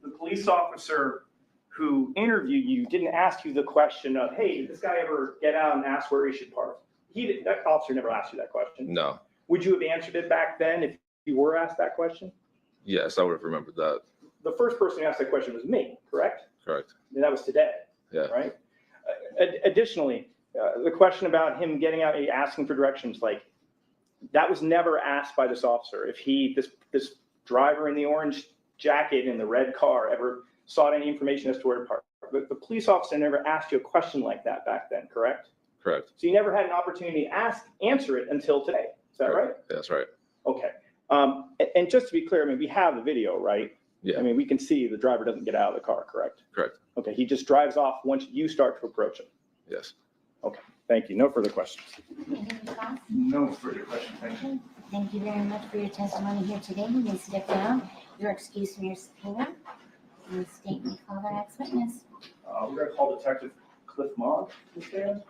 the police officer who interviewed you didn't ask you the question of, hey, did this guy ever get out and ask where he should park? That officer never asked you that question. No. Would you have answered it back then if you were asked that question? Yes, I would have remembered that. The first person who asked that question was me, correct? Correct. And that was today, Yeah. right? Additionally, the question about him getting out, asking for directions, like that was never asked by this officer. If this driver in the orange jacket in the red car ever sought any information as to where to park, the police officer never asked you a question like that back then, correct? Correct. So you never had an opportunity to answer it until today. Is that right? That's right. Okay. And just to be clear, I mean, we have the video, right? Yeah. I mean, we can see the driver doesn't get out of the car, correct? Correct. Okay, he just drives off once you start to approach him. Yes. Okay, thank you. No further questions. No further questions. Thank you. Thank you very much for your testimony here today. You may step down. You're excused from your subpoena. Please state and call the next witness. We're going to call Detective Cliff Mogg to stand.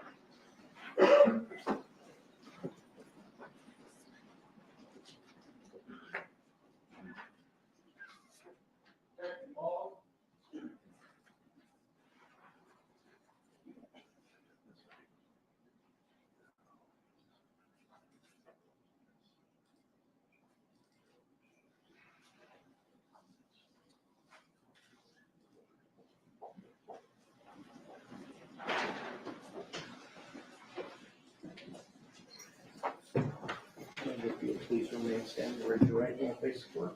Please remain standing, raise your right hand, face the floor.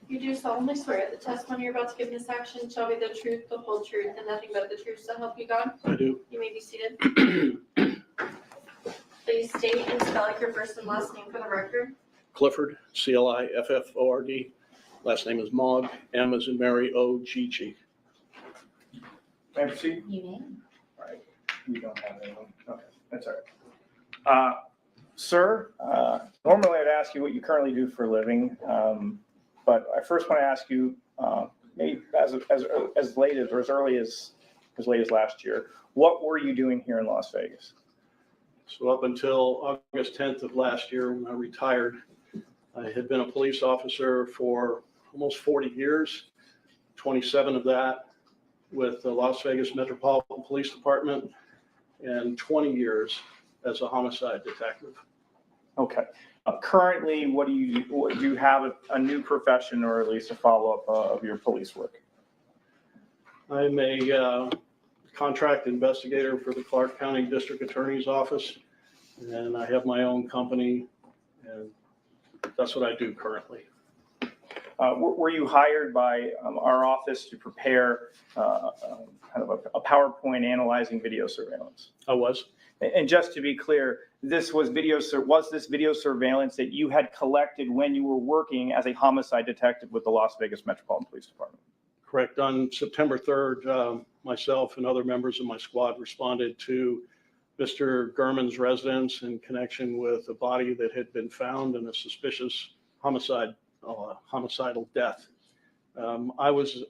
You do solemnly swear the testimony you're about to give in this action shall be the truth, the whole truth, and nothing but the truth, so help you God? I do. You may be seated. Please state and spell out your first and last name for the record. Clifford, Clifford. Last name is Mogg, M as in Mary, O-G-G. May I proceed? You may. All right, you don't have anyone. Okay, that's all right. Sir, normally I'd ask you what you currently do for a living, but I first want to ask you, maybe as late as or as early as late as last year, what were you doing here in Las Vegas? So up until August 10th of last year, when I retired, I had been a police officer for almost 40 years, 27 of that with the Las Vegas Metropolitan Police Department, and 20 years as a homicide detective. Okay. Currently, do you have a new profession or at least a follow-up of your police work? I'm a contract investigator for the Clark County District Attorney's Office, and I have my own company, and that's what I do currently. Were you hired by our office to prepare kind of a PowerPoint analyzing video surveillance? I was. And just to be clear, was this video surveillance that you had collected when you were working as a homicide detective with the Las Vegas Metropolitan Police Department? Correct. On September 3rd, myself and other members of my squad responded to Mr. Gurman's residence in connection with a body that had been found in a suspicious homicidal death. I was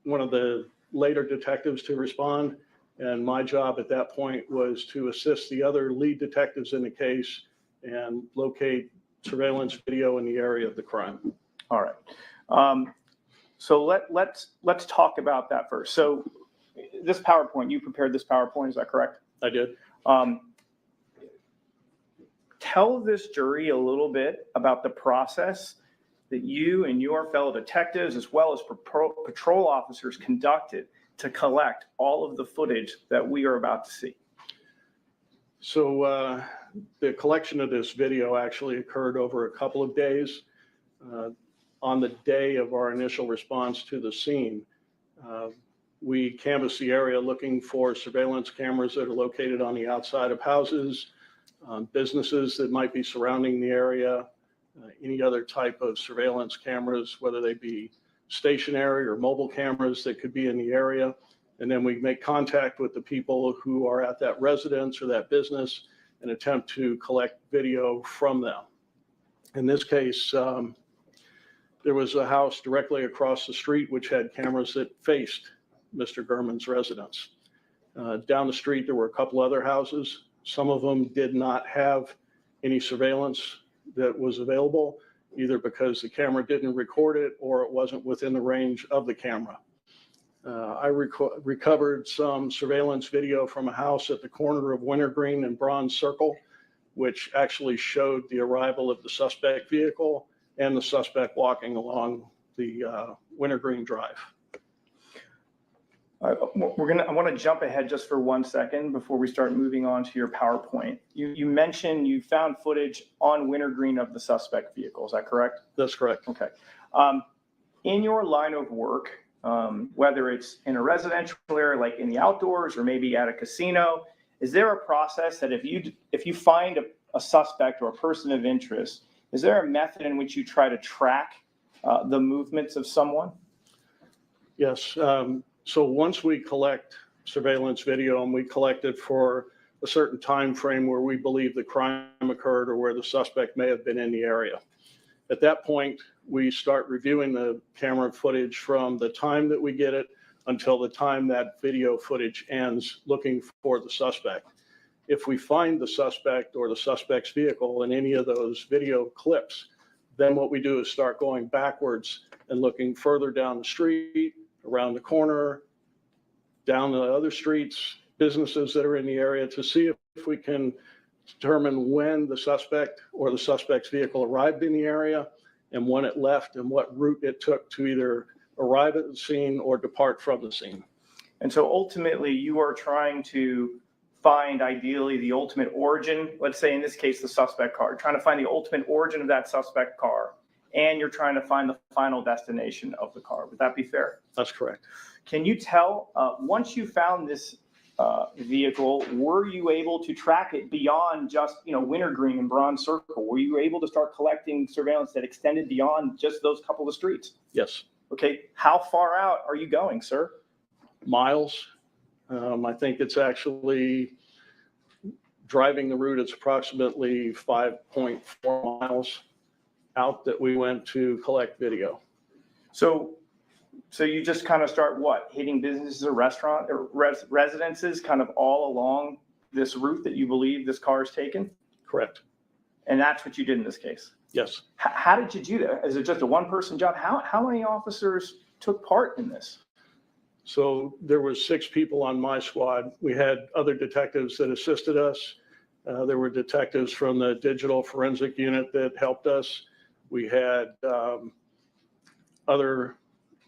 one of the later detectives to respond, and my job at that point was to assist the other lead detectives in the case and locate surveillance video in the area of the crime. All right. So let's talk about that first. So this PowerPoint, you prepared this PowerPoint, is that correct? I did. Tell this jury a little bit about the process that you and your fellow detectives, as well as patrol officers, conducted to collect all of the footage that we are about to see. So the collection of this video actually occurred over a couple of days. On the day of our initial response to the scene, we canvassed the area looking for surveillance cameras that are located on the outside of houses, businesses that might be surrounding the area, any other type of surveillance cameras, whether they be stationary or mobile cameras that could be in the area. And then we make contact with the people who are at that residence or that business and attempt to collect video from them. In this case, there was a house directly across the street which had cameras that faced Mr. Gurman's residence. Down the street, there were a couple other houses. Some of them did not have any surveillance that was available, either because the camera didn't record it or it wasn't within the range of the camera. I recovered some surveillance video from a house at the corner of Wintergreen and Bronze Circle, which actually showed the arrival of the suspect vehicle and the suspect walking along the Wintergreen Drive. I want to jump ahead just for 1 second before we start moving on to your PowerPoint. You mentioned you found footage on Wintergreen of the suspect vehicle. Is that correct? That's correct. Okay. In your line of work, whether it's in a residential area, like in the outdoors, or maybe at a casino, is there a process that if you find a suspect or a person of interest, is there a method in which you try to track the movements of someone? Yes. So once we collect surveillance video and we collect it for a certain time frame where we believe the crime occurred or where the suspect may have been in the area, at that point, we start reviewing the camera footage from the time that we get it until the time that video footage ends, looking for the suspect. If we find the suspect or the suspect's vehicle in any of those video clips, then what we do is start going backwards and looking further down the street, around the corner, down the other streets, businesses that are in the area, to see if we can determine when the suspect or the suspect's vehicle arrived in the area and when it left and what route it took to either arrive at the scene or depart from the scene. And so ultimately you are trying to find ideally the ultimate origin, let's say in this case, the suspect car, trying to find the ultimate origin of that suspect car, and you're trying to find the final destination of the car. Would that be fair? That's correct. Can you tell, once you found this vehicle, were you able to track it beyond just, Wintergreen and Bronze Circle? Were you able to start collecting surveillance that extended beyond just those couple of streets? Yes. Okay. How far out are you going, sir? Miles. I think it's actually driving the route. It's approximately 5.4 miles out that we went to collect video. So you just kind of start hitting businesses or restaurant or residences kind of all along this route that you believe this car is taken? Correct. And that's what you did in this case? Yes. How did you do that? Is it just a one-person job? How many officers took part in this? So there were 6 people on my squad. We had other detectives that assisted us. There were detectives from the digital forensic unit that helped us. We had other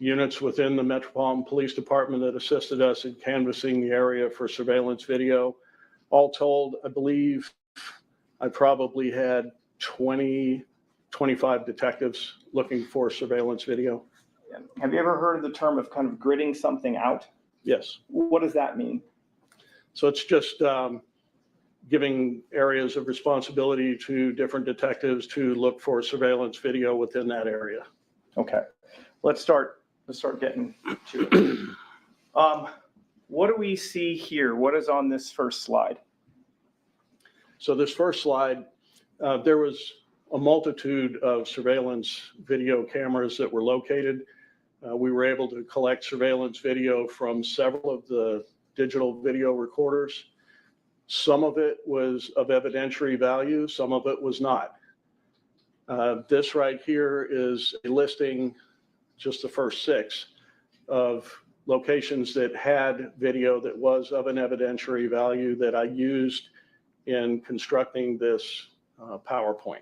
units within the Metropolitan Police Department that assisted us in canvassing the area for surveillance video. All told, I believe I probably had 20, 25 detectives looking for surveillance video. Have you ever heard of the term of kind of gridding something out? Yes. What does that mean? So it's just giving areas of responsibility to different detectives to look for surveillance video within that area. Okay. Let's start getting to it. What do we see here? What is on this first slide? So this first slide, there was a multitude of surveillance video cameras that were located. We were able to collect surveillance video from several of the digital video recorders. Some of it was of evidentiary value, some of it was not. This right here is a listing, just the first 6, of locations that had video that was of an evidentiary value that I used in constructing this PowerPoint.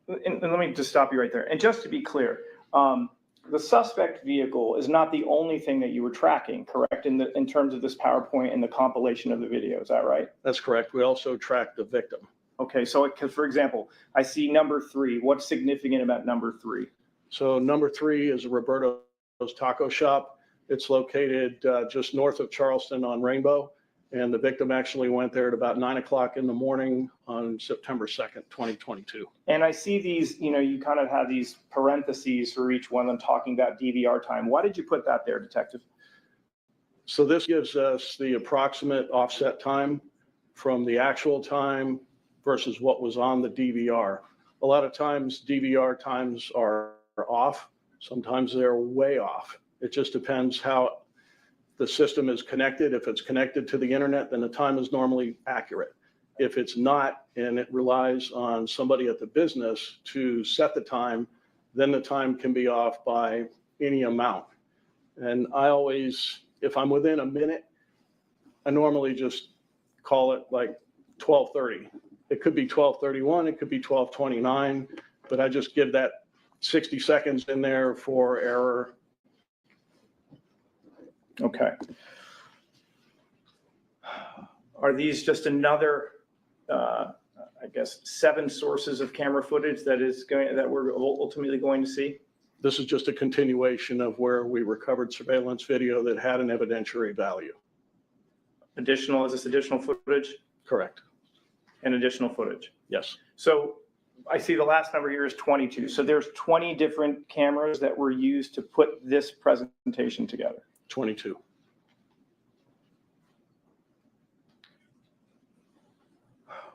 And let me just stop you right there. And just to be clear, the suspect vehicle is not the only thing that you were tracking, correct? In terms of this PowerPoint and the compilation of the video, is that right? That's correct. We also tracked the victim. Okay, so for example, I see number 3. What's significant about number 3? So number 3 is Roberto's Taco Shop. It's located just north of Charleston on Rainbow. And the victim actually went there at about 9 o'clock in the morning on September 2nd, 2022. And I see these, you kind of have these parentheses for each one of them talking about DVR time. Why did you put that there, Detective? So this gives us the approximate offset time from the actual time versus what was on the DVR. A lot of times DVR times are off. Sometimes they're way off. It just depends how the system is connected. If it's connected to the internet, then the time is normally accurate. If it's not, and it relies on somebody at the business to set the time, then the time can be off by any amount. And I always, if I'm within a minute, I normally just call it like 12:30. It could be 12:31, it could be 12:29, but I just give that 60 seconds in there for error. Okay. Are these just another, I guess, 7 sources of camera footage that we're ultimately going to see? This is just a continuation of where we recovered surveillance video that had an evidentiary value. Is this additional footage? Correct. And additional footage? Yes. So I see the last number here is 22. So there's 20 different cameras that were used to put this presentation together. 22.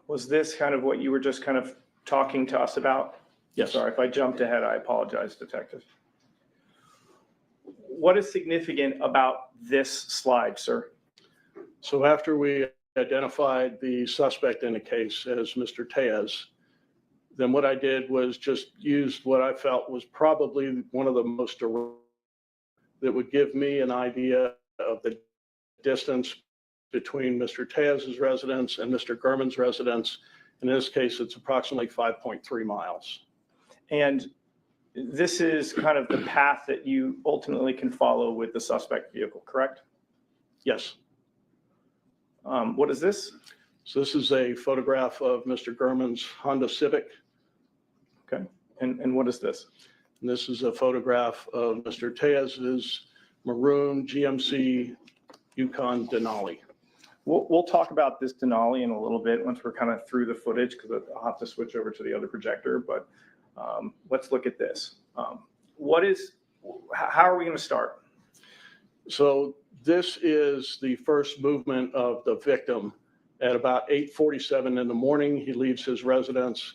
Was this kind of what you were just kind of talking to us about? Yes. Sorry, if I jumped ahead, I apologize, Detective. What is significant about this slide, sir? So after we identified the suspect in the case as Mr. Tejas, then what I did was just used what I felt was probably one of the most direct that would give me an idea of the distance between Mr. Tejas' residence and Mr. Gurman's residence. In this case, it's approximately 5.3 miles. And this is kind of the path that you ultimately can follow with the suspect vehicle, correct? Yes. What is this? So this is a photograph of Mr. Gurman's Honda Civic. Okay. And what is this? And this is a photograph of Mr. Tejas' maroon GMC Yukon Denali. We'll talk about this Denali in a little bit once we're kind of through the footage, because I'll have to switch over to the other projector. But let's look at this. How are we going to start? So this is the first movement of the victim. At about 8:47 in the morning, he leaves his residence.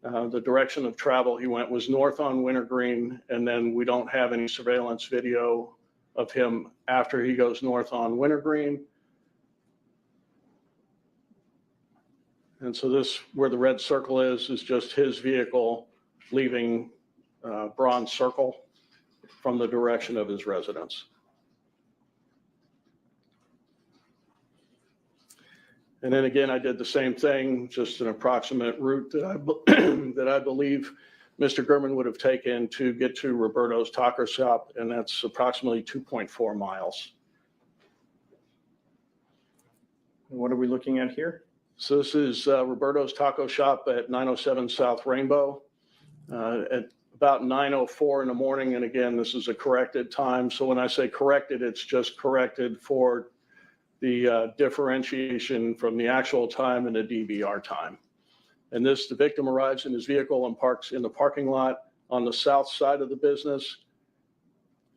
The direction of travel he went was north on Wintergreen, and then we don't have any surveillance video of him after he goes north on Wintergreen. And so this, where the red circle is just his vehicle leaving Bronze Circle from the direction of his residence. And then again, I did the same thing, just an approximate route that I believe Mr. Gurman would have taken to get to Roberto's Taco Shop, and that's approximately 2.4 miles. What are we looking at here? So this is Roberto's Taco Shop at 907 South Rainbow at about 9:04 in the morning. And again, this is a corrected time. So when I say corrected, it's just corrected for the differentiation from the actual time and the DVR time. And the victim arrives in his vehicle and parks in the parking lot on the south side of the business.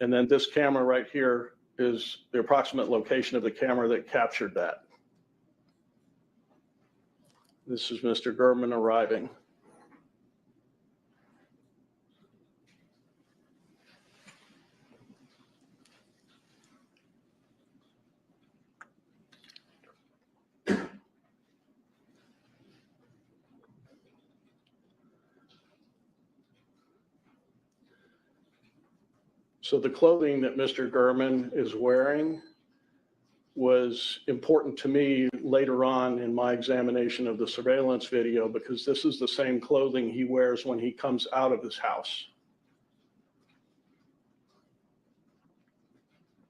And then this camera right here is the approximate location of the camera that captured that. This is Mr. Gurman arriving. So the clothing that Mr. Gurman is wearing was important to me later on in my examination of the surveillance video, because this is the same clothing he wears when he comes out of his house.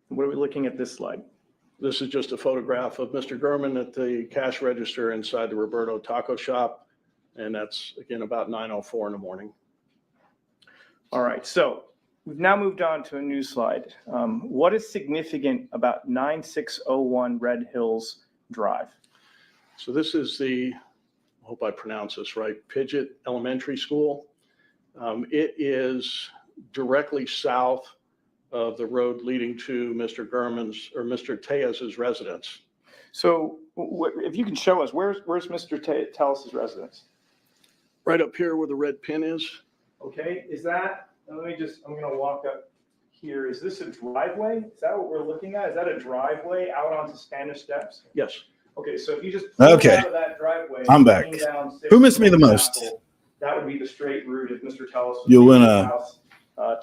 What are we looking at this slide? This is just a photograph of Mr. Gurman at the cash register inside the Roberto Taco Shop. And that's, again, about 9:04 in the morning. All right, so we've now moved on to a new slide. What is significant about 9601 Red Hills Drive? So this is the, I hope I pronounce this right, Pidgeot Elementary School. It is directly south of the road leading to Mr. Gurman's or Mr. Tejas' residence. So if you can show us, where's Mr. Tellis' residence? Right up here where the red pin is. Okay, is that, I'm gonna walk up here. Is this a driveway? Is that what we're looking at? Is that a driveway out onto Spanish Steps? Yes. Okay, so if you just pull Okay. out of that driveway. I'm back. lean down Sixth Who missed me the Apple, most? That would be the straight route if Mr. Tellis. was You'll win leaving a the house,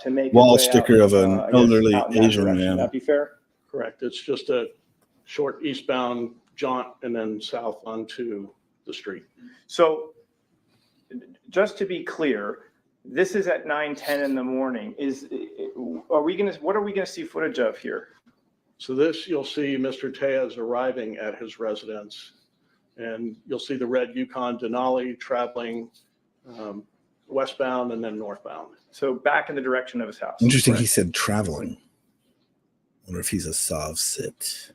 to make his wall way sticker out, of an I guess, elderly out in that Asian direction. man. That'd be fair? Correct. It's just a short eastbound jaunt and then south onto the street. So just to be clear, this is at 9:10 in the morning. What are we gonna see footage of here? So this, you'll see Mr. Tejas arriving at his residence, and you'll see the red Yukon Denali traveling westbound and then northbound. So back in the direction of his house. Interesting. He said traveling. Wonder if he's a Sov sit.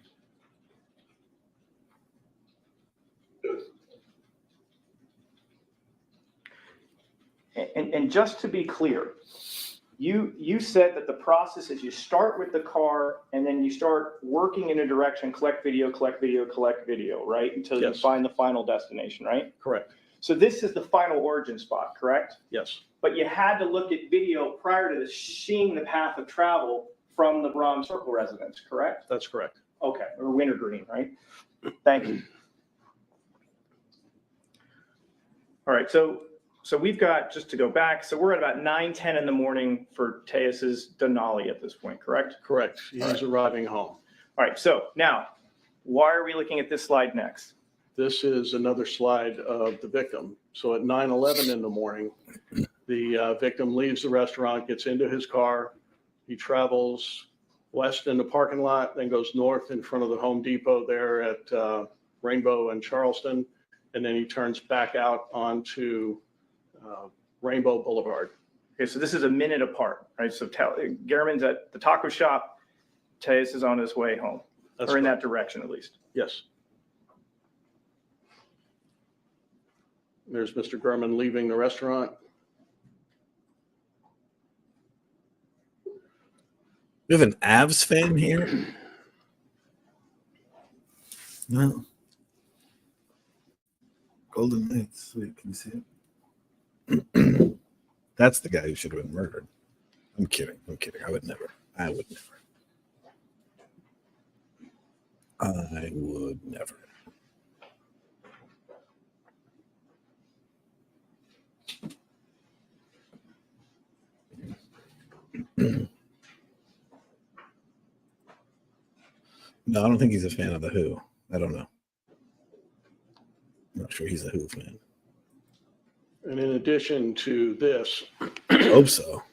And just to be clear, you said that the process is you start with the car and then you start working in a direction, collect video, right? Until you Yes. find the final destination, right? Correct. So this is the final origin spot, correct? Yes. But you had to look at video prior to this, seeing the path of travel from the Bronze Circle residence, correct? That's correct. Okay, or Wintergreen, right? Thank you. All right, so we've got, just to go back, so we're at about 9:10 in the morning for Tejas' Denali at this point, correct? Correct. He's arriving home. All right, so now, why are we looking at this slide next? This is another slide of the victim. So at 9:11 in the morning, the victim leaves the restaurant, gets into his car. He travels west in the parking lot, then goes north in front of the Home Depot there at Rainbow and Charleston. And then he turns back out onto Rainbow Boulevard. Okay, so this is a minute apart, right? So Garman's at the taco shop, Tejas is on his way home, That's or in correct. that direction at least. Yes. There's Mr. Gurman leaving the restaurant. You have an Avs fan here? No. Golden Knights. Wait, can you see it? That's the guy who should have been murdered. I'm kidding. I would never. No, I don't think he's a fan of the Who. I don't know. I'm not sure he's a Who fan. And in addition to this, I hope so.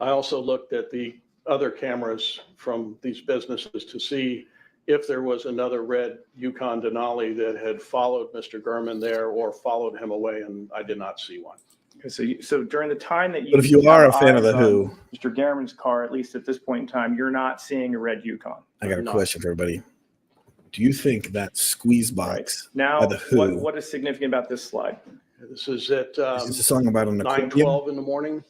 I also looked at the other cameras from these businesses to see if there was another red Yukon Denali that had followed Mr. Gurman there or followed him away, and I did not see one. Okay, so during the time that you. But if you are a have fan of the eyes on Who, Mr. Garman's car, at least at this point in time, you're not seeing a red Yukon. I got a No. question for everybody. Do you think that squeeze box Now, by the Who what is significant about this slide? This is at is this a song about an aquarium, 9:12 in the morning.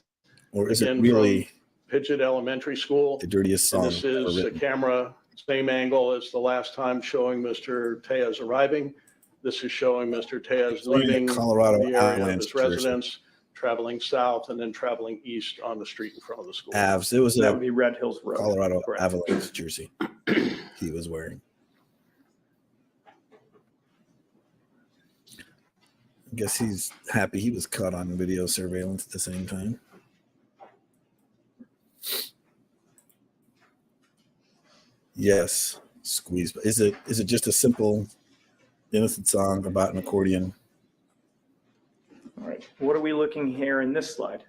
or is it Again, really from Pidgeot Elementary School. the dirtiest And song this ever is a written? camera, same angle as the last time showing Mr. Tejas arriving. This is showing Mr. Tejas Wearing a leaving Colorado the area of Avalanche his jersey. residence, traveling south, and then traveling east on the street in front of the school. Avs. It was That a would be Red Hills Road. Colorado Correct. Avalanche jersey he was wearing. I guess he's happy he was caught on video surveillance at the same time. Yes, squeeze. Is it just a simple, innocent song about an accordion? All right. What are we looking here in this slide?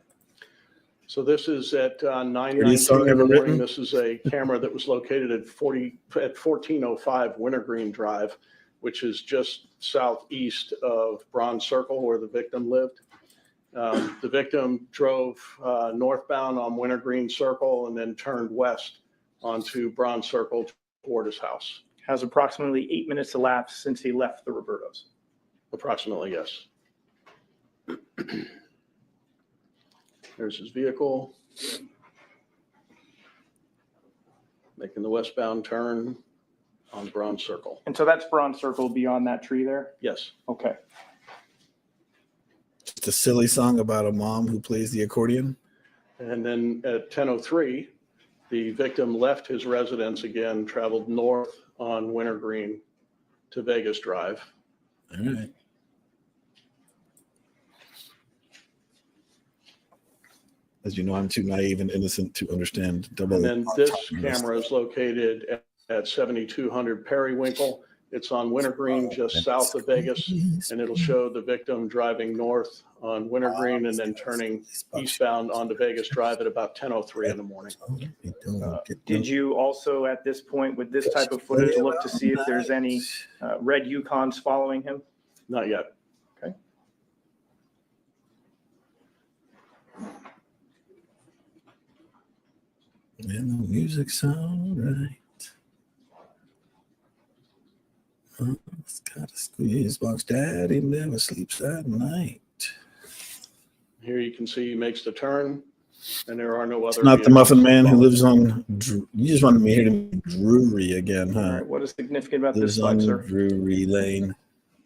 So this is at Prettiest 9:19 song in the ever morning. written? This is a camera that was located at 1405 Wintergreen Drive, which is just southeast of Bronze Circle where the victim lived. The victim drove northbound on Wintergreen Circle and then turned west onto Bronze Circle toward his house. Has approximately 8 minutes elapsed since he left the Robertos. Approximately, yes. There's his vehicle. Making the westbound turn on Bronze Circle. And so that's Bronze Circle beyond that tree there? Yes. Okay. Just a silly song about a mom who plays the accordion. And then at 10:03, the victim left his residence again, traveled north on Wintergreen to Vegas Drive. All right. As you know, I'm too naive and innocent to understand double. And then this camera is located at 7200 Periwinkle. It's on Wintergreen, just south of Vegas, and it'll show the victim driving north on Wintergreen and then turning eastbound onto Vegas Drive at about 10:03 in the morning. Did you also, at this point, with this type of footage, look to see if there's any red Yukons following him? Not yet. Okay. And the music's all right. It's got a squeeze box. Daddy never sleeps at night. Here you can see he makes the turn, and there are no other. It's not the vehicles Muffin Man who following. lives on. You just wanted me here to be Drury again, All huh? right. What is significant about this Lives slide, on sir? Drury Lane.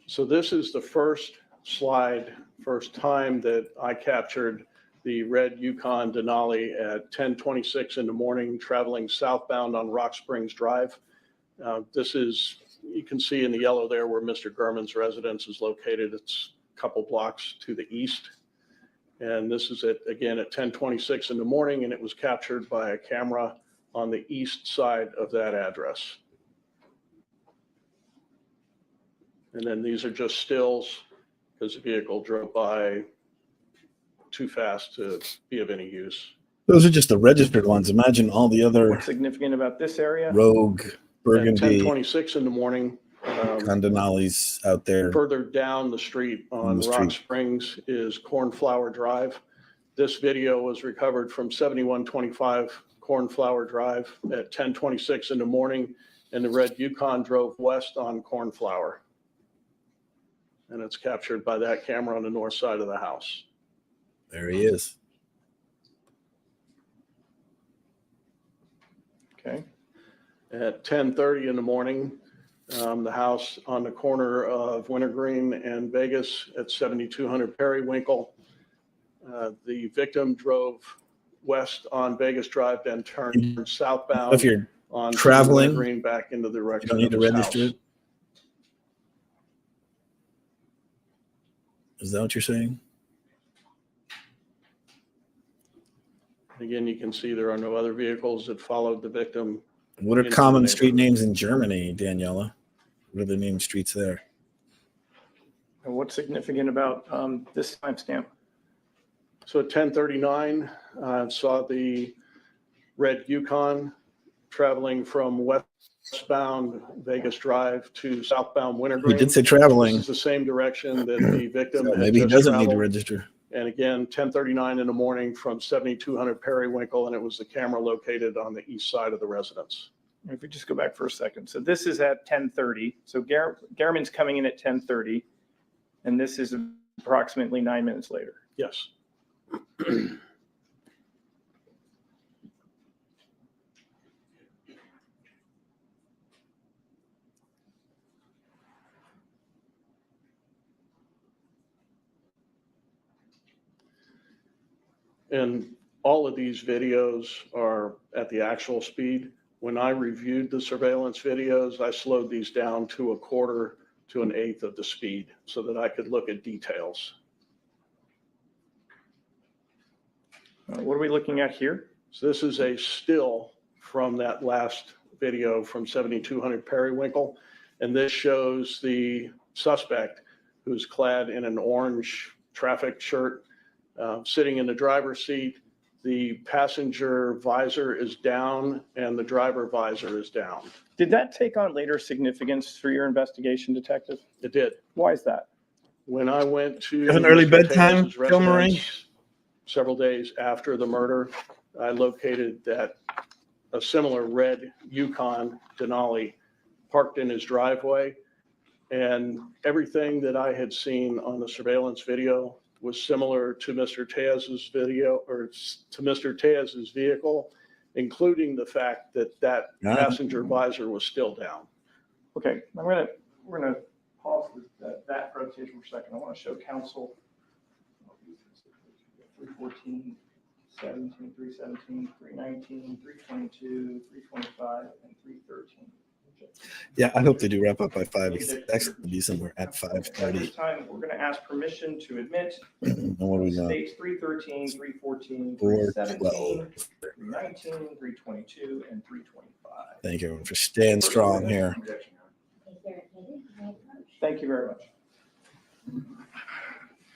So this is the first slide, first time that I captured the red Yukon Denali at 10:26 in the morning, traveling southbound on Rock Springs Drive. This is, you can see in the yellow there where Mr. Gurman's residence is located. It's a couple blocks to the east. And this is again at 10:26 in the morning, and it was captured by a camera on the east side of that address. And then these are just stills because the vehicle drove by too fast to be of any use. Those are just the registered ones. Imagine all the other What's significant about this area? rogue, At burgundy, 10:26 in the morning, Condonali's out there. further down the street on the Rock street. Springs is Cornflower Drive. This video was recovered from 7125 Cornflower Drive at 10:26 in the morning, and the red Yukon drove west on Cornflower. And it's captured by that camera on the north side of the house. There he is. Okay. At 10:30 in the morning, the house on the corner of Wintergreen and Vegas at 7200 Periwinkle. The victim drove west on Vegas Drive, then turned southbound. If you're on traveling, Wintergreen back into the you direction don't need of to his register house. it. Is that what you're saying? Again, you can see there are no other vehicles that followed the victim. What are into the common street neighborhood. names in Germany, Daniela? What are the named streets there? And what's significant about this timestamp? So at 10:39, saw the red Yukon traveling from westbound Vegas Drive to southbound Wintergreen. He did say traveling. This is the same direction that the victim So had maybe he just doesn't need to traveled. register. And again, 10:39 in the morning from 7200 Periwinkle, and it was the camera located on the east side of the residence. If we just go back for a second. So this is at 10:30. So Garman's coming in at 10:30, and this is approximately 9 minutes later. Yes. And all of these videos are at the actual speed. When I reviewed the surveillance videos, I slowed these down to a quarter to an eighth of the speed so that I could look at details. What are we looking at here? So this is a still from that last video from 7200 Periwinkle. And this shows the suspect who's clad in an orange traffic shirt, sitting in the driver's seat. The passenger visor is down and the driver visor is down. Did that take on later significance for your investigation, detective? It did. Why is that? When I went to have an early Mr. bedtime, Taylor's Joe Marie? residence several days after the murder, I located that a similar red Yukon Denali parked in his driveway. And everything that I had seen on the surveillance video was similar to Mr. Teaz's video, or to Mr. Teaz's vehicle, including the fact that that passenger visor was still down. Okay, we're gonna pause that presentation for a second. I want to show council 314, 17, 317, 319, 322, 325, and 313. Yeah, I hope they do wrap up by 5. It's actually to be somewhere at 5:30. At this time, we're going to ask permission to admit What do we know? states 313, 314, 412. 317, 319, 322, and 325. Thank you everyone for staying strong here. Thank you very much.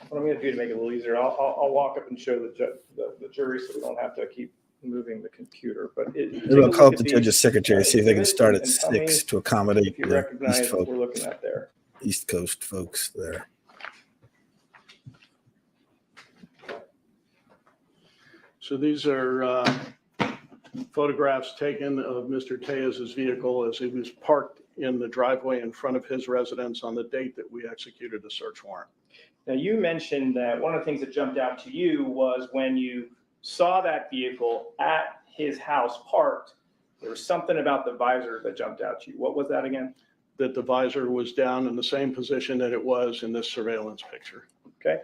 What I'm going to do to make it a little easier, I'll walk up and show the jury so we don't have to keep moving the computer. But Maybe I'll call up the judge's secretary, see if they can start at 6 to accommodate if you the recognize East, what we're looking at there. East Coast folks there. So these are photographs taken of Mr. Teaz's vehicle as he was parked in the driveway in front of his residence on the date that we executed the search warrant. Now, you mentioned that one of the things that jumped out to you was when you saw that vehicle at his house parked, there was something about the visor that jumped out to you. What was that again? That the visor was down in the same position that it was in this surveillance picture. Okay. I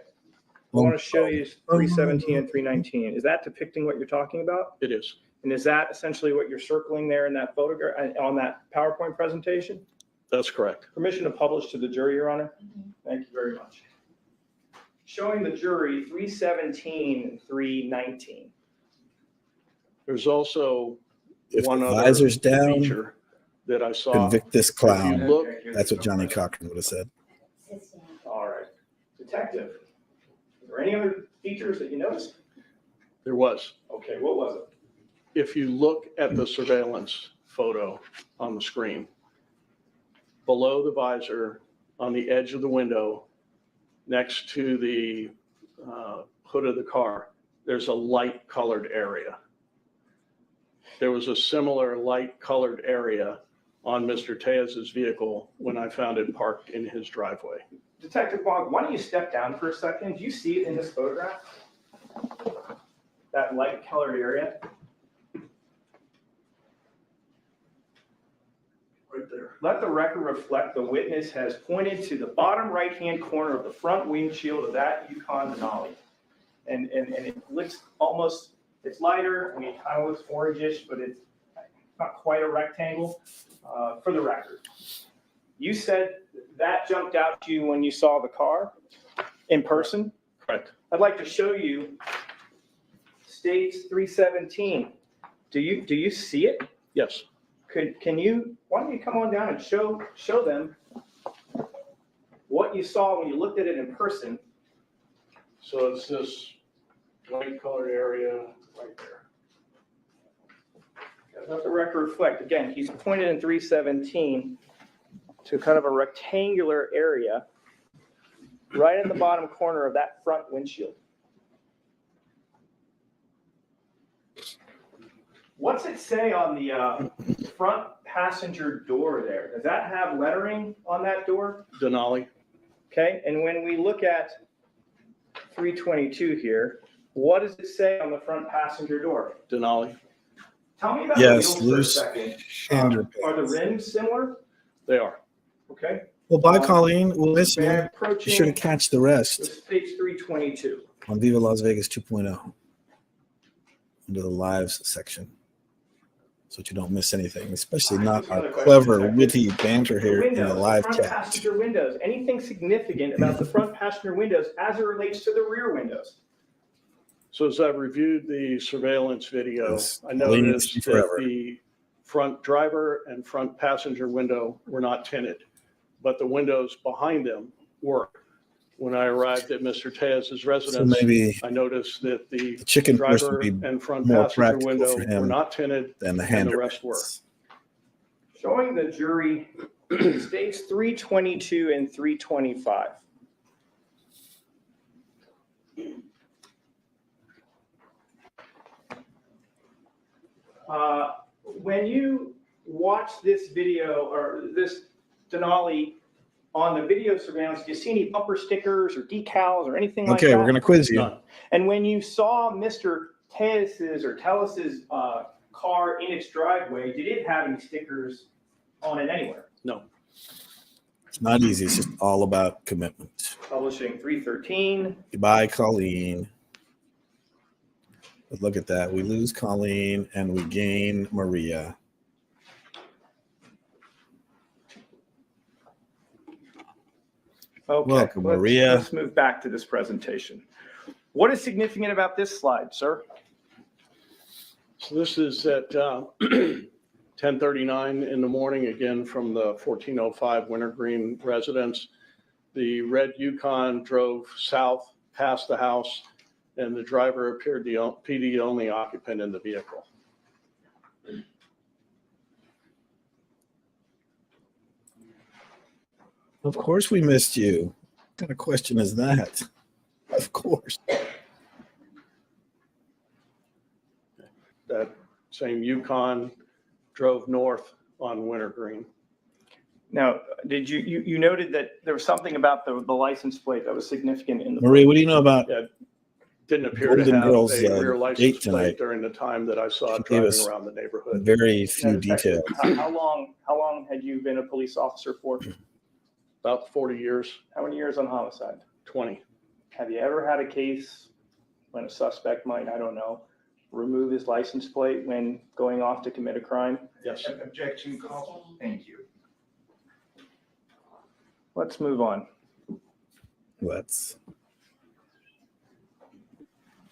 want to show you 317 and 319. Is that depicting what you're talking about? It is. And is that essentially what you're circling there in that photograph, on that PowerPoint presentation? That's correct. Permission to publish to the jury, Your Honor? Thank you very much. Showing the jury 317 and 319. There's also If one the other visor's down, feature that I saw. convict this If clown. you look, That's what Johnny Cochran would have said. All right. Detective, are there any other features that you noticed? there was. Okay, what was it? If you look at the surveillance photo on the screen, below the visor, on the edge of the window, next to the hood of the car, there's a light colored area. There was a similar light colored area on Mr. Teaz's vehicle when I found it parked in his driveway. Detective Mogg, why don't you step down for a second? Do you see it in this photograph? That light colored area? Right there. Let the record reflect the witness has pointed to the bottom right-hand corner of the front windshield of that Yukon Denali. And it looks almost, it's lighter, I mean, it kind of looks orangish, but it's not quite a rectangle. For the record, you said that jumped out to you when you saw the car in person? Correct. I'd like to show you states 317. Do you see it? Yes. Can you, why don't you come on down and show them what you saw when you looked at it in person? So it's this light colored area right there. Let the record reflect, again, he's pointed in 317 to kind of a rectangular area right in the bottom corner of that front windshield. What's it say on the front passenger door there? Does that have lettering on that door? Denali. Okay, and when we look at 322 here, what does it say on the front passenger door? Denali. Tell me about Yes, the wheels loose for a second. hander Are the rims similar? They are. Okay. Well, bye, Colleen. We'll miss We're you. Be sure to approaching catch the rest the stage 322. on Viva Las Vegas 2.0. into the lives section so that you don't miss anything, especially All right, not here's our another question, clever, Detective. witty banter The here in windows, a the live front chat. passenger windows, anything significant about the front passenger windows as it relates to the rear windows? So as I reviewed the surveillance video, Yes, I Pauline noticed needs that forever. the front driver and front passenger window were not tinted, but the windows behind them were. When I arrived at Mr. Tejas' residence, maybe I noticed that the The chicken purse driver would be and front more passenger practical window for were him not tinted than the and the hander rest were. pants. Showing the jury states 322 and 325. When you watch this video or this Denali on the video surveillance, do you see any bumper stickers or decals or anything like that? Okay, we're going to quiz you. None. And when you saw Mr. Tellis's car in its driveway, did it have any stickers on it anywhere? No. It's not easy. It's just all about commitment. Publishing 313. Goodbye, Colleen. But look at that. We lose Colleen and we gain Maria. Okay, Welcome, Maria. Let's move back to this presentation. What is significant about this slide, sir? So this is at 10:39 in the morning, again from the 1405 Wintergreen residence. The red Yukon drove south past the house, and the driver appeared to be the only occupant in the vehicle. Of course we missed you. What kind of question is that? Of course. That same Yukon drove north on Wintergreen. Now, did you noted that there was something about the license plate that was significant in the. Marie, what do you know about Yeah, didn't appear to Golden have Girls, a rear license date plate tonight? during the time that I saw it She gave driving us around the neighborhood. very few Now, Detective, details. How long had you been a police officer for? About 40 years, How many years on homicide? 20. Have you ever had a case when a suspect might, I don't know, remove his license plate when going off to commit a crime? Yes. Objection, counsel. Thank you. Let's move on. Let's.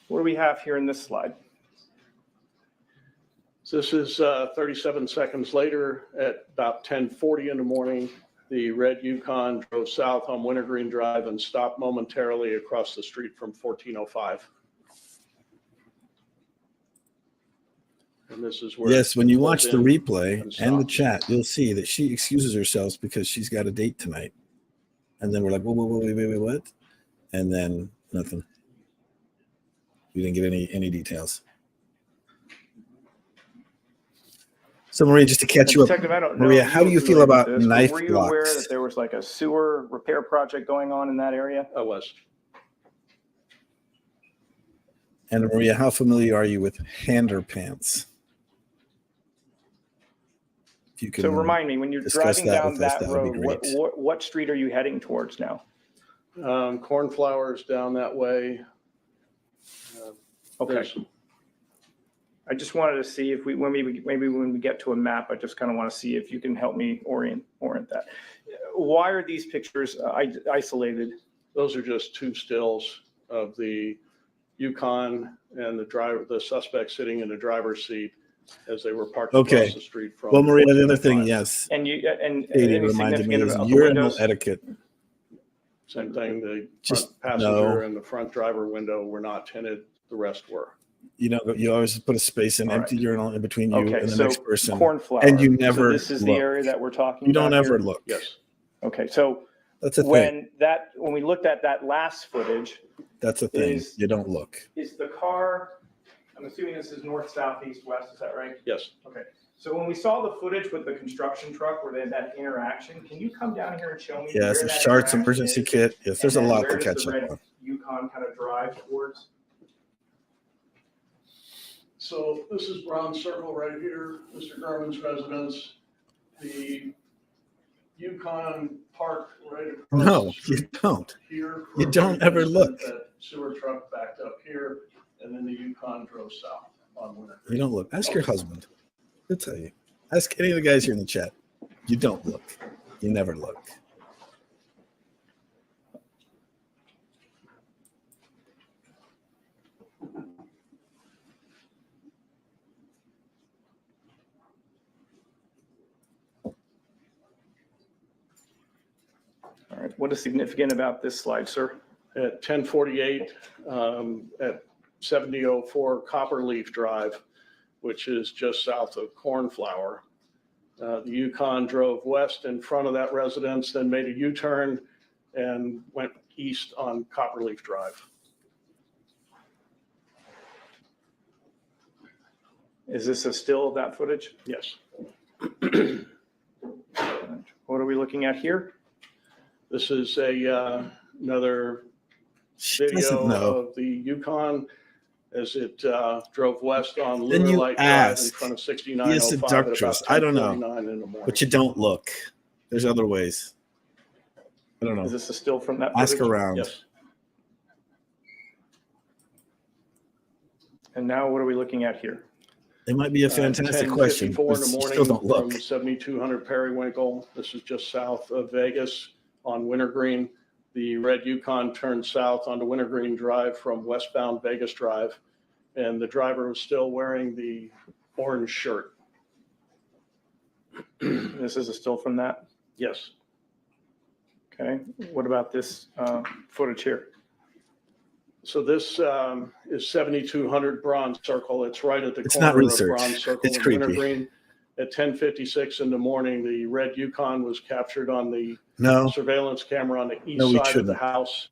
What do we have here in this slide? So this is 37 seconds later at about 10:40 in the morning. The red Yukon drove south on Wintergreen Drive and stopped momentarily across the street from 1405. And this is where. Yes, when you it watch pulled the in replay and and the stopped. chat, you'll see that she excuses herself because she's got a date tonight. And then we're like, whoa, wait, what? And then nothing. We didn't get any details. So Maria, just to catch you up, Detective, I don't know Maria, if how do were you feel familiar with about this, but knife were you aware blocks? that there was like a sewer repair project going on in that area? I was. And Maria, how familiar are you with hander pants? If you can So remind me, when you're discuss driving that down with us, that that would be road, great. what street are you heading towards now? Cornflowers down that way. Okay. There's- I just wanted to see if maybe when we get to a map, I just kind of want to see if you can help me orient that. Why are these pictures isolated? Those are just two stills of the Yukon and the suspect sitting in the driver's seat as they were parked Okay. across the street from. Well, Maria, the other thing, 1405. yes, And Katie any reminded me significant is about the urinal windows? etiquette. Same thing, the Just front passenger no. and the front driver window were not tinted, the rest were. You know, you always put a space in All empty right. urinal in between you Okay, and the so next person. cornflower. And you never So this is the look. area that we're talking You about don't ever here? look. Yes. Okay, so That's a thing. when we looked at that last footage, That's a thing. is- You don't look. is the car, I'm assuming this is north, south, east, west, is that right? Yes. Okay, so when we saw the footage with the construction truck where they had that interaction, can you come down here and show me? Yes, where the that Sharts interaction emergency is? kit. Yes, there's a And then lot to where does catch the up red on. Yukon kind of drive towards? So this is Brown Circle right here, Mr. Garman's residence. The Yukon Park right across No, the street you don't. here. You don't ever look. That sewer truck backed up here, and then the Yukon drove south. on Winter You Creek. don't look. Ask your husband. He'll tell you. Ask any of the guys here in the chat. You don't look. You never look. All right, what is significant about this slide, sir? At 1048, at 7004 Copperleaf Drive, which is just south of Cornflower. The Yukon drove west in front of that residence, then made a U-turn and went east on Copperleaf Drive. Is this a still of that footage? Yes. What are we looking at here? This is another video of the Yukon as it drove west on Then Lunar you Light Drive in ask. front of He is 6905 at about seductress. I don't know. 10:49 in the morning. But you don't look. There's other ways. I don't know. Is this a still from that Ask footage? around. Yes. And now what are we looking at here? It might be a fantastic question. 10:54 But in the you morning still don't look. from 7200 Periwinkle. This is just south of Vegas on Wintergreen. The red Yukon turned south onto Wintergreen Drive from westbound Vegas Drive, and the driver was still wearing the orange shirt. This is a still from that? Yes. Okay, what about this footage here? So this is 7200 Bronze Circle. It's right at the It's not corner of research. Bronze Circle It's and creepy. Wintergreen. At 10:56 in the morning, the red Yukon was captured on the No. surveillance camera on the No, east we side of the shouldn't. house.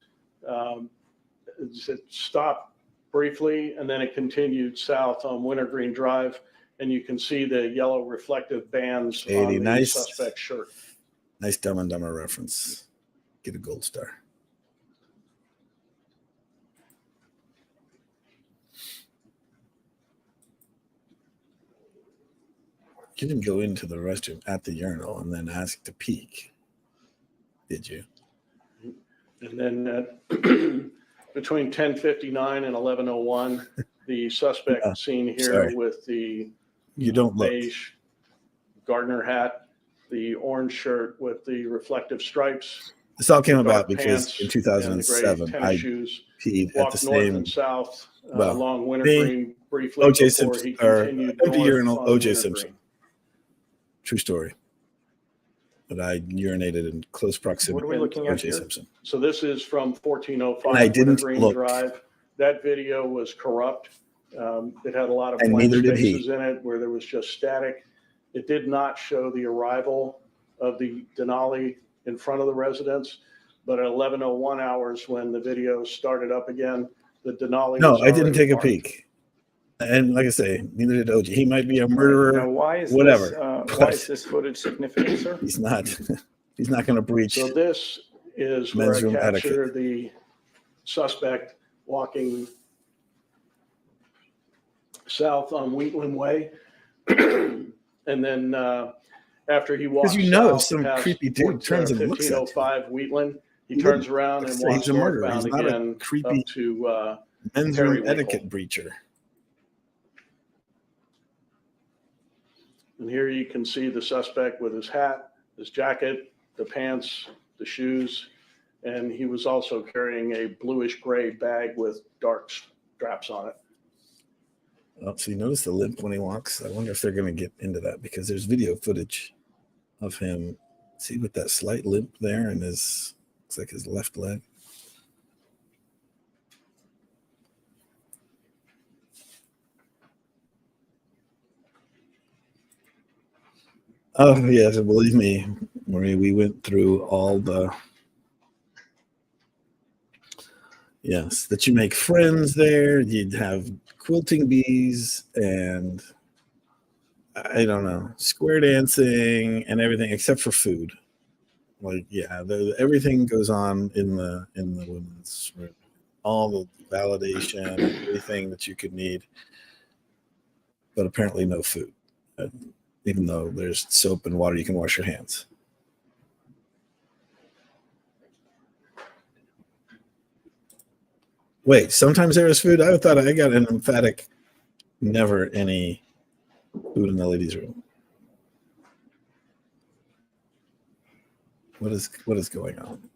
It stopped briefly and then it continued south on Wintergreen Drive. And you can see the yellow reflective bands on 80. the Nice. suspect's shirt. Nice Dumb and Dumber reference. Get a gold star. You didn't go into the restroom at the urinal and then ask to peek, did you? And then between 10:59 and 11:01, the suspect seen here sorry. with the You don't look. beige Gardner hat, the orange shirt with the reflective stripes. This all came dark about because pants, in and the 2007, gray tennis I shoes, peed at walked the north same and south well, along me, Wintergreen briefly O.J. before Simpson, he or continued empty north urinal, on O.J. Wintergreen. Simpson. True story. But I urinated in close proximity What are we to looking at O.J. here? Simpson. So this is from 1405 And I didn't Wintergreen look. Drive. That video was corrupt. It had a lot of And blank neither did he. spaces in it where there was just static. It did not show the arrival of the Denali in front of the residence, but at 11:01 hours when the video started up again, the Denali No, was I didn't already take a parked. peek. And like I say, neither did OJ. He might be a murderer, Now, why is whatever. this, why but is this footage significant, sir? he's not. He's not going to breach. So this is where Men's I room capture etiquette. the suspect walking south on Wheatland Way. And then after he walks you know if south some past creepy dude turns and looks at you. 1505 Wheatland, he He turns wouldn't. around Like I and say, walks he's a murderer. northbound He's not a again creepy up to men's room Periwinkle. etiquette breacher. And here you can see the suspect with his hat, his jacket, the pants, the shoes, and he was also carrying a bluish gray bag with dark straps on it. Oh, so you notice the limp when he walks? I wonder if they're going to get into that because there's video footage of him. See with that slight limp there and his, looks like his left leg. Oh, yes, believe me, Marie, we went through all the, yes, that you make friends there. You'd have quilting bees and I don't know, square dancing and everything except for food. Like, yeah, everything goes on in the women's room. All the validation, everything that you could need, but apparently no food. Even though there's soap and water, you can wash your hands. Wait, sometimes there is food? I thought I got an emphatic never any food in the ladies' room. What is going on?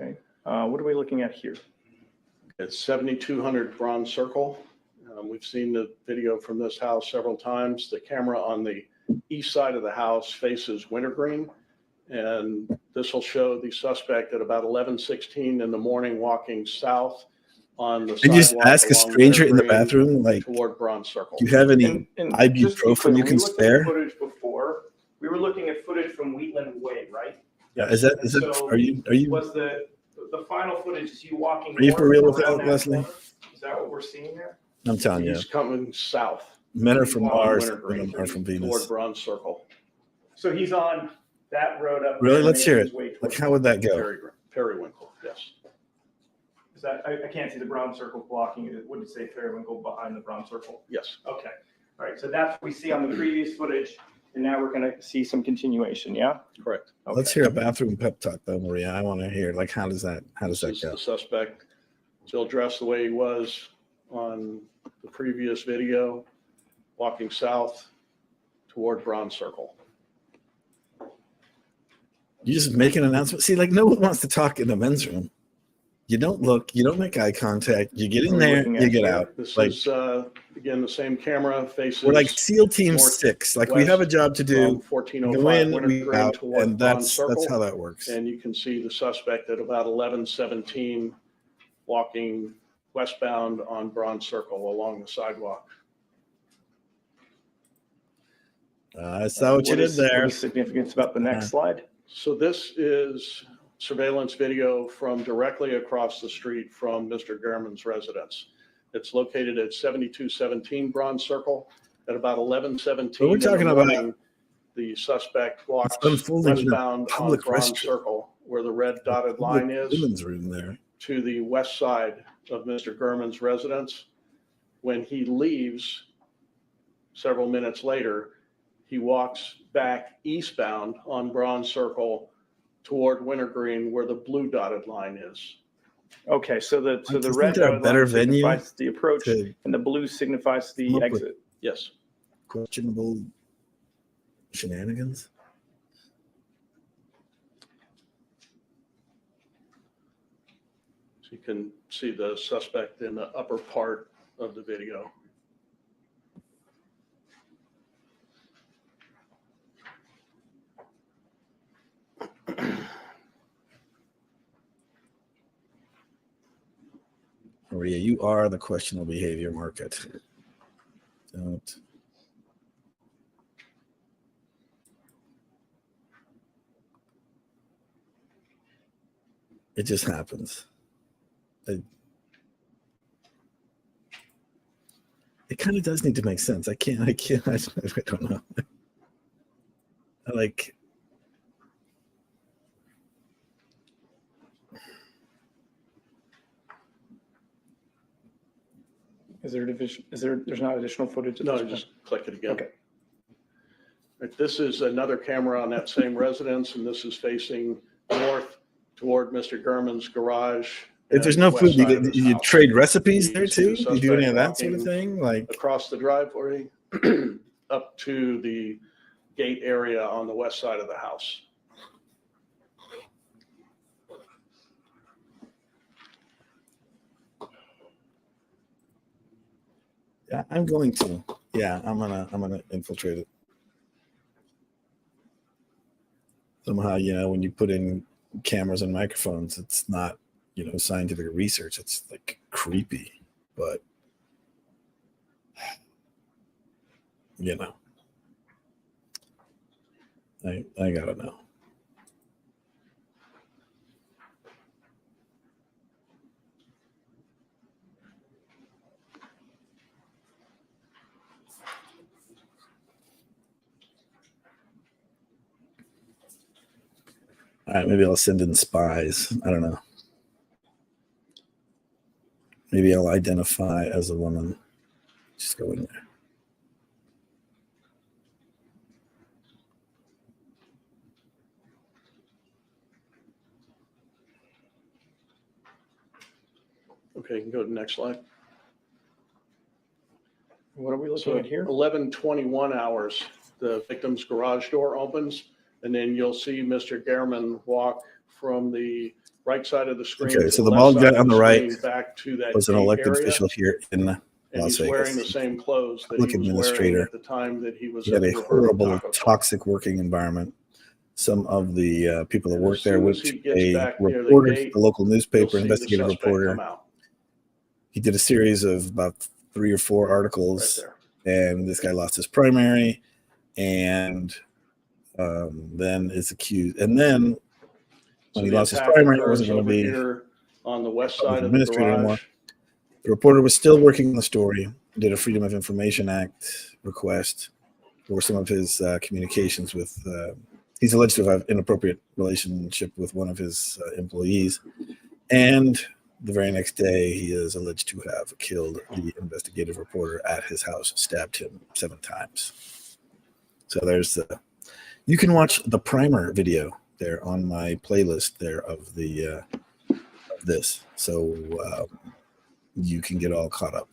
Okay, what are we looking at here? It's 7200 Bronze Circle. We've seen the video from this house several times. The camera on the east side of the house faces Wintergreen. And this will show the suspect at about 11:16 in the morning walking south on the Did you just sidewalk ask a along stranger in the Wintergreen bathroom, like, toward Bronze Circle. do you have any And just to be clear, ibuprofen you when we can looked at the spare? Footage before, we were looking at footage from Wheatland Way, right? Yeah, is that, And so are you, Was the final footage is you walking? Are you for north real with around that, Leslie? corner? Is that what we're seeing there? I'm telling you, He's coming south. men are He's from walking Mars, Wintergreen women are from toward Venus. Bronze Circle. So he's on that road up. Really? there, Let's hear making it. his way Like, towards- how would that go? Periwinkle, yes. Is that, I can't see the brown circle blocking it. Would it say Fairwinkle behind the brown circle? Yes. Okay. All right. So that's what we see on the previous footage. And now we're going to see some continuation. Yeah. Correct. Okay. Let's hear a bathroom pep talk though, Maria. I want to hear, like, how does that This is go? the suspect, still dressed the way he was on the previous video, walking south toward Bronze Circle. You just make an announcement. See, like, no one wants to talk in the men's room. You don't look, you don't make eye contact. You get in there, you get out. This Like, is, again, the same camera faces. we're like SEAL Team north 6. Like, we have a job to do. from We go 1405 in, we Wintergreen out, toward and Bronze that's Circle. how that works. And you can see the suspect at about 11:17 walking westbound on Bronze Circle along the sidewalk. I saw what you did there. What is significance about the next slide? So this is surveillance video from directly across the street from Mr. Gehrman's residence. It's located at 7217 Bronze Circle. At about 11:17 But we're talking about the suspect walks unfolding in a westbound on public Bronze restroom. Circle, where the red dotted line is, Women's room there. to the west side of Mr. Gehrman's residence. When he leaves, several minutes later, he walks back eastbound on Bronze Circle toward Wintergreen, where the blue dotted line is. Okay. So the Isn't red there a dotted better line venue signifies the approach to and the blue signifies come the up with- exit. Yes. questionable shenanigans? So you can see the suspect in the upper part of the video. Maria, you are the questionable behavior market. Don't. It just happens. It kind of does need to make sense. I don't know. Like, Is there division? There's not additional footage? at No, this point? just click it again. Okay. Right, this is another camera on that same residence, and this is facing north toward Mr. Gehrman's garage. if there's and no west food, side of his you house. trade recipes there You see too? the You do any of that suspect sort of walking thing? Like, across the driveway up to the gate area on the west side of the house. yeah, I'm going to. Yeah, I'm gonna infiltrate it. Somehow, when you put in cameras and microphones, it's not, scientific research. It's like creepy, but I gotta know. All right, maybe I'll send in spies. I don't know. Maybe I'll identify as a woman Just go in there. Okay, you can go to the next slide. What are we looking So at here? 11:21 hours, the victim's garage door opens, and then you'll see Mr. Gehrman walk from the right side of the screen Okay, to so the the left bald side guy of on the the right screen back to that was an gate elected area. official here in And Las he's wearing the Vegas. same clothes that Public he was wearing administrator. at the time that he was He at had the a Roberto horrible, Taco Truck. toxic working environment. Some of the people that And work as there soon went as he to gets a back near the reporter, gate, the local you'll newspaper, see the investigative suspect reporter. come out He did a series of about 3 or 4 right articles, there. and this guy lost his primary, and then is accused. And then So when he the lost his attack primary, it wasn't occurs going to over be here on the west public side of the administrator anymore. garage. The reporter was still working on the story, did a Freedom of Information Act request for some of his communications with. He's alleged to have inappropriate relationship with one of his employees, and the very next day, he is alleged to have killed the investigative reporter at his house, stabbed him 7 times. So there's you can watch the primer video there on my playlist there of the of this, so you can get all caught up.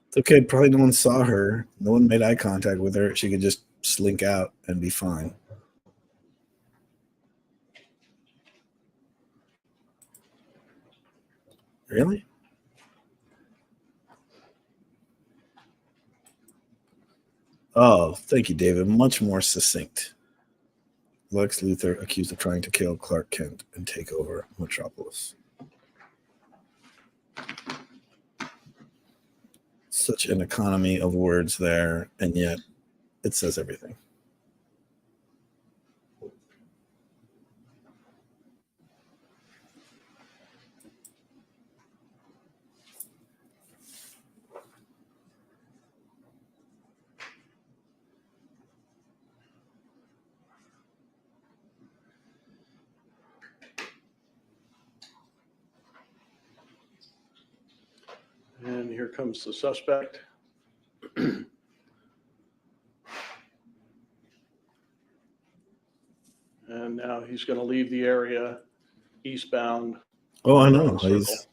It's okay. Probably no one saw her. No one made eye contact with her. She could just slink out and be fine. Really? Oh, thank you, David. Much more succinct. Lex Luthor accused of trying to kill Clark Kent and take over Metropolis. Such an economy of words there, and yet it says everything. And here comes the suspect. And now he's going to leave the area eastbound. Oh, I know. around the circle. He's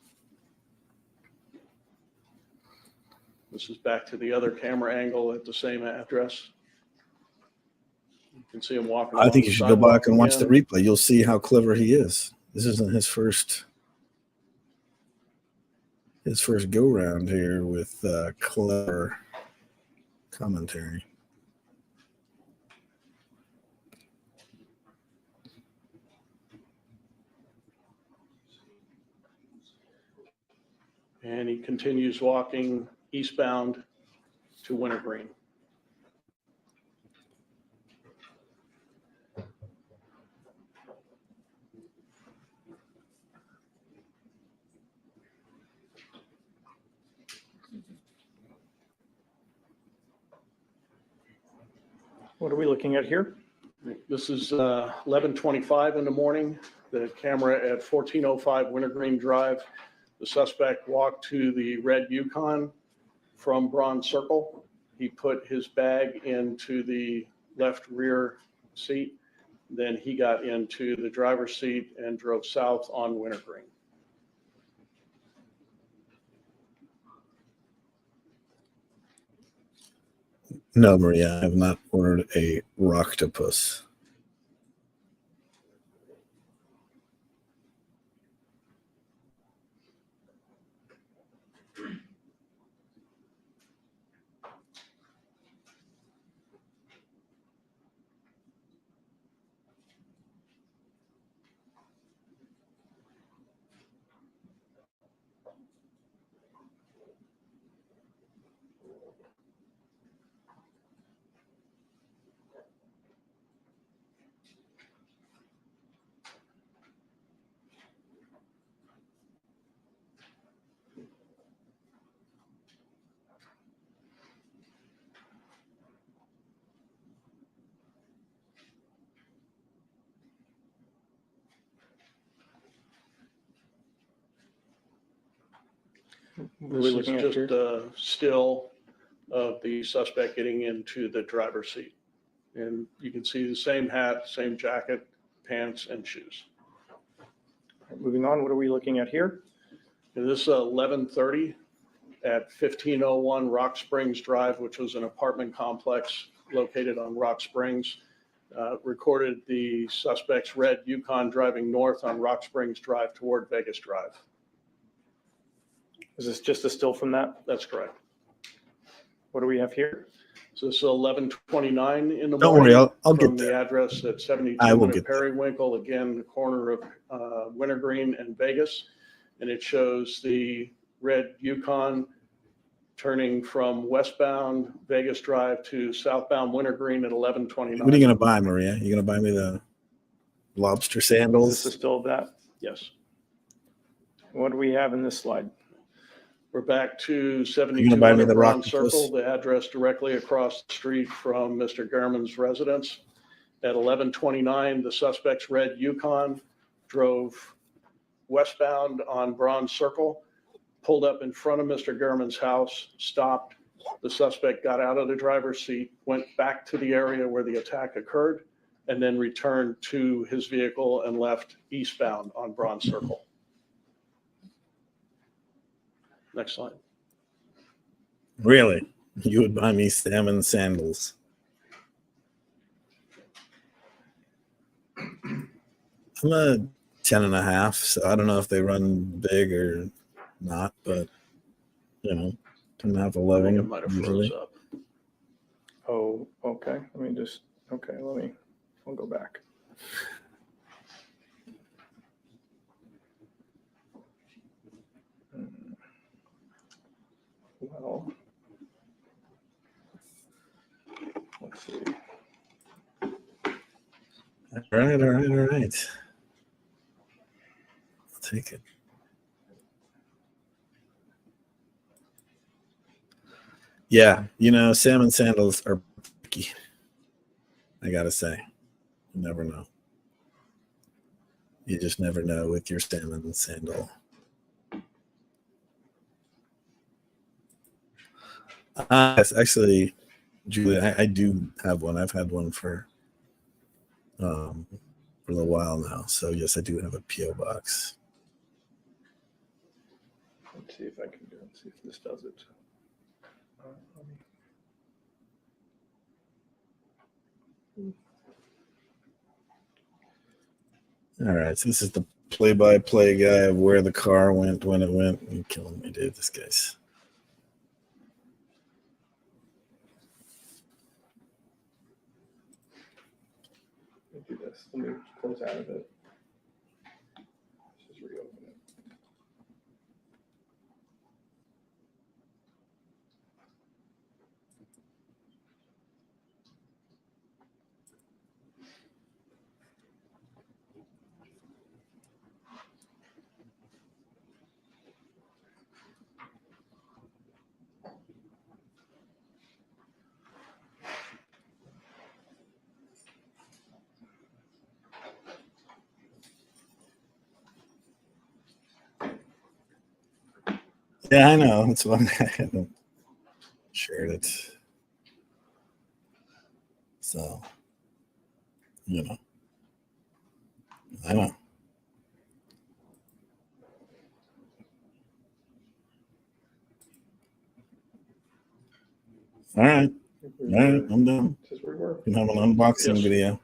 This is back to the other camera angle at the same address. You can see him walking. I along think the you should go back sidewalk and watch the again. replay. You'll see how clever he is. This isn't his first go round here with clever commentary. And he continues walking eastbound to Wintergreen. What are we looking at here? This is 11:25 in the morning. The camera at 1405 Wintergreen Drive. The suspect walked to the red Yukon from Bronze Circle. He put his bag into the left rear seat. Then he got into the driver's seat and drove south on Wintergreen. No, Maria, I have not ordered a rocktopus. What are we This is looking at just here? a still of the suspect getting into the driver's seat. And you can see the same hat, same jacket, pants, and shoes. Moving on, what are we looking at here? And this is 11:30 at 1501 Rock Springs Drive, which was an apartment complex located on Rock Springs. Recorded the suspect's red Yukon driving north on Rock Springs Drive toward Vegas Drive. Is this just a still from that? That's correct. What do we have here? So this is 11:29 in the Don't worry, morning. I'll get From the there. address at I 72 will get there. Periwinkle, again, the corner of Wintergreen and Vegas. And it shows the red Yukon turning from westbound Vegas Drive to southbound Wintergreen at 11:29. What are you going to buy, Maria? You going to buy me the lobster Is this a sandals? still of that? Yes. What do we have in this slide? We're back to You're gonna 72 buy me the Brown Rocky Circle, Puss? the address directly across the street from Mr. Gehrman's residence. At 11:29, the suspect's red Yukon drove westbound on Bronze Circle, pulled up in front of Mr. Gehrman's house, stopped. The suspect got out of the driver's seat, went back to the area where the attack occurred, and then returned to his vehicle and left eastbound on Bronze Circle. Next slide. Really? You would buy me salmon sandals? I'm a 10.5, so I don't know if they run big or not, but 10.5, I think 11 it might have froze usually. up. Oh, okay. I'll go back. Well, let's see. All right. I'll take it. Yeah, salmon sandals are picky. I gotta say, you never know. You just never know with your salmon sandal. Yes, actually, Julie, I do have one. I've had one for a little while now. So yes, I do have a PO box. Let's see if I can do it. See if this does it. Let me- All right, so this is the play-by-play guy of where the car went when it went. You're killing me, dude. This guy's. Let me do this. Let me close out of it. Let's just reopen it. Yeah, I know. That's why I haven't shared it. So, I know. All right, I'm done. Says we were. You can have an unboxing Yes. video.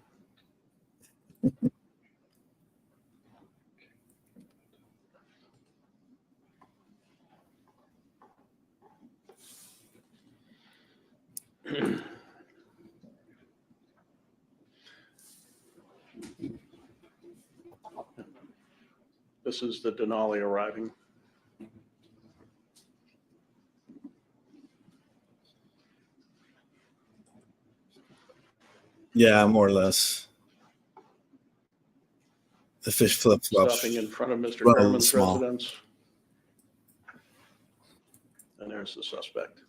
This is the Denali arriving. Yeah, more or less. The fish flip-flops. Stopping in front of Mr. run a little Gehrman's small. residence. And there's the suspect.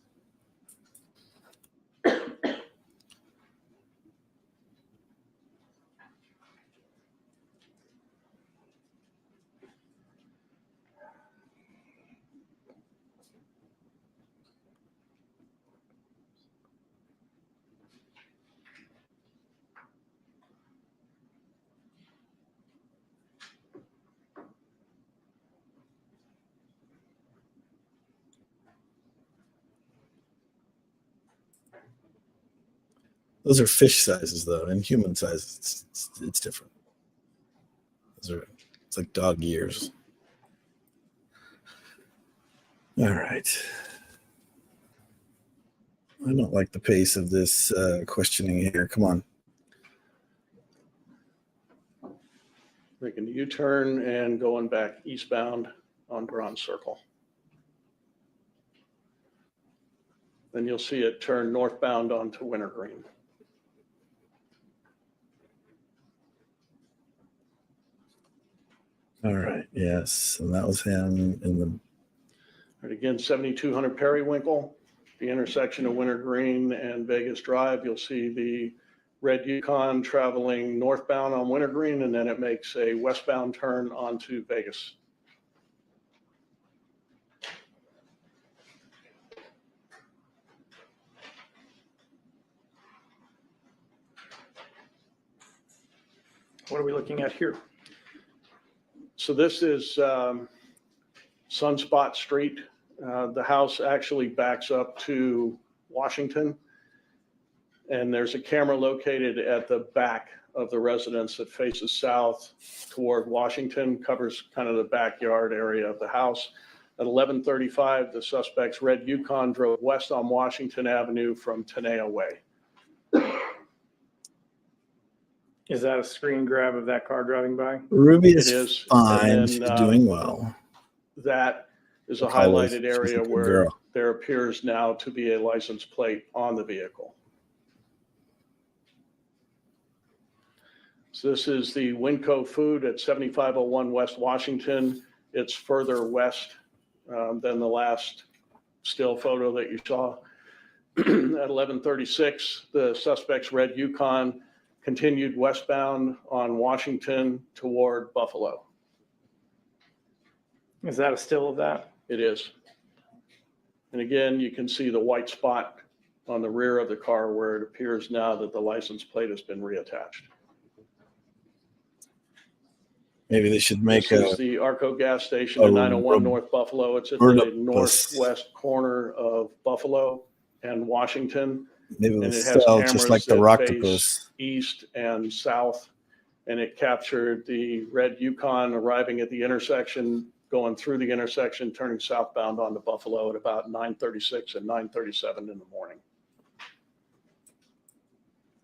Those are fish sizes, though. In human sizes, it's different. It's like dog ears. All right. I don't like the pace of this questioning here. Come on. Making a U-turn and going back eastbound on Bronze Circle. Then you'll see it turn northbound onto Wintergreen. All right. Yes. And that was him in the. And again, 7200 Periwinkle, the intersection of Wintergreen and Vegas Drive. You'll see the red Yukon traveling northbound on Wintergreen, and then it makes a westbound turn onto Vegas. What are we looking at here? So this is Sunspot Street. The house actually backs up to Washington. And there's a camera located at the back of the residence that faces south toward Washington, covers kind of the backyard area of the house. At 11:35, the suspect's red Yukon drove west on Washington Avenue from Tenaya Way. Is that a screen grab of that car driving by? Ruby It is is. fine. And then, She's doing well. That is a Always, highlighted she's a area good where girl. there appears now to be a license plate on the vehicle. So this is the Winco Food at 7501 West Washington. It's further west than the last still photo that you saw. At 11:36, the suspect's red Yukon continued westbound on Washington toward Buffalo. Is that a still of that? It is. And again, you can see the white spot on the rear of the car where it appears now that the license plate has been reattached. Maybe they should make This is a. the Arco gas station at 901 North Buffalo. It's at the northwest corner of Buffalo and Washington. Maybe And it it was has style just like cameras the that Rocktopus. face east and south. And it captured the red Yukon arriving at the intersection, going through the intersection, turning southbound onto Buffalo at about 9:36 and 9:37 in the morning.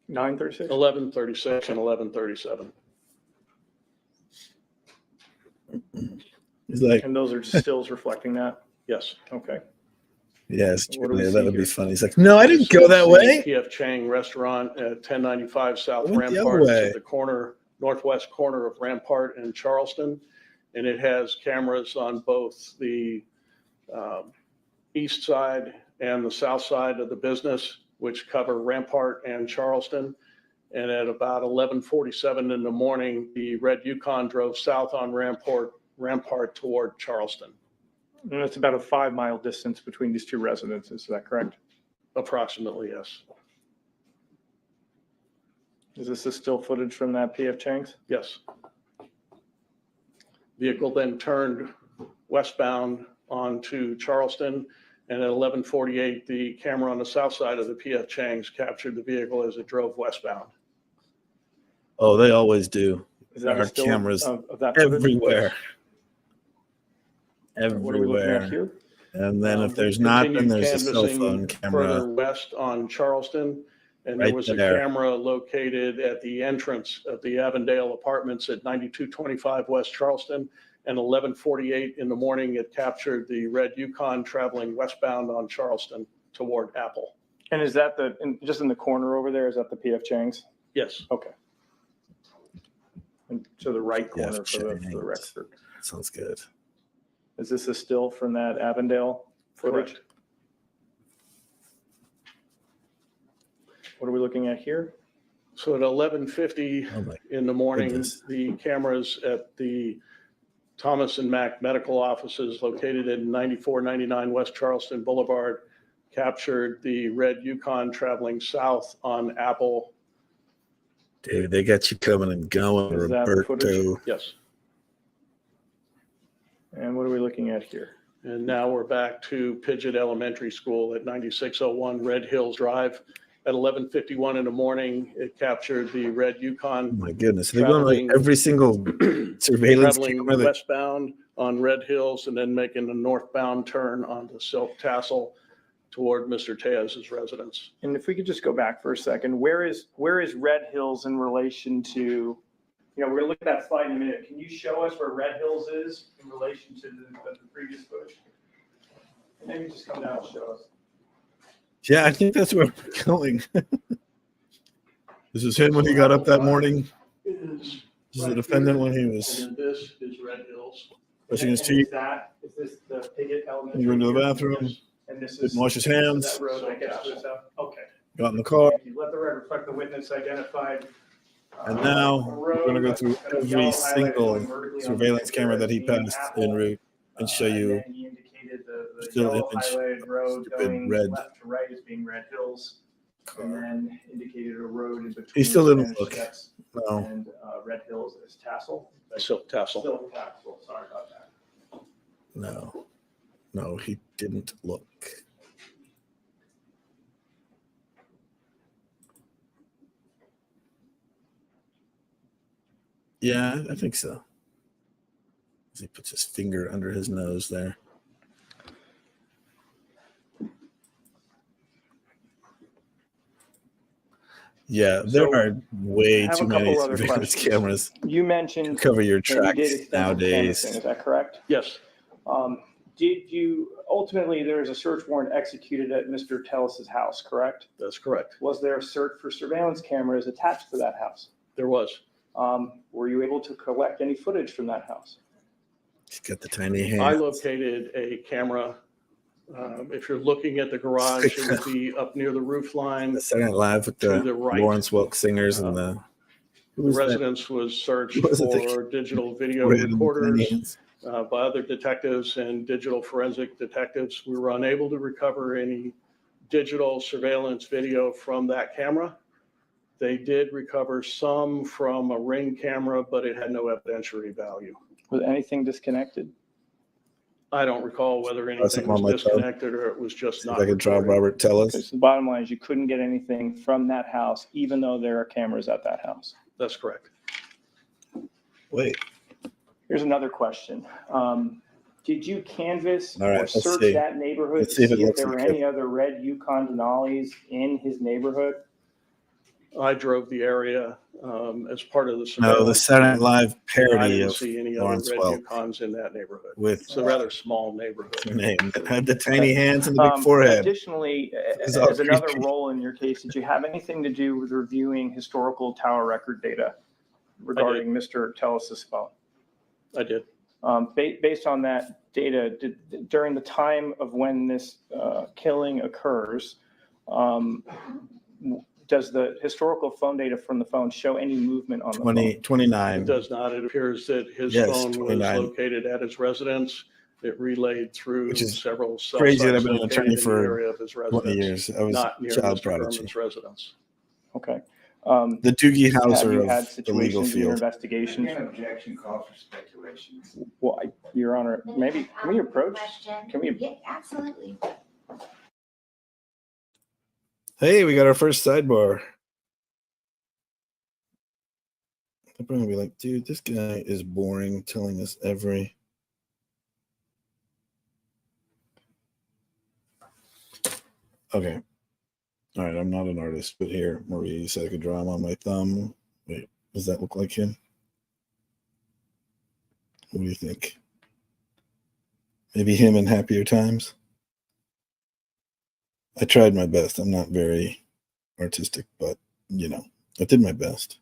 9:36? 11:36 and 11:37. He's like, And those are stills reflecting that? Yes. Okay. yes, What do we Julia, see that would be here? funny. He's like, no, I didn't This go is that the way. P.F. Chang Restaurant at 1095 South I went the other Rampart. It's way. at the corner, northwest corner of Rampart and Charleston. And it has cameras on both the east side and the south side of the business, which cover Rampart and Charleston. And at about 11:47 in the morning, the red Yukon drove south on Rampart toward Charleston. And it's about a 5-mile distance between these two residences, is that correct? Approximately, yes. Is this the still footage from that P.F. Chang's? Yes. Vehicle then turned westbound onto Charleston, and at 11:48, the camera on the south side of the P.F. Chang's captured the vehicle as it drove westbound. Oh, they always do. Is There that a are still cameras of that footage? everywhere. What are we looking at Everywhere. here? And then if there's not, then Continued there's a cell phone canvassing further camera. west on Charleston, and there Right was there. a camera located at the entrance of the Avondale Apartments at 9225 West Charleston. And 11:48 in the morning, it captured the red Yukon traveling westbound on Charleston toward Apple. And is that just in the corner over there, is that the P.F. Chang's? Yes. Okay. And to the right corner P.F. for the Chang's. record. Sounds good. Is this a still from that Avondale footage? Correct. What are we looking at here? So at 11:50 Oh my in the morning, goodness. the cameras at the Thomas and Mack medical offices located in 9499 West Charleston Boulevard captured the red Yukon traveling south on Apple. Dude, they got you coming and going, Is that the footage? Roberto. Yes. And what are we looking at here? And now we're back to Pidgeot Elementary School at 9601 Red Hills Drive. at 11:51 in the morning, it captured the red Oh Yukon my goodness. They're going like traveling every single surveillance traveling camera that westbound on Red Hills and then making a northbound turn onto Silk Tassel toward Mr. Tejas' residence. And if we could just go back for a second, where is Red Hills in relation to, we're gonna look at that slide in a minute. Can you show us where Red Hills is in relation to the previous footage? And maybe just come down and show us. Yeah, I think that's where we're going. This is him when he got up that morning. Is This is the defendant when he was And then this is Red Hills. brushing his And teeth. is this the Piggott Elementary? He went to the here? bathroom, And this is. didn't wash his hands, That road that gets to this out? Okay. got in the car, Thank you. Let the record reflect the witness identified. and now a we're road going to go that's through got a every yellow highlight single going vertically on surveillance the camera picture that he as being passed Apple, en route and show you And then he indicated the still yellow image, highlighted road stupid going red left to right as being Red Hills. And car. then indicated a road in between. He still didn't Spanish look. Steps No, And Red Hills is Tassel. Silk Tassel. Silk Tassel, sorry about that. no, he didn't look. Yeah, I think so. He puts his finger under his nose there. Yeah, there So, are way I have too a many couple other surveillance questions. cameras You to mentioned cover your that you tracks did extensive nowadays. canvassing, is that correct? Yes, Did you, ultimately, there was a search warrant executed at Mr. Tellis's house, correct? that's correct. Was there a search for surveillance cameras attached to that house? There was. Were you able to collect any footage from that house? He's got the tiny I hands. located a camera. If you're looking at the garage, it would be up near the roof line. The Saturday Night Live with To the the right. Lawrence Welk singers and the who The was that? residence was searched Who was it that for digital video Red and tiny recorders hands? by other detectives and digital forensic detectives. We were unable to recover any digital surveillance video from that camera. They did recover some from a Ring camera, but it had no evidentiary value. Was anything disconnected? I don't recall whether anything Something on was my phone. disconnected or it was just See if not I could draw recorded. Robert Tellis. Okay, so the bottom line is you couldn't get anything from that house, even though there are cameras at that house. That's correct. Wait, Here's another question. Did you canvass All right, or let's search see. that neighborhood Let's to see if see it if looks there were like it. any other red Yukon Denali's in his neighborhood? I drove the area as part of the no, the surveillance. Saturday Night Live I parody didn't of see any other Lawrence red Welk Yukons in that neighborhood. with It's a rather small neighborhood. her name that had the tiny hands and the big forehead. Additionally, It's all as another creepy. role in your case, did you have anything to do with reviewing historical tower record data regarding Mr. Tellis's phone? I did. Based on that data, during the time of when this killing occurs, does the historical phone data from the phone show any movement on the phone? 29. It does not. It appears that his Yes, phone was 29. located at his residence. It relayed through Which is several cell crazy that sites I've been an located attorney in the for area of his 20 residence, years. I was not near child Mr. prodigy. Berman's residence. Okay. The Doogie Have Howser you of had the legal situations in your field. investigations? Again, objection calls for speculation. Well, Your Honor, maybe, can we approach? Can we? Yeah, absolutely. Hey, we got our first sidebar. They're probably gonna be like, dude, this guy is boring, telling us every. Okay. All right, I'm not an artist, but here, Maria, you said I could draw him on my thumb. Wait, does that look like him? What do you think? Maybe him in Happier Times? I tried my best. I'm not very artistic, but, I did my best.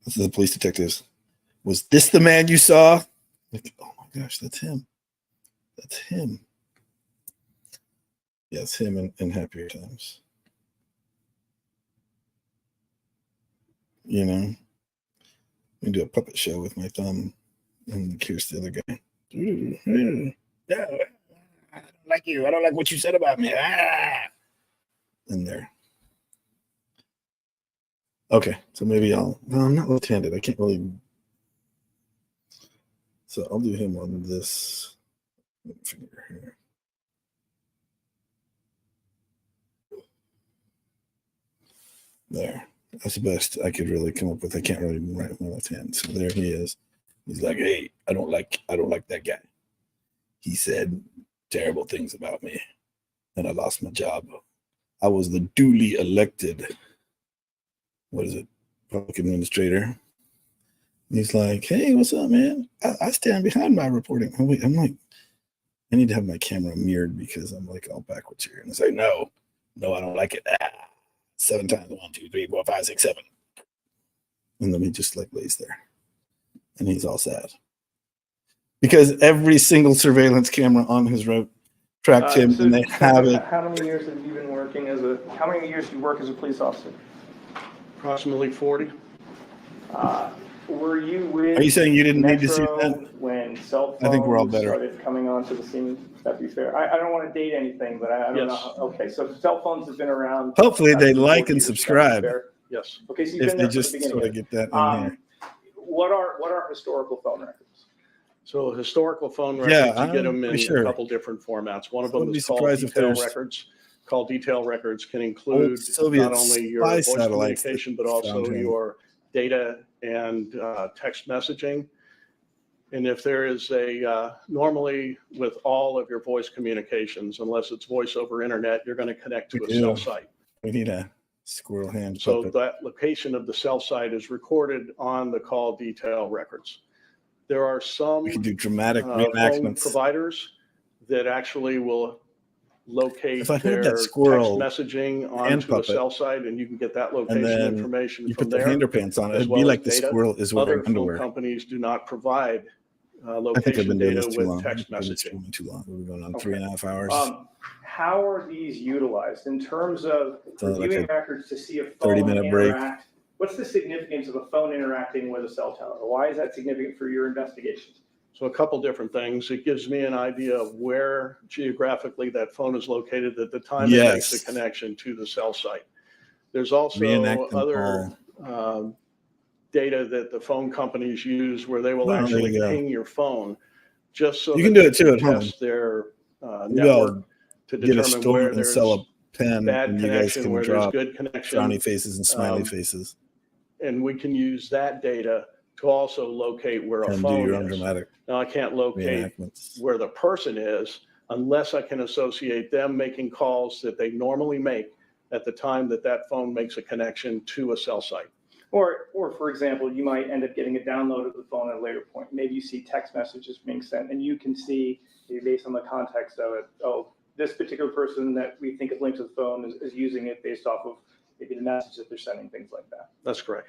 This is the police detectives. Was this the man you saw? Like, oh my gosh, that's him. That's him. Yes, him in Happier Times. We do a puppet show with my thumb, and here's the other guy. Yeah, I don't like you. I don't like what you said about me. In there. Okay, so maybe no, I'm not left-handed. I can't really. So I'll do him on this finger here. There. That's the best I could really come up with. I can't really write with my left hand. So there he is. He's like, hey, I don't like that guy. He said terrible things about me. And I lost my job. I was the duly elected, public administrator. He's like, hey, what's up, man? I stand behind my reporting. Oh, wait, I'm like, I need to have my camera mirrored because I'm like all backwards here. And it's like, no, I don't like it. 7 times 1, 2, 3, 4, 5, 6, 7. And then he just like lays there. And he's all sad. Because every single surveillance camera on his road tracked him, So and they have it. How many years have you been working how many years do you work as a police officer? Approximately 40. Were you with Are you saying you didn't need to see Metro that? when cell phones I think we're all better. started coming onto the scene? That'd be fair. I don't want to date anything, but I don't know. Okay, so cell phones have been around. Hopefully they for like 40 and years. That'd be subscribe. fair. Yes. Okay, so you've If been they there from the just beginning. sort of get that in here. What are historical phone records? So historical phone Yeah, records, you get them in sure. a couple different formats. One of I them wouldn't be is called surprised if detail there's records. Called detail records can include Soviet not only your spy voice satellites that communication, but also found him. your data and text messaging. And if there is normally with all of your voice communications, unless it's voice over internet, you're going to connect to We a do. cell site. We need a squirrel hand So puppet. that location of the cell site is recorded on the call detail records. There are some We can do dramatic phone reenactments. providers that actually will locate If I heard their that text squirrel messaging hand onto a puppet, cell site, and you can get that and location then information you from put the there. underpants on it, as it'd well be as like the data. squirrel is Other wearing phone underwear. companies do not provide I think I've location been doing data this too with long. text I've been messaging. streaming too long. We're going on Okay. 3.5 hours. How are these utilized in terms of So like reviewing a records to see a phone 30-minute break. interact? What's the significance of a phone interacting with a cell tower? Why is that significant for your investigations? So a couple different things. It gives me an idea of where geographically that phone is located at the time it makes Yes. a connection to the cell site. There's also Reenact them other data that the phone companies use where they will Well, there actually you go. ping your phone just so You that can do they it too at home. test their Maybe I'll network to get a determine store where and there's sell a pen, bad and you guys connection, can where there's drop good connection. frowny faces and smiley Um, faces And we can use that data to also locate where a and do phone your own is. dramatic Now, I can't locate reenactments. where the person is unless I can associate them making calls that they normally make at the time that that phone makes a connection to a cell site. Or for example, you might end up getting a download of the phone at a later point. Maybe you see text messages being sent and you can see, maybe based on the context of it, oh, this particular person that we think is linked to the phone is using it based off of maybe the message that they're sending, things like that. That's correct.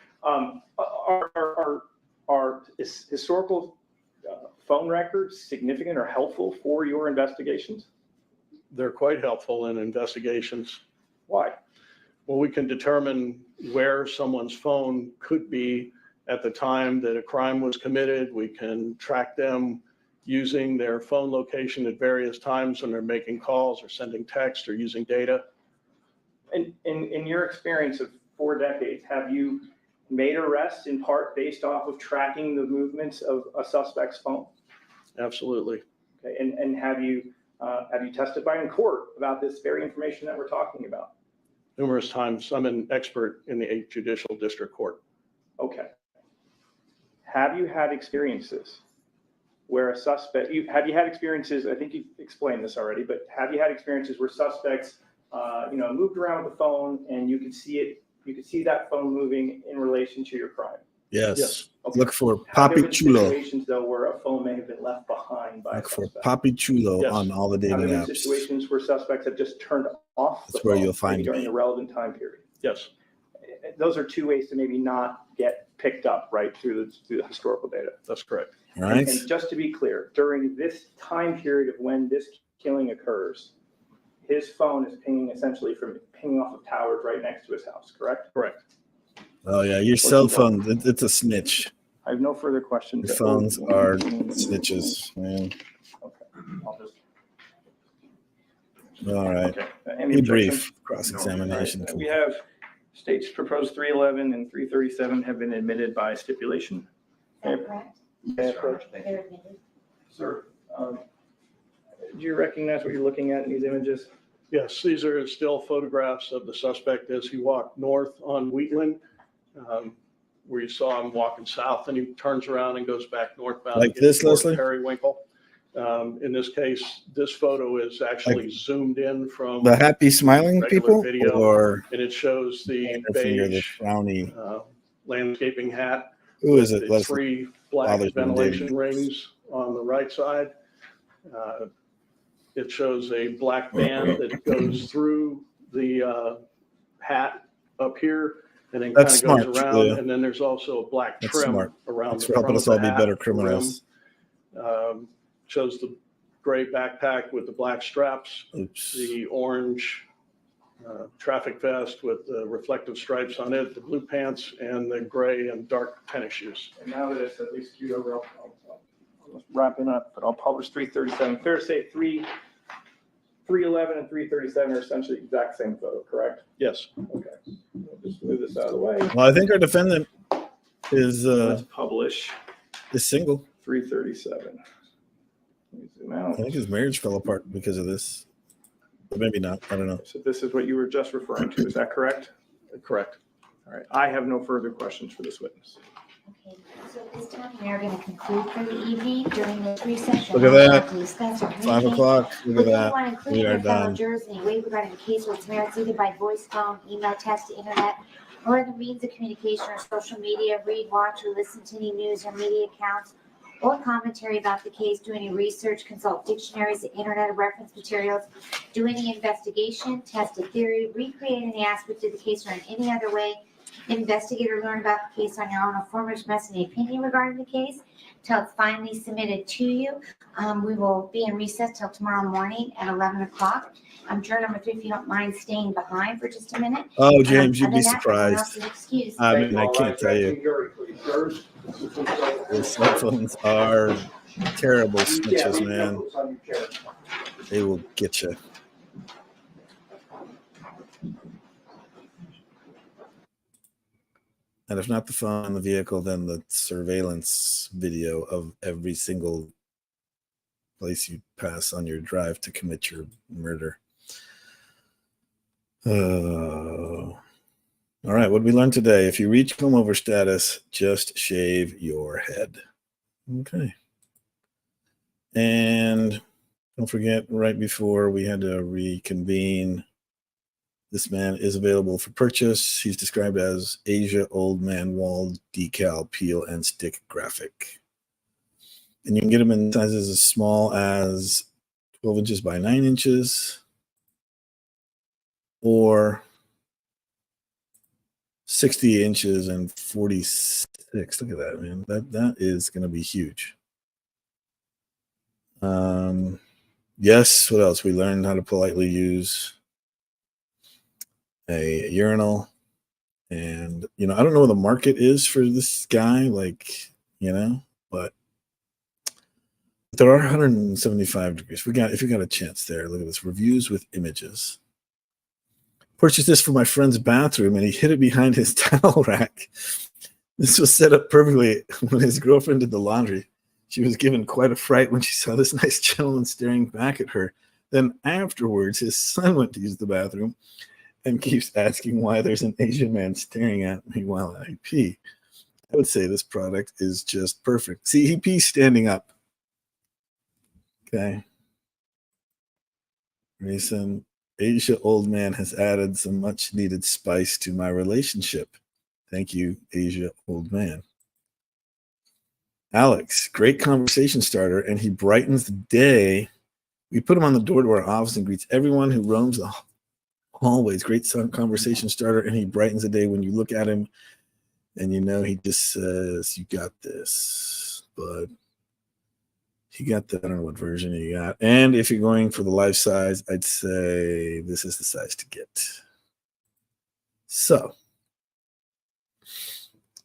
Is historical phone records significant or helpful for your investigations? They're quite helpful in investigations. Why? Well, we can determine where someone's phone could be at the time that a crime was committed. We can track them using their phone location at various times when they're making calls or sending text or using data. In your experience of 4 decades, have you made arrests in part based off of tracking the movements of a suspect's phone? Absolutely. Okay, and have you testified in court about this very information that we're talking about? Numerous times. I'm an expert in the 8th Judicial District Court. Okay. Have you had experiences where a suspect, have you had experiences, I think you explained this already, but have you had experiences where suspects, moved around with the phone and you could see that phone moving in relation to your crime? Yes. Okay. Look for Have there Papi been Chulo. situations though where a phone may have been left behind by a Look for suspect? Papi Chulo Yes. on all the Have dating there been apps. situations where suspects have just turned off the That's where phone you'll find maybe during me. the relevant time period? Yes. Those are 2 ways to maybe not get picked up right through the historical data. That's correct. All right. And just to be clear, during this time period of when this killing occurs, his phone is pinging essentially from pinging off of towers right next to his house, correct? Correct. Oh yeah, your cell phone, it's a snitch. I have no further questions. Your phones are snitches, man. Okay. I'll just, All right. okay. Be brief. Cross-examination. We have states proposed 311 and 337 have been admitted by stipulation. Is that correct? They're admitted. Sir, do you recognize what you're looking at in these images? Yes, these are still photographs of the suspect as he walked north on Wheatland, where you saw him walking south, and he turns around and goes back northbound. Like to get this, toward Leslie? Periwinkle. In this case, this photo is actually zoomed in from The happy smiling regular people, video, or and it shows the finger, the beige frowny? landscaping hat. Who is with it, the Leslie? 3 black Father's name, ventilation David. rings on the right side. It shows a black band that goes through the hat up here and then kind That's of goes smart, around. Julia. And then there's also a black That's trim smart. around Thanks the for helping front us of all the be hat, better the criminals. rim. Shows the gray backpack with the black straps, Oops. the orange traffic vest with the reflective stripes on it, the blue pants, and the gray and dark tennis shoes. And now that it's at least queued over, I'm wrapping up, but I'll publish 337. Fair to say 311 and 337 are essentially the exact same photo, correct? Yes. Okay. We'll just move this out of the way. Well, I think our defendant is Let's publish single. 337. Let me zoom out. I think his marriage fell apart because of this, but maybe not. I don't know. So this is what you were just referring to, is that correct? Correct. All right, I have no further questions for this witness. Okay, so at this time, we are going to conclude for the evening during this recession. Look at I would that. like to discuss or 5 communicate o'clock. Look at with that. anyone, We including are your fellow done. jurors, in a way regarding the case or its merits, either by voice, phone, email, text, internet, or other means of communication or social media, read, watch, or listen to any news or media accounts or commentary about the case, do any research, consult dictionaries, internet reference materials, do any investigation, test a theory, recreate any aspect of the case, or in any other way investigate or learn about the case on your own, or form or express any opinion regarding the case till it's finally submitted to you. We will be in recess till tomorrow morning at 11 o'clock. Juror number 3, if you don't mind staying behind for just a minute. Oh, James, you'd Other be than that, everyone else surprised. is excused. I mean, I can't tell you. The cell phones are terrible snitches, man. They will get you. And if not the phone in the vehicle, then the surveillance video of every single place you pass on your drive to commit your murder. All right, what did we learn today? If you reach comb over status, just shave your head. Okay. And don't forget, right before we had to reconvene, this man is available for purchase. He's described as Asia Old Man Wall Decal Peel and Stick Graphic. And you can get them in sizes as small as 12 inches by 9 inches or 60 inches and 46. Look at that, man. That is going to be huge. Yes, what else? We learned how to politely use a urinal. And, I don't know what the market is for this guy, but there are 175 degrees. If you got a chance there, look at this. Reviews with images. Purchased this for my friend's bathroom, and he hid it behind his towel rack. This was set up perfectly when his girlfriend did the laundry. She was given quite a fright when she saw this nice gentleman staring back at her. Then afterwards, his son went to use the bathroom and keeps asking why there's an Asian man staring at me while I pee. I would say this product is just perfect. See, he pees standing up. Okay. Recent Asia Old Man has added some much needed spice to my relationship. Thank you, Asia Old Man. Alex, great conversation starter, and he brightens the day. We put him on the door to our office and greets everyone who roams the hallways. Great conversation starter, and he brightens the day when you look at him and he just says, "You got this, bud." He got that. I don't know what version you got. And if you're going for the life size, I'd say this is the size to get. So,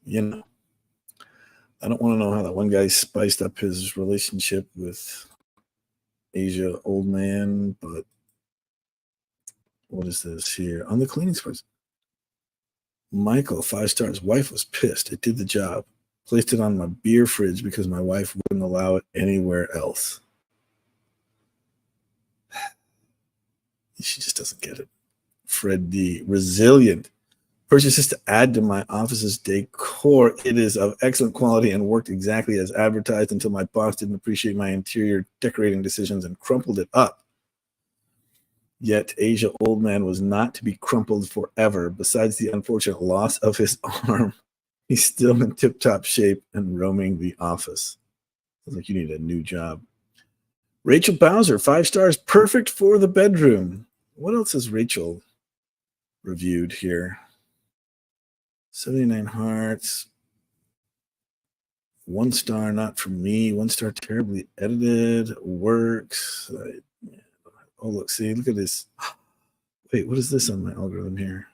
I don't want to know how that one guy spiced up his relationship with Asia Old Man, but what is this here? On the cleaning supplies. Michael, 5 stars. Wife was pissed. It did the job. Placed it on my beer fridge because my wife wouldn't allow it anywhere else. She just doesn't get it. Fred D. Resilient. Purchases to add to my office's decor. It is of excellent quality and worked exactly as advertised until my boss didn't appreciate my interior decorating decisions and crumpled it up. Yet Asia Oldman was not to be crumpled forever. Besides the unfortunate loss of his arm, he's still in tip-top shape and roaming the office. Sounds like you need a new job. Rachel Bowser, 5 stars, perfect for the bedroom. What else has Rachel reviewed here? 79 hearts. 1 star, not for me. 1 star, terribly edited. Works. Oh, look, see, look at this. Wait, what is this on my algorithm here?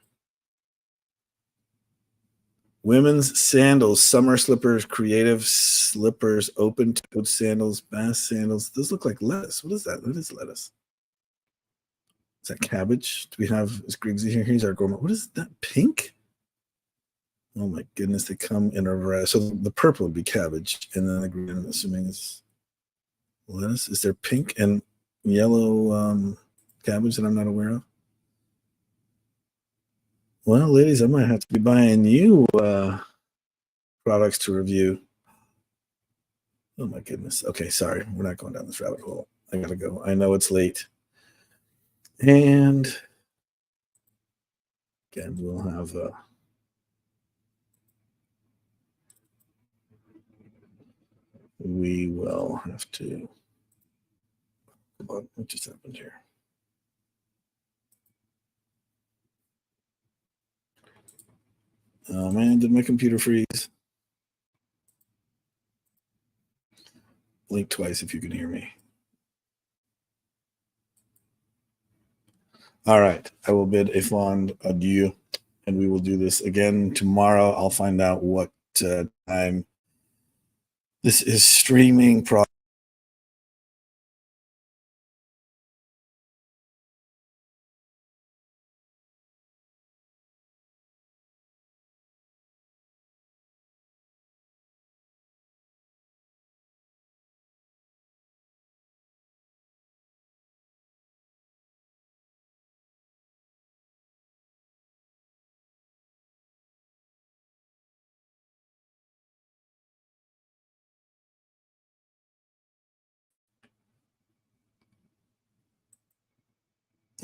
Women's sandals, summer slippers, creative slippers, open-toed sandals, bass sandals. Those look like lettuce. What is that? What is lettuce? Is that cabbage? Do we have, is Griggsy here? Here's our gourmet. What is that, pink? Oh my goodness, they come in a variety. So the purple would be cabbage, and then the green, I'm assuming, is lettuce. Is there pink and yellow cabbage that I'm not aware of? Well, ladies, I might have to be buying you products to review. Oh my goodness. Okay, sorry. We're not going down this rabbit hole. I gotta go. I know it's late. And again, we'll have we will have to. What just happened here? Oh man, did my computer freeze? Blink twice if you can hear me. All right, I will bid a fond adieu, and we will do this again tomorrow. I'll find out what time this is streaming.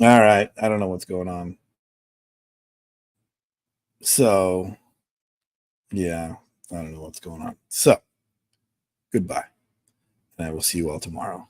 All right, I don't know what's going on. So, yeah, I don't know what's going on. So, goodbye, and I will see you all tomorrow.